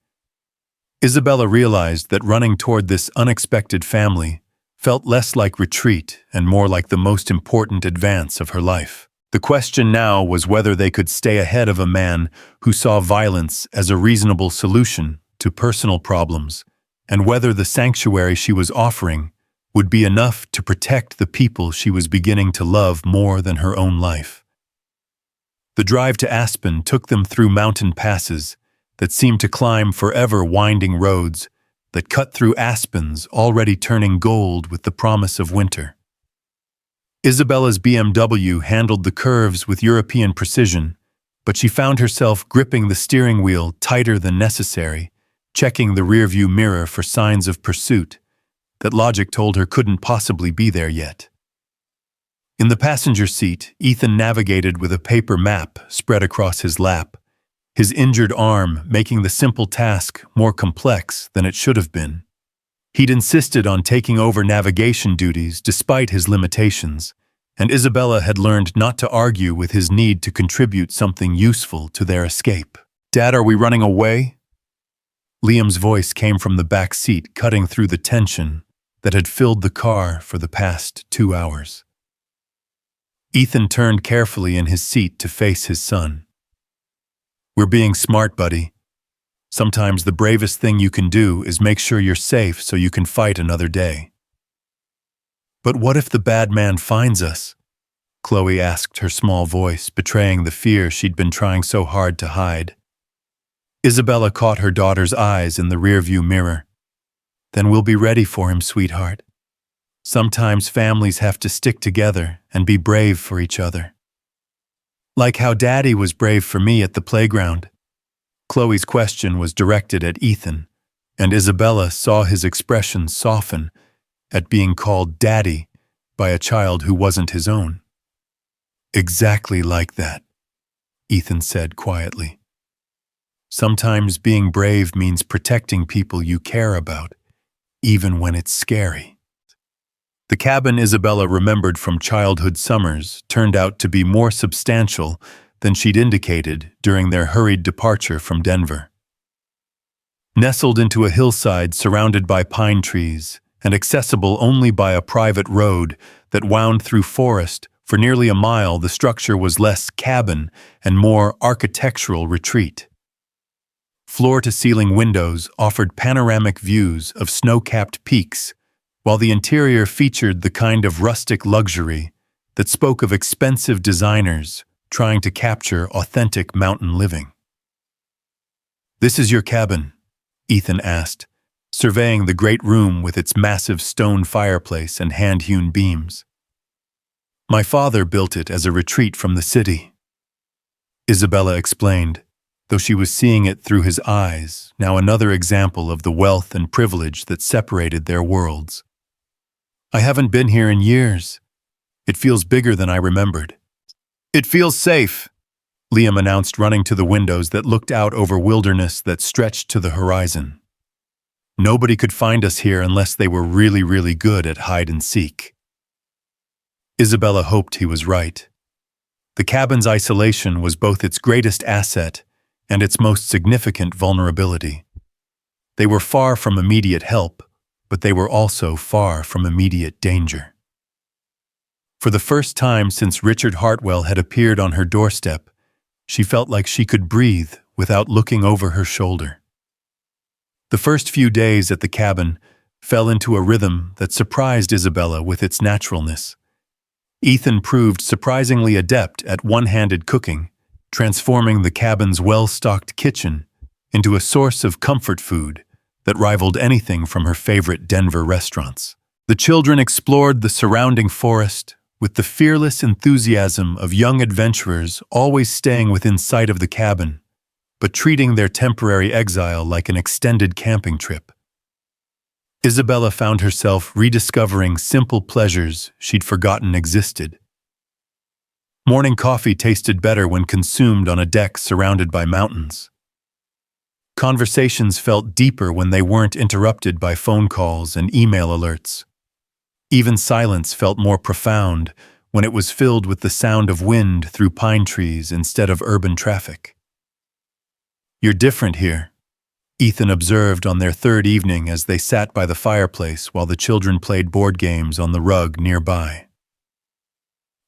S1: Isabella realized that running toward this unexpected family felt less like retreat and more like the most important advance of her life. The question now was whether they could stay ahead of a man who saw violence as a reasonable solution to personal problems, and whether the sanctuary she was offering would be enough to protect the people she was beginning to love more than her own life. The drive to Aspen took them through mountain passes that seemed to climb forever, winding roads that cut through aspens already turning gold with the promise of winter. Isabella's BMW handled the curves with European precision, but she found herself gripping the steering wheel tighter than necessary, checking the rearview mirror for signs of pursuit that logic told her couldn't possibly be there yet. In the passenger seat, Ethan navigated with a paper map spread across his lap, his injured arm making the simple task more complex than it should have been. He'd insisted on taking over navigation duties despite his limitations, and Isabella had learned not to argue with his need to contribute something useful to their escape. "Dad, are we running away?" Liam's voice came from the back seat, cutting through the tension that had filled the car for the past 2 hours. Ethan turned carefully in his seat to face his son. "We're being smart, buddy. Sometimes the bravest thing you can do is make sure you're safe so you can fight another day." "But what if the bad man finds us?" Chloe asked, her small voice betraying the fear she'd been trying so hard to hide. Isabella caught her daughter's eyes in the rearview mirror. "Then we'll be ready for him, sweetheart. Sometimes families have to stick together and be brave for each other. Like how Daddy was brave for me at the playground." Chloe's question was directed at Ethan, and Isabella saw his expression soften at being called Daddy by a child who wasn't his own. "Exactly like that," Ethan said quietly. Sometimes being brave means protecting people you care about, even when it's scary. The cabin Isabella remembered from childhood summers turned out to be more substantial than she'd indicated during their hurried departure from Denver. Nestled into a hillside surrounded by pine trees and accessible only by a private road that wound through forest for nearly a mile, the structure was less cabin and more architectural retreat. Floor-to-ceiling windows offered panoramic views of snow-capped peaks, while the interior featured the kind of rustic luxury that spoke of expensive designers trying to capture authentic mountain living. "This is your cabin?" Ethan asked, surveying the great room with its massive stone fireplace and hand-hewn beams. "My father built it as a retreat from the city," Isabella explained, though she was seeing it through his eyes, now another example of the wealth and privilege that separated their worlds. "I haven't been here in years. It feels bigger than I remembered." "It feels safe," Liam announced, running to the windows that looked out over wilderness that stretched to the horizon. "Nobody could find us here unless they were really, really good at hide and seek." Isabella hoped he was right. The cabin's isolation was both its greatest asset and its most significant vulnerability. They were far from immediate help, but they were also far from immediate danger. For the first time since Richard Hartwell had appeared on her doorstep, she felt like she could breathe without looking over her shoulder. The first few days at the cabin fell into a rhythm that surprised Isabella with its naturalness. Ethan proved surprisingly adept at one-handed cooking, transforming the cabin's well-stocked kitchen into a source of comfort food that rivaled anything from her favorite Denver restaurants. The children explored the surrounding forest with the fearless enthusiasm of young adventurers always staying within sight of the cabin, but treating their temporary exile like an extended camping trip. Isabella found herself rediscovering simple pleasures she'd forgotten existed. Morning coffee tasted better when consumed on a deck surrounded by mountains. Conversations felt deeper when they weren't interrupted by phone calls and email alerts. Even silence felt more profound when it was filled with the sound of wind through pine trees instead of urban traffic. "You're different here," Ethan observed on their third evening as they sat by the fireplace while the children played board games on the rug nearby.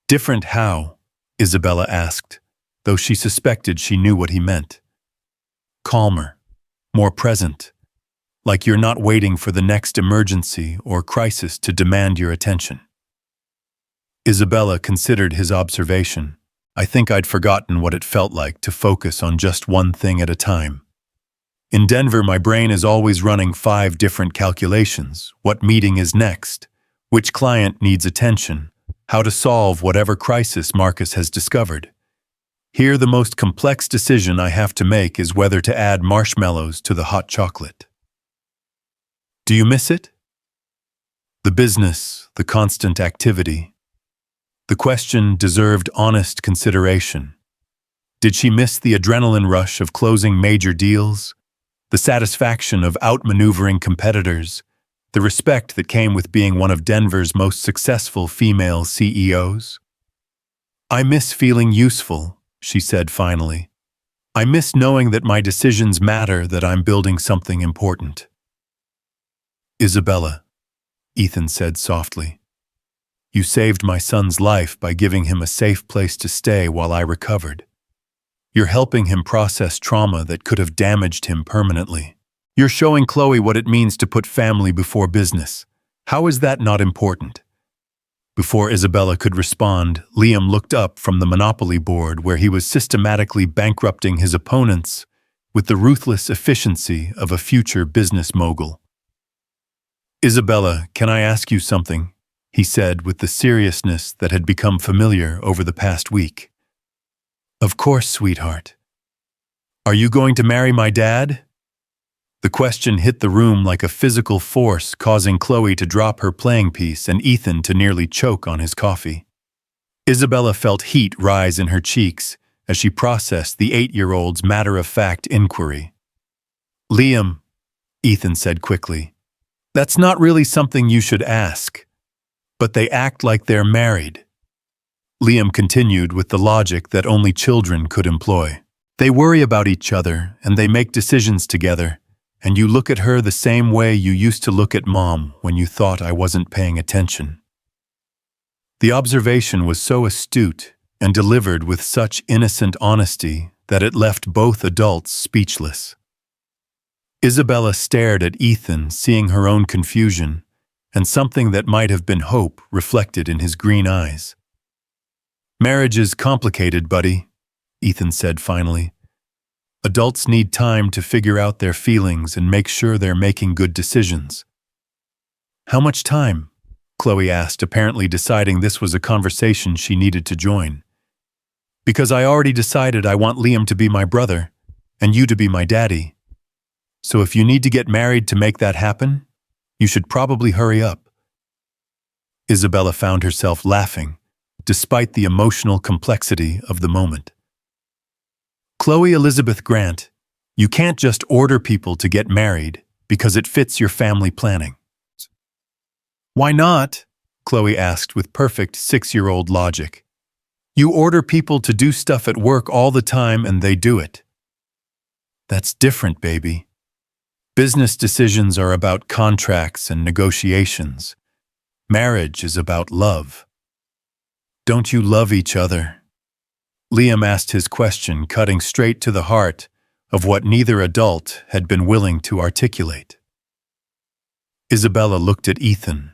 S1: "Different how?" Isabella asked, though she suspected she knew what he meant. "Calmer, more present, like you're not waiting for the next emergency or crisis to demand your attention." Isabella considered his observation. "I think I'd forgotten what it felt like to focus on just one thing at a time. In Denver, my brain is always running 5 different calculations: what meeting is next, which client needs attention, how to solve whatever crisis Marcus has discovered. Here, the most complex decision I have to make is whether to add marshmallows to the hot chocolate." "Do you miss it?" The business, the constant activity. The question deserved honest consideration. Did she miss the adrenaline rush of closing major deals, the satisfaction of outmaneuvering competitors, the respect that came with being one of Denver's most successful female CEOs? "I miss feeling useful," she said finally. "I miss knowing that my decisions matter, that I'm building something important." "Isabella," Ethan said softly, "you saved my son's life by giving him a safe place to stay while I recovered. You're helping him process trauma that could have damaged him permanently. You're showing Chloe what it means to put family before business. How is that not important?" Before Isabella could respond, Liam looked up from the Monopoly board where he was systematically bankrupting his opponents with the ruthless efficiency of a future business mogul. "Isabella, can I ask you something?" he said with the seriousness that had become familiar over the past week. "Of course, sweetheart." "Are you going to marry my dad?" The question hit the room like a physical force, causing Chloe to drop her playing piece and Ethan to nearly choke on his coffee. Isabella felt heat rise in her cheeks, as she processed the 8-year-old's matter-of-fact inquiry. "Liam," Ethan said quickly, "that's not really something you should ask. But they act like they're married." Liam continued with the logic that only children could employ. "They worry about each other, and they make decisions together, and you look at her the same way you used to look at Mom when you thought I wasn't paying attention." The observation was so astute and delivered with such innocent honesty that it left both adults speechless. Isabella stared at Ethan, seeing her own confusion, and something that might have been hope reflected in his green eyes. "Marriage is complicated, buddy," Ethan said finally. "Adults need time to figure out their feelings and make sure they're making good decisions." "How much time?" Chloe asked, apparently deciding this was a conversation she needed to join. "Because I already decided I want Liam to be my brother, and you to be my daddy. So if you need to get married to make that happen, you should probably hurry up." Isabella found herself laughing, despite the emotional complexity of the moment. "Chloe Elizabeth Grant, you can't just order people to get married because it fits your family planning." "Why not?" Chloe asked with perfect 6-year-old logic. "You order people to do stuff at work all the time and they do it." "That's different, baby. Business decisions are about contracts and negotiations. Marriage is about love. Don't you love each other?" Liam asked his question, cutting straight to the heart of what neither adult had been willing to articulate. Isabella looked at Ethan.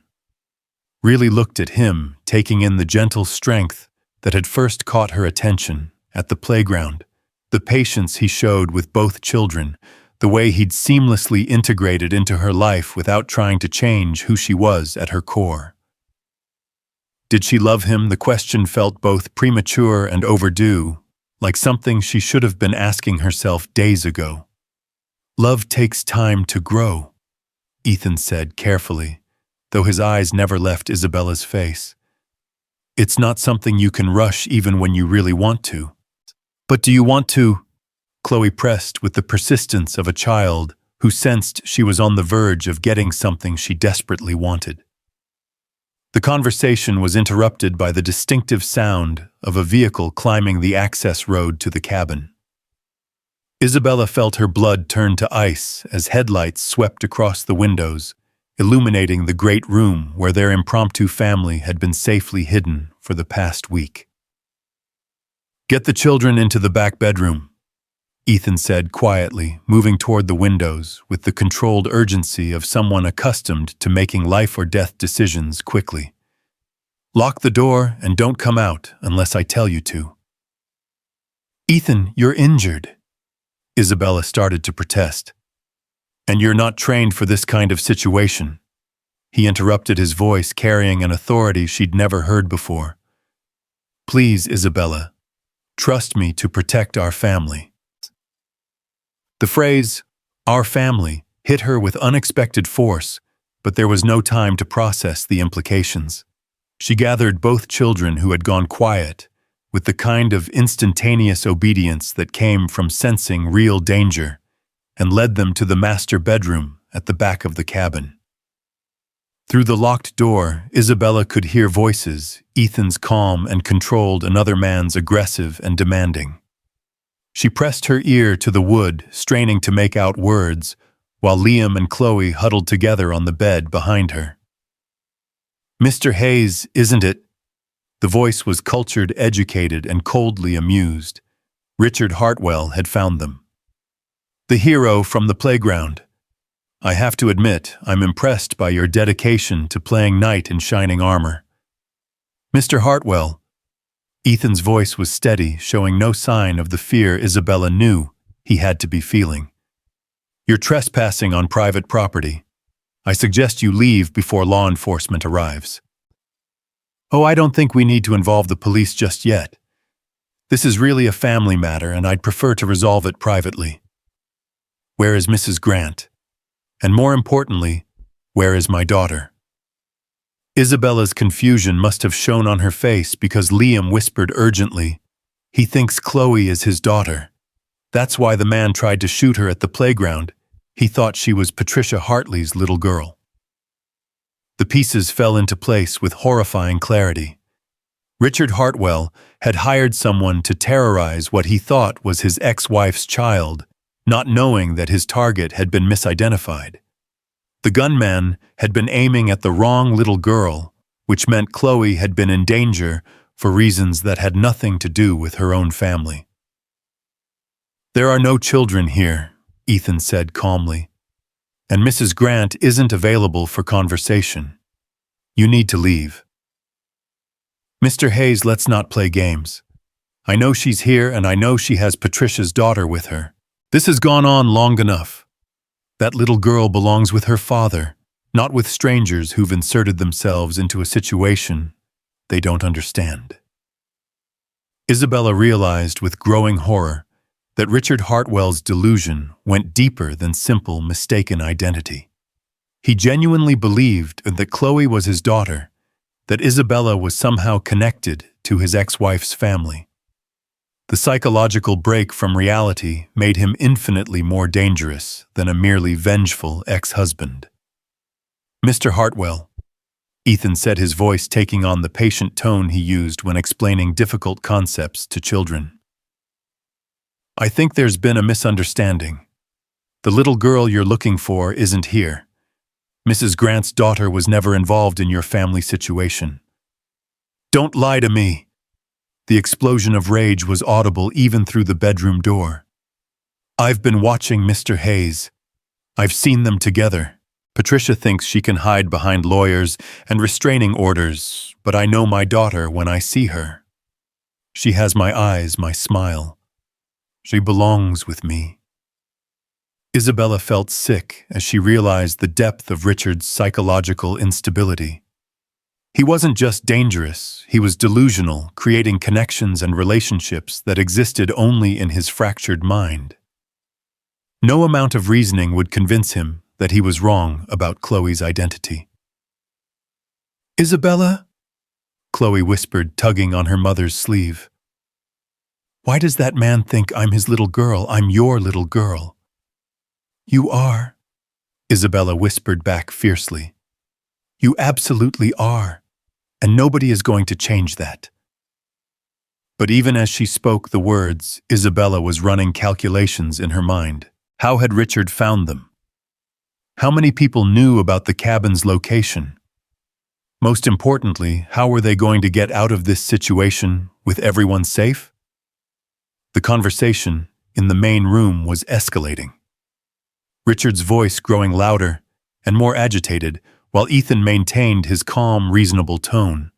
S1: Really looked at him, taking in the gentle strength that had first caught her attention at the playground, the patience he showed with both children, the way he'd seamlessly integrated into her life without trying to change who she was at her core. Did she love him? The question felt both premature and overdue, like something she should have been asking herself days ago. "Love takes time to grow," Ethan said carefully, though his eyes never left Isabella's face. "It's not something you can rush even when you really want to." "But do you want to?" Chloe pressed with the persistence of a child who sensed she was on the verge of getting something she desperately wanted. The conversation was interrupted by the distinctive sound of a vehicle climbing the access road to the cabin. Isabella felt her blood turn to ice as headlights swept across the windows, illuminating the great room where their impromptu family had been safely hidden for the past week. "Get the children into the back bedroom," Ethan said quietly, moving toward the windows with the controlled urgency of someone accustomed to making life-or-death decisions quickly. "Lock the door and don't come out unless I tell you to." "Ethan, you're injured," Isabella started to protest. "And you're not trained for this kind of situation," he interrupted, his voice carrying an authority she'd never heard before. "Please, Isabella, trust me to protect our family." The phrase, "our family," hit her with unexpected force, but there was no time to process the implications. She gathered both children who had gone quiet, with the kind of instantaneous obedience that came from sensing real danger, and led them to the master bedroom at the back of the cabin. Through the locked door, Isabella could hear voices, Ethan's calm and controlled, another man's aggressive and demanding. She pressed her ear to the wood, straining to make out words, while Liam and Chloe huddled together on the bed behind her. "Mr. Hayes, isn't it?" The voice was cultured, educated, and coldly amused. Richard Hartwell had found them. "The hero from the playground. I have to admit, I'm impressed by your dedication to playing knight in shining armor." "Mr. Hartwell." Ethan's voice was steady, showing no sign of the fear Isabella knew he had to be feeling. "You're trespassing on private property. I suggest you leave before law enforcement arrives." "Oh, I don't think we need to involve the police just yet. This is really a family matter, and I'd prefer to resolve it privately. Where is Mrs. Grant? And more importantly, where is my daughter?" Isabella's confusion must have shown on her face because Liam whispered urgently, He thinks Chloe is his daughter. That's why the man tried to shoot her at the playground. He thought she was Patricia Hartley's little girl. The pieces fell into place with horrifying clarity. Richard Hartwell had hired someone to terrorize what he thought was his ex-wife's child, not knowing that his target had been misidentified. The gunman had been aiming at the wrong little girl, which meant Chloe had been in danger for reasons that had nothing to do with her own family. "There are no children here," Ethan said calmly, "and Mrs. Grant isn't available for conversation. You need to leave." "Mr. Hayes, let's not play games. I know she's here and I know she has Patricia's daughter with her. This has gone on long enough. That little girl belongs with her father, not with strangers who've inserted themselves into a situation they don't understand." Isabella realized with growing horror that Richard Hartwell's delusion went deeper than simple mistaken identity. He genuinely believed that Chloe was his daughter, that Isabella was somehow connected to his ex-wife's family. The psychological break from reality made him infinitely more dangerous than a merely vengeful ex-husband. "Mr. Hartwell," Ethan said, his voice taking on the patient tone he used when explaining difficult concepts to children. "I think there's been a misunderstanding. The little girl you're looking for isn't here. Mrs. Grant's daughter was never involved in your family situation." "Don't lie to me!" The explosion of rage was audible even through the bedroom door. "I've been watching Mr. Hayes. I've seen them together. Patricia thinks she can hide behind lawyers and restraining orders, but I know my daughter when I see her. She has my eyes, my smile. She belongs with me." Isabella felt sick as she realized the depth of Richard's psychological instability. He wasn't just dangerous, he was delusional, creating connections and relationships that existed only in his fractured mind. No amount of reasoning would convince him that he was wrong about Chloe's identity. "Isabella?" Chloe whispered, tugging on her mother's sleeve. "Why does that man think I'm his little girl? I'm your little girl." "You are," Isabella whispered back fiercely. "You absolutely are, and nobody is going to change that." But even as she spoke the words, Isabella was running calculations in her mind. How had Richard found them? How many people knew about the cabin's location? Most importantly, how were they going to get out of this situation with everyone safe? The conversation in the main room was escalating. Richard's voice growing louder and more agitated, while Ethan maintained his calm, reasonable tone.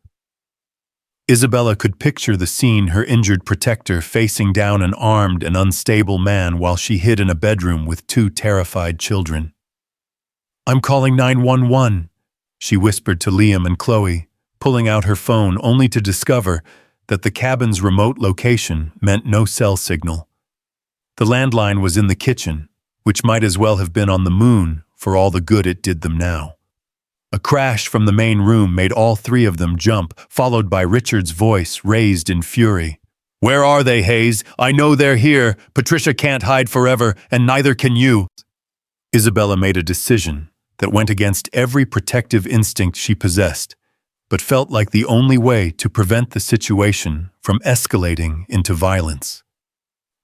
S1: Isabella could picture the scene, her injured protector facing down an armed and unstable man while she hid in a bedroom with two terrified children. "I'm calling 911, she whispered to Liam and Chloe, pulling out her phone only to discover that the cabin's remote location meant no cell signal. The landline was in the kitchen, which might as well have been on the moon for all the good it did them now. A crash from the main room made all three of them jump, followed by Richard's voice raised in fury. "Where are they, Hayes? I know they're here. Patricia can't hide forever, and neither can you." Isabella made a decision that went against every protective instinct she possessed, but felt like the only way to prevent the situation from escalating into violence.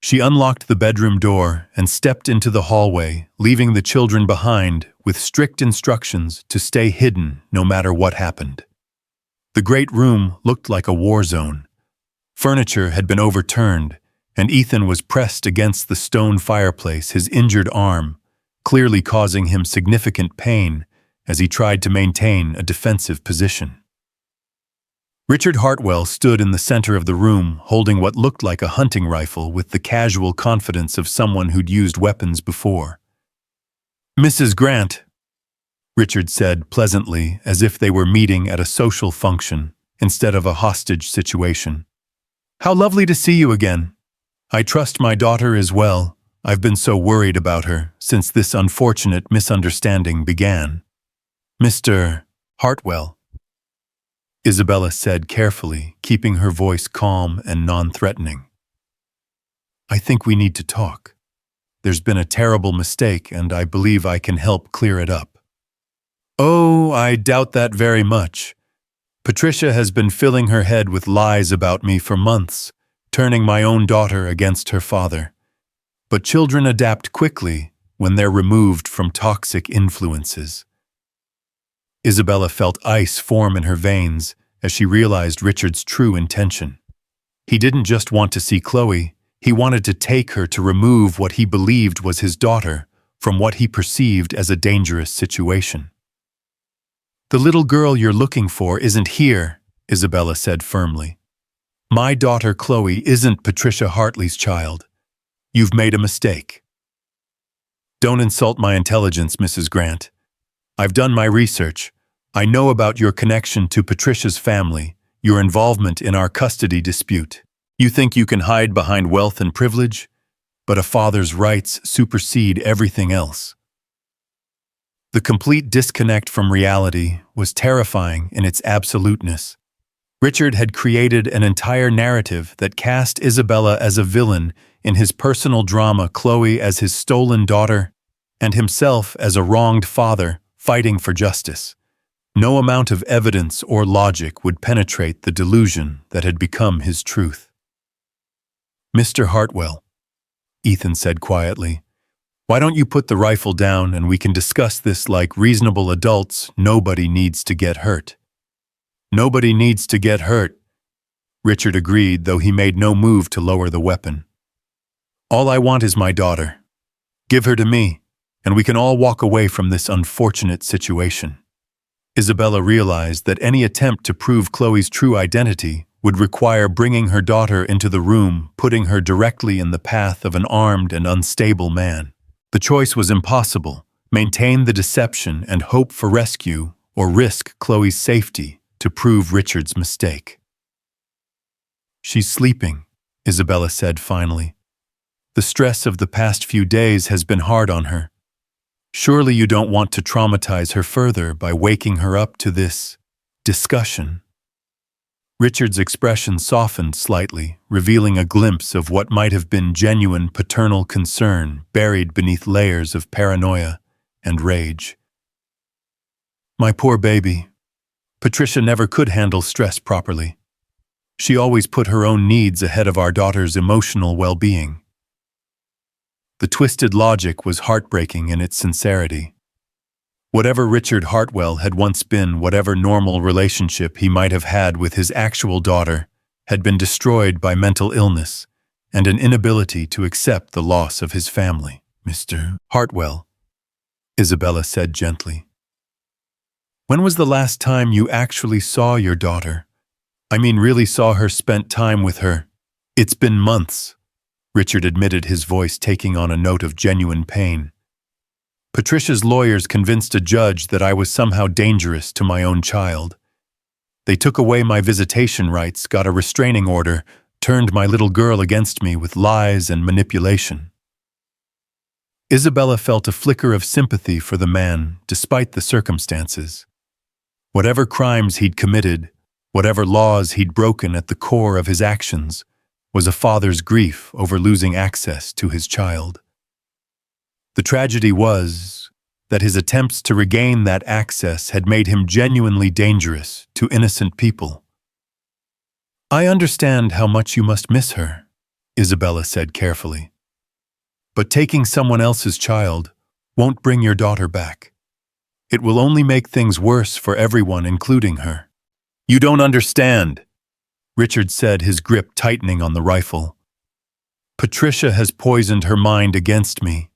S1: She unlocked the bedroom door and stepped into the hallway, leaving the children behind with strict instructions to stay hidden no matter what happened. The great room looked like a war zone. Furniture had been overturned, and Ethan was pressed against the stone fireplace, his injured arm clearly causing him significant pain as he tried to maintain a defensive position. Richard Hartwell stood in the center of the room, holding what looked like a hunting rifle with the casual confidence of someone who'd used weapons before. "Mrs. Grant," Richard said pleasantly, as if they were meeting at a social function instead of a hostage situation. "How lovely to see you again. I trust my daughter is well. I've been so worried about her since this unfortunate misunderstanding began." "Mr. Hartwell," Isabella said carefully, keeping her voice calm and non-threatening. I think we need to talk. There's been a terrible mistake, and I believe I can help clear it up. Oh, I doubt that very much. Patricia has been filling her head with lies about me for months, turning my own daughter against her father. But children adapt quickly when they're removed from toxic influences. Isabella felt ice form in her veins as she realized Richard's true intention. He didn't just want to see Chloe, he wanted to take her to remove what he believed was his daughter from what he perceived as a dangerous situation. The little girl you're looking for isn't here, Isabella said firmly. My daughter Chloe isn't Patricia Hartley's child. You've made a mistake. Don't insult my intelligence, Mrs. Grant. I've done my research. I know about your connection to Patricia's family, your involvement in our custody dispute. You think you can hide behind wealth and privilege, but a father's rights supersede everything else. The complete disconnect from reality was terrifying in its absoluteness. Richard had created an entire narrative that cast Isabella as a villain in his personal drama, Chloe as his stolen daughter, and himself as a wronged father fighting for justice. No amount of evidence or logic would penetrate the delusion that had become his truth. Mr. Hartwell, Ethan said quietly, why don't you put the rifle down and we can discuss this like reasonable adults? Nobody needs to get hurt. Nobody needs to get hurt, Richard agreed, though he made no move to lower the weapon. All I want is my daughter. Give her to me, and we can all walk away from this unfortunate situation. Isabella realized that any attempt to prove Chloe's true identity would require bringing her daughter into the room, putting her directly in the path of an armed and unstable man. The choice was impossible: maintain the deception and hope for rescue, or risk Chloe's safety to prove Richard's mistake. She's sleeping, Isabella said finally. The stress of the past few days has been hard on her. Surely you don't want to traumatize her further by waking her up to this discussion. Richard's expression softened slightly, revealing a glimpse of what might have been genuine paternal concern buried beneath layers of paranoia and rage. My poor baby. Patricia never could handle stress properly. She always put her own needs ahead of our daughter's emotional well-being. The twisted logic was heartbreaking in its sincerity. Whatever Richard Hartwell had once been, whatever normal relationship he might have had with his actual daughter, had been destroyed by mental illness and an inability to accept the loss of his family. Mr. Hartwell, Isabella said gently. When was the last time you actually saw your daughter? I mean, really saw her, spent time with her? It's been months, Richard admitted, his voice taking on a note of genuine pain. Patricia's lawyers convinced a judge that I was somehow dangerous to my own child. They took away my visitation rights, got a restraining order, turned my little girl against me with lies and manipulation. Isabella felt a flicker of sympathy for the man, despite the circumstances. Whatever crimes he'd committed, whatever laws he'd broken, at the core of his actions was a father's grief over losing access to his child. The tragedy was that his attempts to regain that access had made him genuinely dangerous to innocent people. I understand how much you must miss her, Isabella said carefully. But taking someone else's child won't bring your daughter back. It will only make things worse for everyone, including her. You don't understand, Richard said, his grip tightening on the rifle. Patricia has poisoned her mind against me.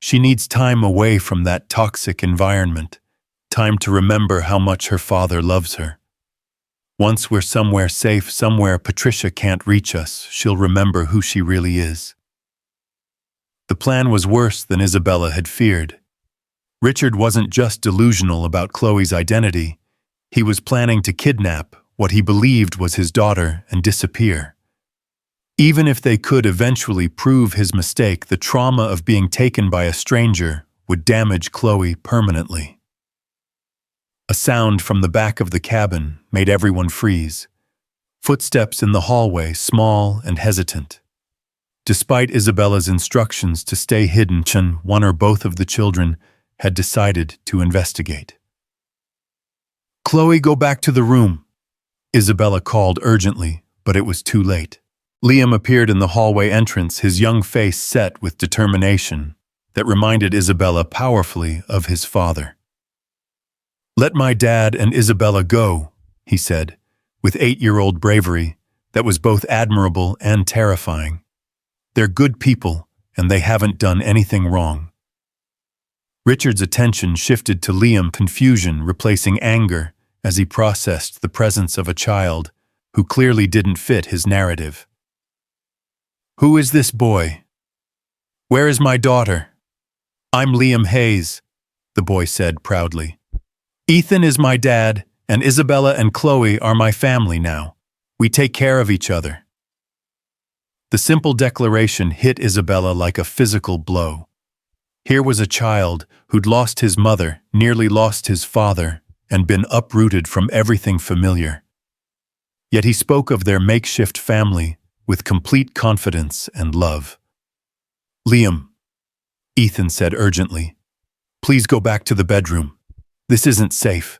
S1: She needs time away from that toxic environment, time to remember how much her father loves her. Once we're somewhere safe, somewhere Patricia can't reach us, she'll remember who she really is. The plan was worse than Isabella had feared. Richard wasn't just delusional about Chloe's identity. He was planning to kidnap what he believed was his daughter and disappear. Even if they could eventually prove his mistake, the trauma of being taken by a stranger would damage Chloe permanently. A sound from the back of the cabin made everyone freeze. Footsteps in the hallway, small and hesitant. Despite Isabella's instructions to stay hidden, one or both of the children had decided to investigate. "Chloe, go back to the room," Isabella called urgently, but it was too late. Liam appeared in the hallway entrance, his young face set with determination that reminded Isabella powerfully of his father. "Let my dad and Isabella go," he said, with 8-year-old bravery that was both admirable and terrifying. "They're good people, and they haven't done anything wrong." Richard's attention shifted to Liam, confusion replacing anger as he processed the presence of a child who clearly didn't fit his narrative. "Who is this boy? Where is my daughter?" "I'm Liam Hayes," the boy said proudly. "Ethan is my dad, and Isabella and Chloe are my family now. We take care of each other." The simple declaration hit Isabella like a physical blow. Here was a child who'd lost his mother, nearly lost his father, and been uprooted from everything familiar. Yet he spoke of their makeshift family with complete confidence and love. "Liam," Ethan said urgently, "please go back to the bedroom. This isn't safe."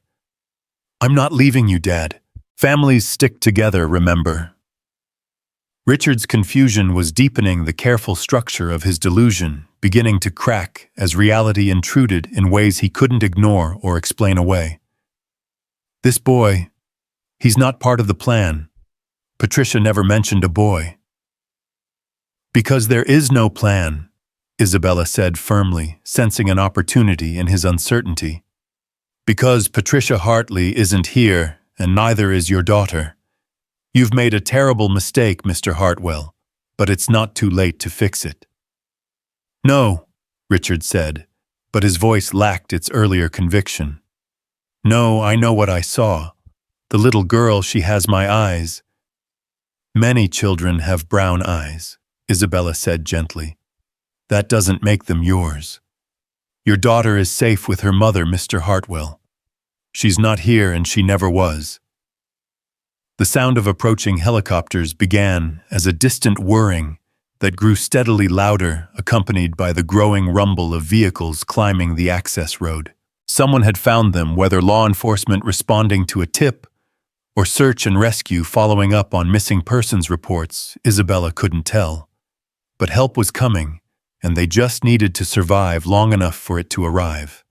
S1: "I'm not leaving you, Dad. Families stick together, remember." Richard's confusion was deepening, the careful structure of his delusion beginning to crack as reality intruded in ways he couldn't ignore or explain away. "This boy, he's not part of the plan. Patricia never mentioned a boy." "Because there is no plan," Isabella said firmly, sensing an opportunity in his uncertainty. "Because Patricia Hartley isn't here, and neither is your daughter. You've made a terrible mistake, Mr. Hartwell, but it's not too late to fix it." "No," Richard said, but his voice lacked its earlier conviction. "No, I know what I saw. The little girl, she has my eyes." "Many children have brown eyes," Isabella said gently. "That doesn't make them yours. Your daughter is safe with her mother, Mr. Hartwell. She's not here, and she never was." The sound of approaching helicopters began as a distant whirring that grew steadily louder, accompanied by the growing rumble of vehicles climbing the access road. Someone had found them, whether law enforcement responding to a tip or search and rescue following up on missing persons reports, Isabella couldn't tell. But help was coming, and they just needed to survive long enough for it to arrive.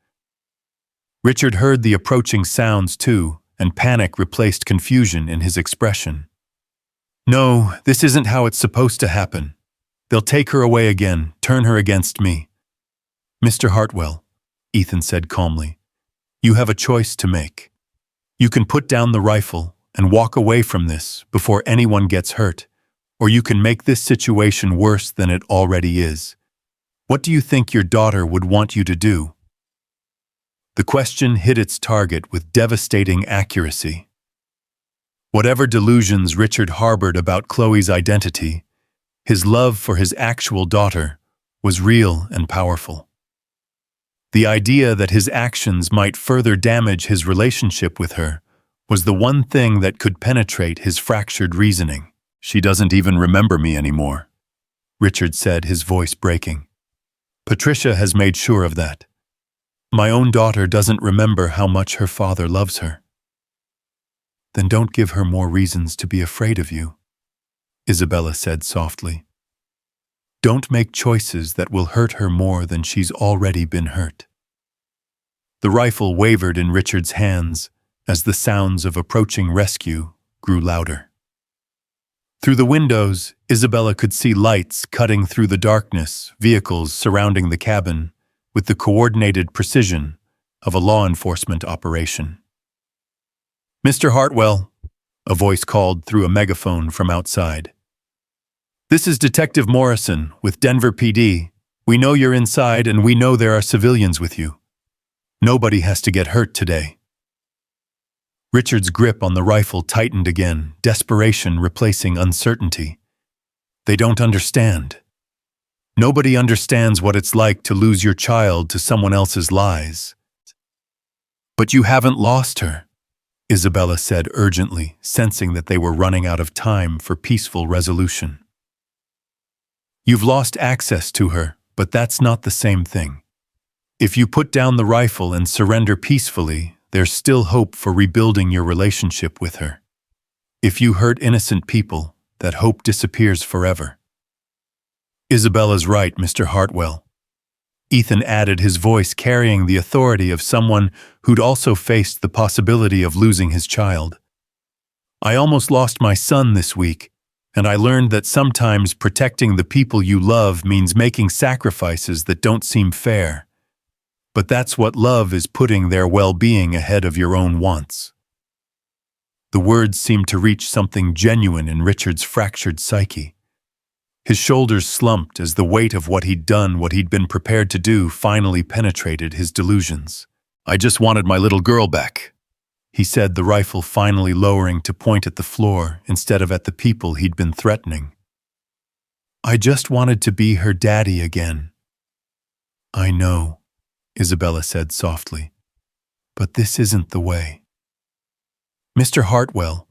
S1: Richard heard the approaching sounds too, and panic replaced confusion in his expression. "No, this isn't how it's supposed to happen. They'll take her away again, turn her against me." "Mr. Hartwell," Ethan said calmly, "you have a choice to make. You can put down the rifle and walk away from this before anyone gets hurt, or you can make this situation worse than it already is. What do you think your daughter would want you to do?" The question hit its target with devastating accuracy. Whatever delusions Richard harbored about Chloe's identity, his love for his actual daughter was real and powerful. The idea that his actions might further damage his relationship with her was the one thing that could penetrate his fractured reasoning. "She doesn't even remember me anymore," Richard said, his voice breaking. "Patricia has made sure of that. My own daughter doesn't remember how much her father loves her." "Then don't give her more reasons to be afraid of you," Isabella said softly. "Don't make choices that will hurt her more than she's already been hurt." The rifle wavered in Richard's hands as the sounds of approaching rescue grew louder. Through the windows, Isabella could see lights cutting through the darkness, vehicles surrounding the cabin, with the coordinated precision of a law enforcement operation. "Mr. Hartwell," a voice called through a megaphone from outside. "This is Detective Morrison with Denver PD. We know you're inside, and we know there are civilians with you. Nobody has to get hurt today." Richard's grip on the rifle tightened again, desperation replacing uncertainty. "They don't understand. Nobody understands what it's like to lose your child to someone else's lies." "But you haven't lost her," Isabella said urgently, sensing that they were running out of time for peaceful resolution. You've lost access to her, but that's not the same thing. If you put down the rifle and surrender peacefully, there's still hope for rebuilding your relationship with her. If you hurt innocent people, that hope disappears forever. Isabella's right, Mr. Hartwell. Ethan added, his voice carrying the authority of someone who'd also faced the possibility of losing his child. I almost lost my son this week, and I learned that sometimes protecting the people you love means making sacrifices that don't seem fair. But that's what love is, putting their well-being ahead of your own wants. The words seemed to reach something genuine in Richard's fractured psyche. His shoulders slumped as the weight of what he'd done, what he'd been prepared to do, finally penetrated his delusions. I just wanted my little girl back, he said, the rifle finally lowering to point at the floor instead of at the people he'd been threatening. I just wanted to be her daddy again. I know, Isabella said softly, but this isn't the way. Mr. Hartwell,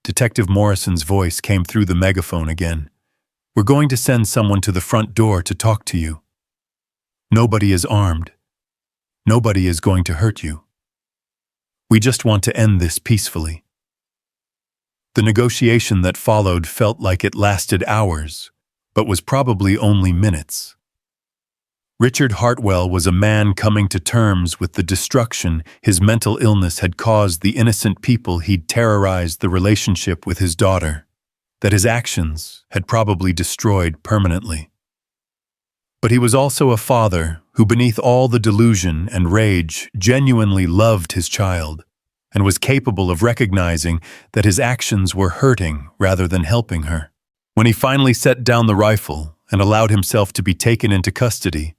S1: Detective Morrison's voice came through the megaphone again. We're going to send someone to the front door to talk to you. Nobody is armed. Nobody is going to hurt you. We just want to end this peacefully. The negotiation that followed felt like it lasted hours, but was probably only minutes. Richard Hartwell was a man coming to terms with the destruction his mental illness had caused the innocent people he'd terrorized, the relationship with his daughter, that his actions had probably destroyed permanently. But he was also a father who, beneath all the delusion and rage, genuinely loved his child and was capable of recognizing that his actions were hurting rather than helping her. When he finally set down the rifle and allowed himself to be taken into custody,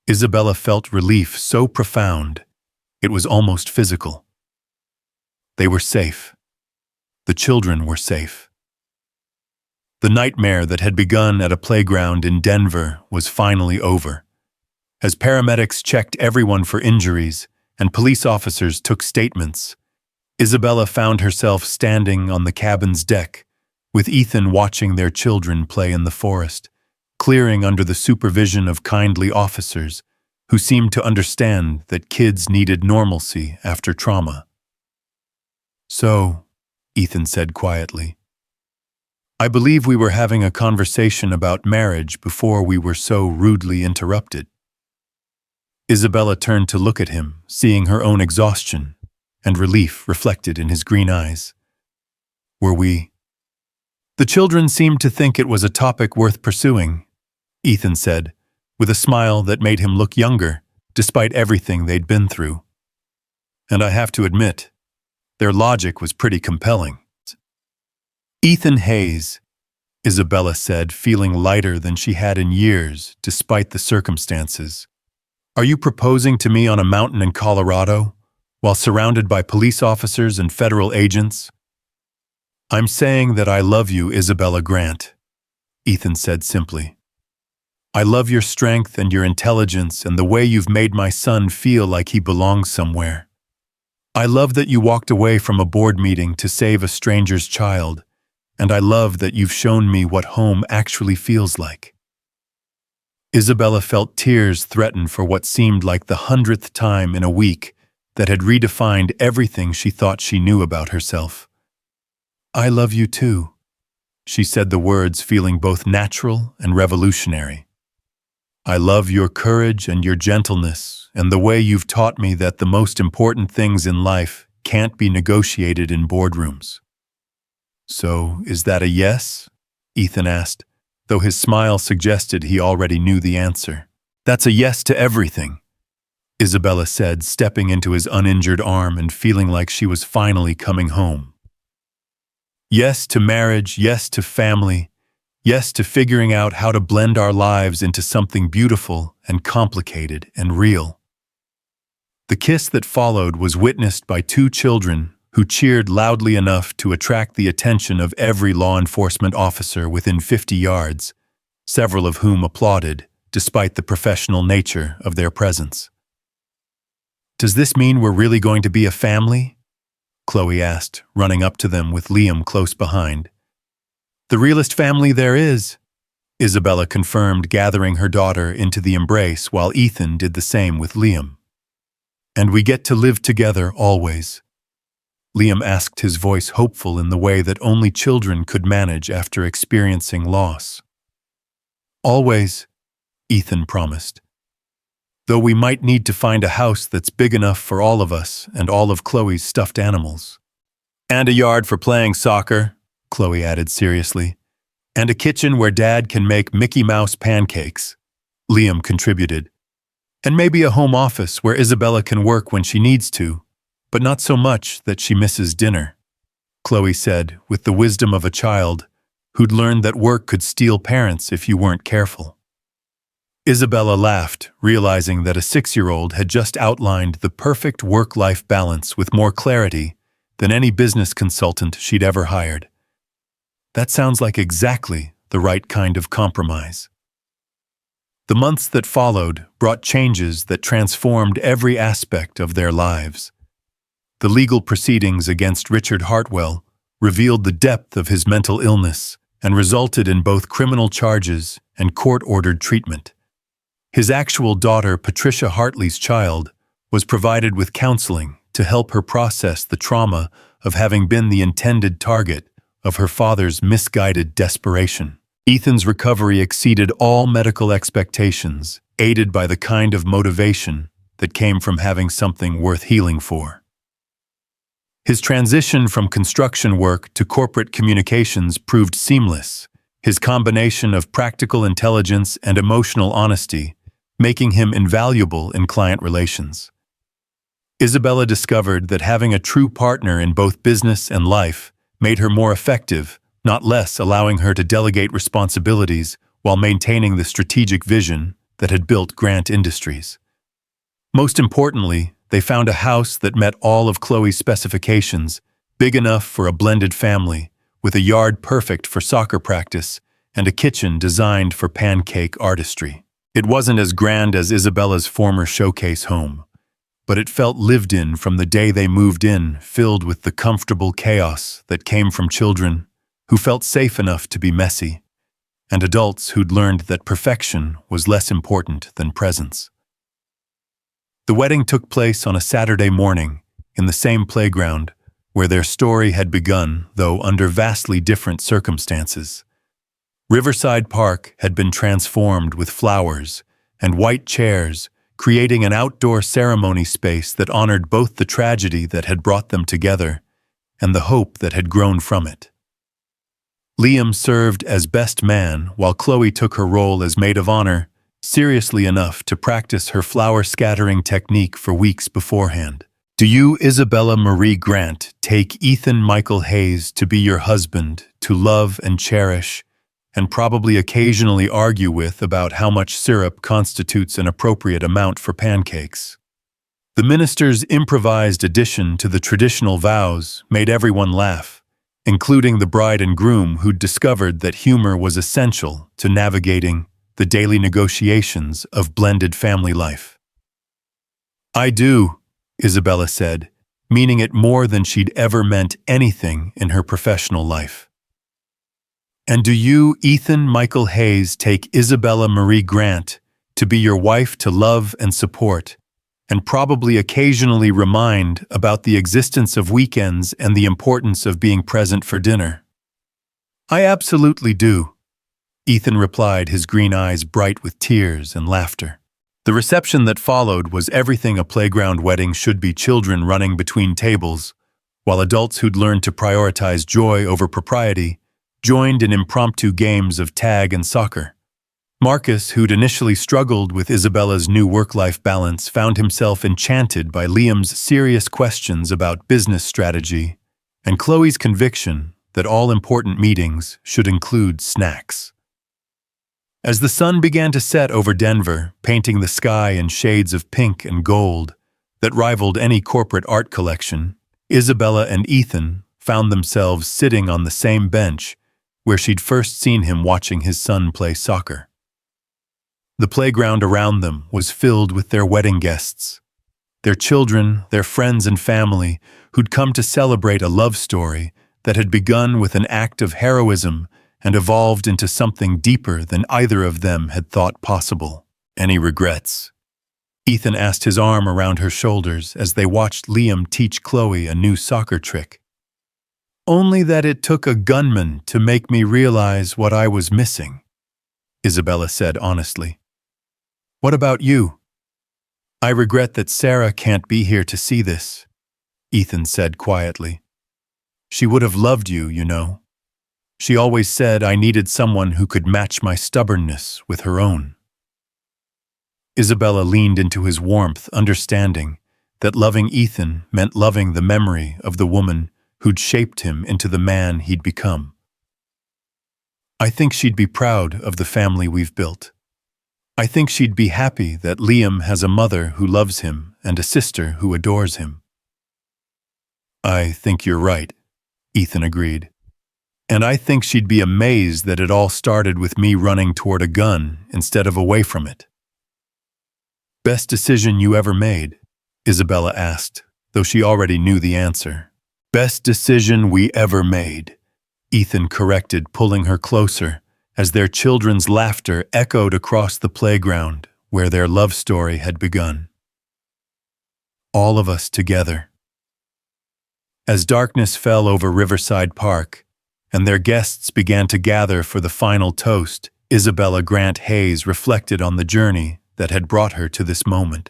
S1: Isabella felt relief so profound it was almost physical. They were safe. The children were safe. The nightmare that had begun at a playground in Denver was finally over. As paramedics checked everyone for injuries and police officers took statements, Isabella found herself standing on the cabin's deck, with Ethan watching their children play in the forest, clearing under the supervision of kindly officers who seemed to understand that kids needed normalcy after trauma. So, Ethan said quietly, I believe we were having a conversation about marriage before we were so rudely interrupted. Isabella turned to look at him, seeing her own exhaustion and relief reflected in his green eyes. Were we? The children seemed to think it was a topic worth pursuing, Ethan said, with a smile that made him look younger, despite everything they'd been through. And I have to admit, their logic was pretty compelling. Ethan Hayes, Isabella said, feeling lighter than she had in years, despite the circumstances. Are you proposing to me on a mountain in Colorado, while surrounded by police officers and federal agents? I'm saying that I love you, Isabella Grant, Ethan said simply. I love your strength and your intelligence and the way you've made my son feel like he belongs somewhere. I love that you walked away from a board meeting to save a stranger's child, and I love that you've shown me what home actually feels like. Isabella felt tears threaten for what seemed like the 100th time in a week that had redefined everything she thought she knew about herself. I love you too, she said, the words feeling both natural and revolutionary. I love your courage and your gentleness and the way you've taught me that the most important things in life can't be negotiated in boardrooms. So, is that a yes? Ethan asked, though his smile suggested he already knew the answer. That's a yes to everything, Isabella said, stepping into his uninjured arm and feeling like she was finally coming home. Yes to marriage, yes to family, yes to figuring out how to blend our lives into something beautiful and complicated and real. The kiss that followed was witnessed by two children who cheered loudly enough to attract the attention of every law enforcement officer within 50 yards, several of whom applauded, despite the professional nature of their presence. Does this mean we're really going to be a family? Chloe asked, running up to them with Liam close behind. The realest family there is, Isabella confirmed, gathering her daughter into the embrace while Ethan did the same with Liam. "And we get to live together always," Liam asked, his voice hopeful in the way that only children could manage after experiencing loss. "Always," Ethan promised. "Though we might need to find a house that's big enough for all of us and all of Chloe's stuffed animals." "And a yard for playing soccer," Chloe added seriously. "And a kitchen where Dad can make Mickey Mouse pancakes," Liam contributed. "And maybe a home office where Isabella can work when she needs to, but not so much that she misses dinner," Chloe said, with the wisdom of a child who'd learned that work could steal parents if you weren't careful. Isabella laughed, realizing that a 6-year-old had just outlined the perfect work-life balance with more clarity than any business consultant she'd ever hired. That sounds like exactly the right kind of compromise. The months that followed brought changes that transformed every aspect of their lives. The legal proceedings against Richard Hartwell revealed the depth of his mental illness and resulted in both criminal charges and court-ordered treatment. His actual daughter, Patricia Hartley's child, was provided with counseling to help her process the trauma of having been the intended target of her father's misguided desperation. Ethan's recovery exceeded all medical expectations, aided by the kind of motivation that came from having something worth healing for. His transition from construction work to corporate communications proved seamless, his combination of practical intelligence and emotional honesty making him invaluable in client relations. Isabella discovered that having a true partner in both business and life made her more effective, not less, allowing her to delegate responsibilities while maintaining the strategic vision that had built Grant Industries. Most importantly, they found a house that met all of Chloe's specifications, big enough for a blended family, with a yard perfect for soccer practice and a kitchen designed for pancake artistry. It wasn't as grand as Isabella's former showcase home, but it felt lived in from the day they moved in, filled with the comfortable chaos that came from children who felt safe enough to be messy, and adults who'd learned that perfection was less important than presence. The wedding took place on a Saturday morning in the same playground where their story had begun, though under vastly different circumstances. Riverside Park had been transformed with flowers and white chairs, creating an outdoor ceremony space that honored both the tragedy that had brought them together and the hope that had grown from it. Liam served as best man while Chloe took her role as maid of honor, seriously enough to practice her flower-scattering technique for weeks beforehand. "Do you, Isabella Marie Grant, take Ethan Michael Hayes to be your husband, to love and cherish, and probably occasionally argue with about how much syrup constitutes an appropriate amount for pancakes?" The minister's improvised addition to the traditional vows made everyone laugh, including the bride and groom who'd discovered that humor was essential to navigating the daily negotiations of blended family life. "I do," Isabella said, meaning it more than she'd ever meant anything in her professional life. "And do you, Ethan Michael Hayes, take Isabella Marie Grant to be your wife to love and support, and probably occasionally remind about the existence of weekends and the importance of being present for dinner?" "I absolutely do," Ethan replied, his green eyes bright with tears and laughter. The reception that followed was everything a playground wedding should be, children running between tables, while adults who'd learned to prioritize joy over propriety joined in impromptu games of tag and soccer. Marcus, who'd initially struggled with Isabella's new work-life balance, found himself enchanted by Liam's serious questions about business strategy and Chloe's conviction that all important meetings should include snacks. As the sun began to set over Denver, painting the sky in shades of pink and gold that rivaled any corporate art collection, Isabella and Ethan found themselves sitting on the same bench where she'd first seen him watching his son play soccer. The playground around them was filled with their wedding guests, their children, their friends and family who'd come to celebrate a love story that had begun with an act of heroism and evolved into something deeper than either of them had thought possible. Any regrets? Ethan asked, his arm around her shoulders as they watched Liam teach Chloe a new soccer trick. Only that it took a gunman to make me realize what I was missing, Isabella said honestly. What about you? I regret that Sarah can't be here to see this, Ethan said quietly. She would have loved you, you know. She always said I needed someone who could match my stubbornness with her own. Isabella leaned into his warmth, understanding that loving Ethan meant loving the memory of the woman who'd shaped him into the man he'd become. I think she'd be proud of the family we've built. I think she'd be happy that Liam has a mother who loves him and a sister who adores him. I think you're right, Ethan agreed. And I think she'd be amazed that it all started with me running toward a gun instead of away from it. Best decision you ever made? Isabella asked, though she already knew the answer. Best decision we ever made, Ethan corrected, pulling her closer as their children's laughter echoed across the playground where their love story had begun. All of us together. As darkness fell over Riverside Park and their guests began to gather for the final toast, Isabella Grant Hayes reflected on the journey that had brought her to this moment.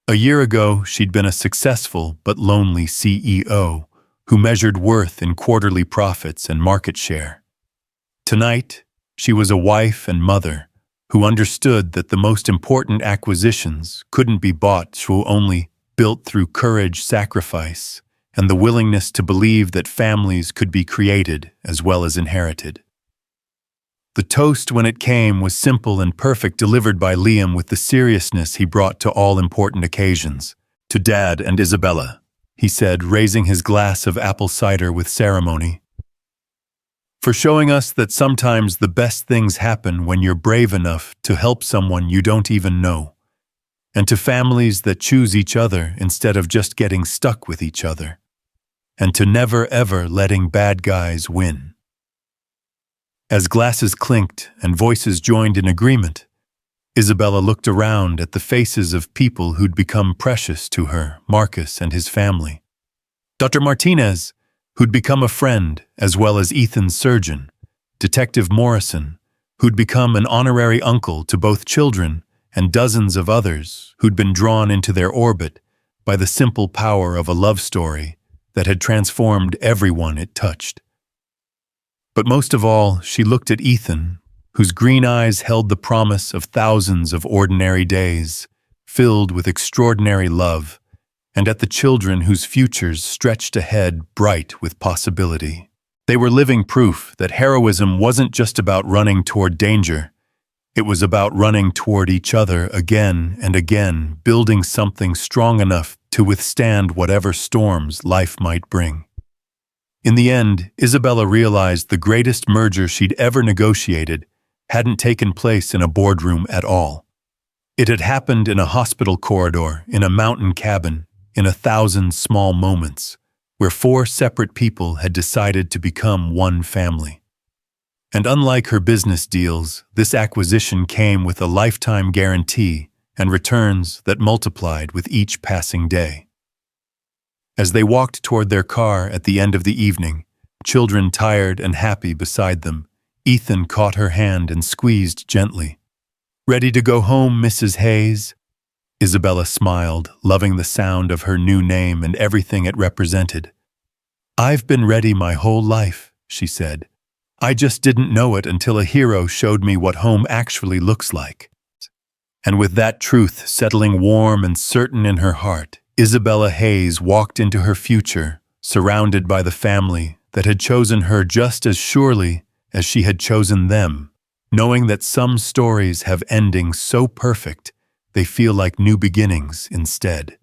S1: A year ago, she'd been a successful but lonely CEO who measured worth in quarterly profits and market share. Tonight, she was a wife and mother who understood that the most important acquisitions couldn't be bought through only built through courage, sacrifice, and the willingness to believe that families could be created as well as inherited. The toast, when it came, was simple and perfect, delivered by Liam with the seriousness he brought to all important occasions. To Dad and Isabella, he said, raising his glass of apple cider with ceremony. For showing us that sometimes the best things happen when you're brave enough to help someone you don't even know. And to families that choose each other instead of just getting stuck with each other. And to never ever letting bad guys win. As glasses clinked and voices joined in agreement, Isabella looked around at the faces of people who'd become precious to her, Marcus and his family. Dr. Martinez, who'd become a friend, as well as Ethan's surgeon, Detective Morrison, who'd become an honorary uncle to both children, and dozens of others who'd been drawn into their orbit by the simple power of a love story that had transformed everyone it touched. But most of all, she looked at Ethan, whose green eyes held the promise of thousands of ordinary days, filled with extraordinary love, and at the children whose futures stretched ahead bright with possibility. They were living proof that heroism wasn't just about running toward danger. It was about running toward each other again and again, building something strong enough to withstand whatever storms life might bring. In the end, Isabella realized the greatest merger she'd ever negotiated hadn't taken place in a boardroom at all. It had happened in a hospital corridor, in a mountain cabin, in 1,000 small moments, where 4 separate people had decided to become one family. And unlike her business deals, this acquisition came with a lifetime guarantee and returns that multiplied with each passing day. As they walked toward their car at the end of the evening, children tired and happy beside them, Ethan caught her hand and squeezed gently. "Ready to go home, Mrs. Hayes?" Isabella smiled, loving the sound of her new name and everything it represented. "I've been ready my whole life," she said. "I just didn't know it until a hero showed me what home actually looks like." And with that truth settling warm and certain in her heart, Isabella Hayes walked into her future, surrounded by the family that had chosen her just as surely as she had chosen them, knowing that some stories have endings so perfect they feel like new beginnings instead.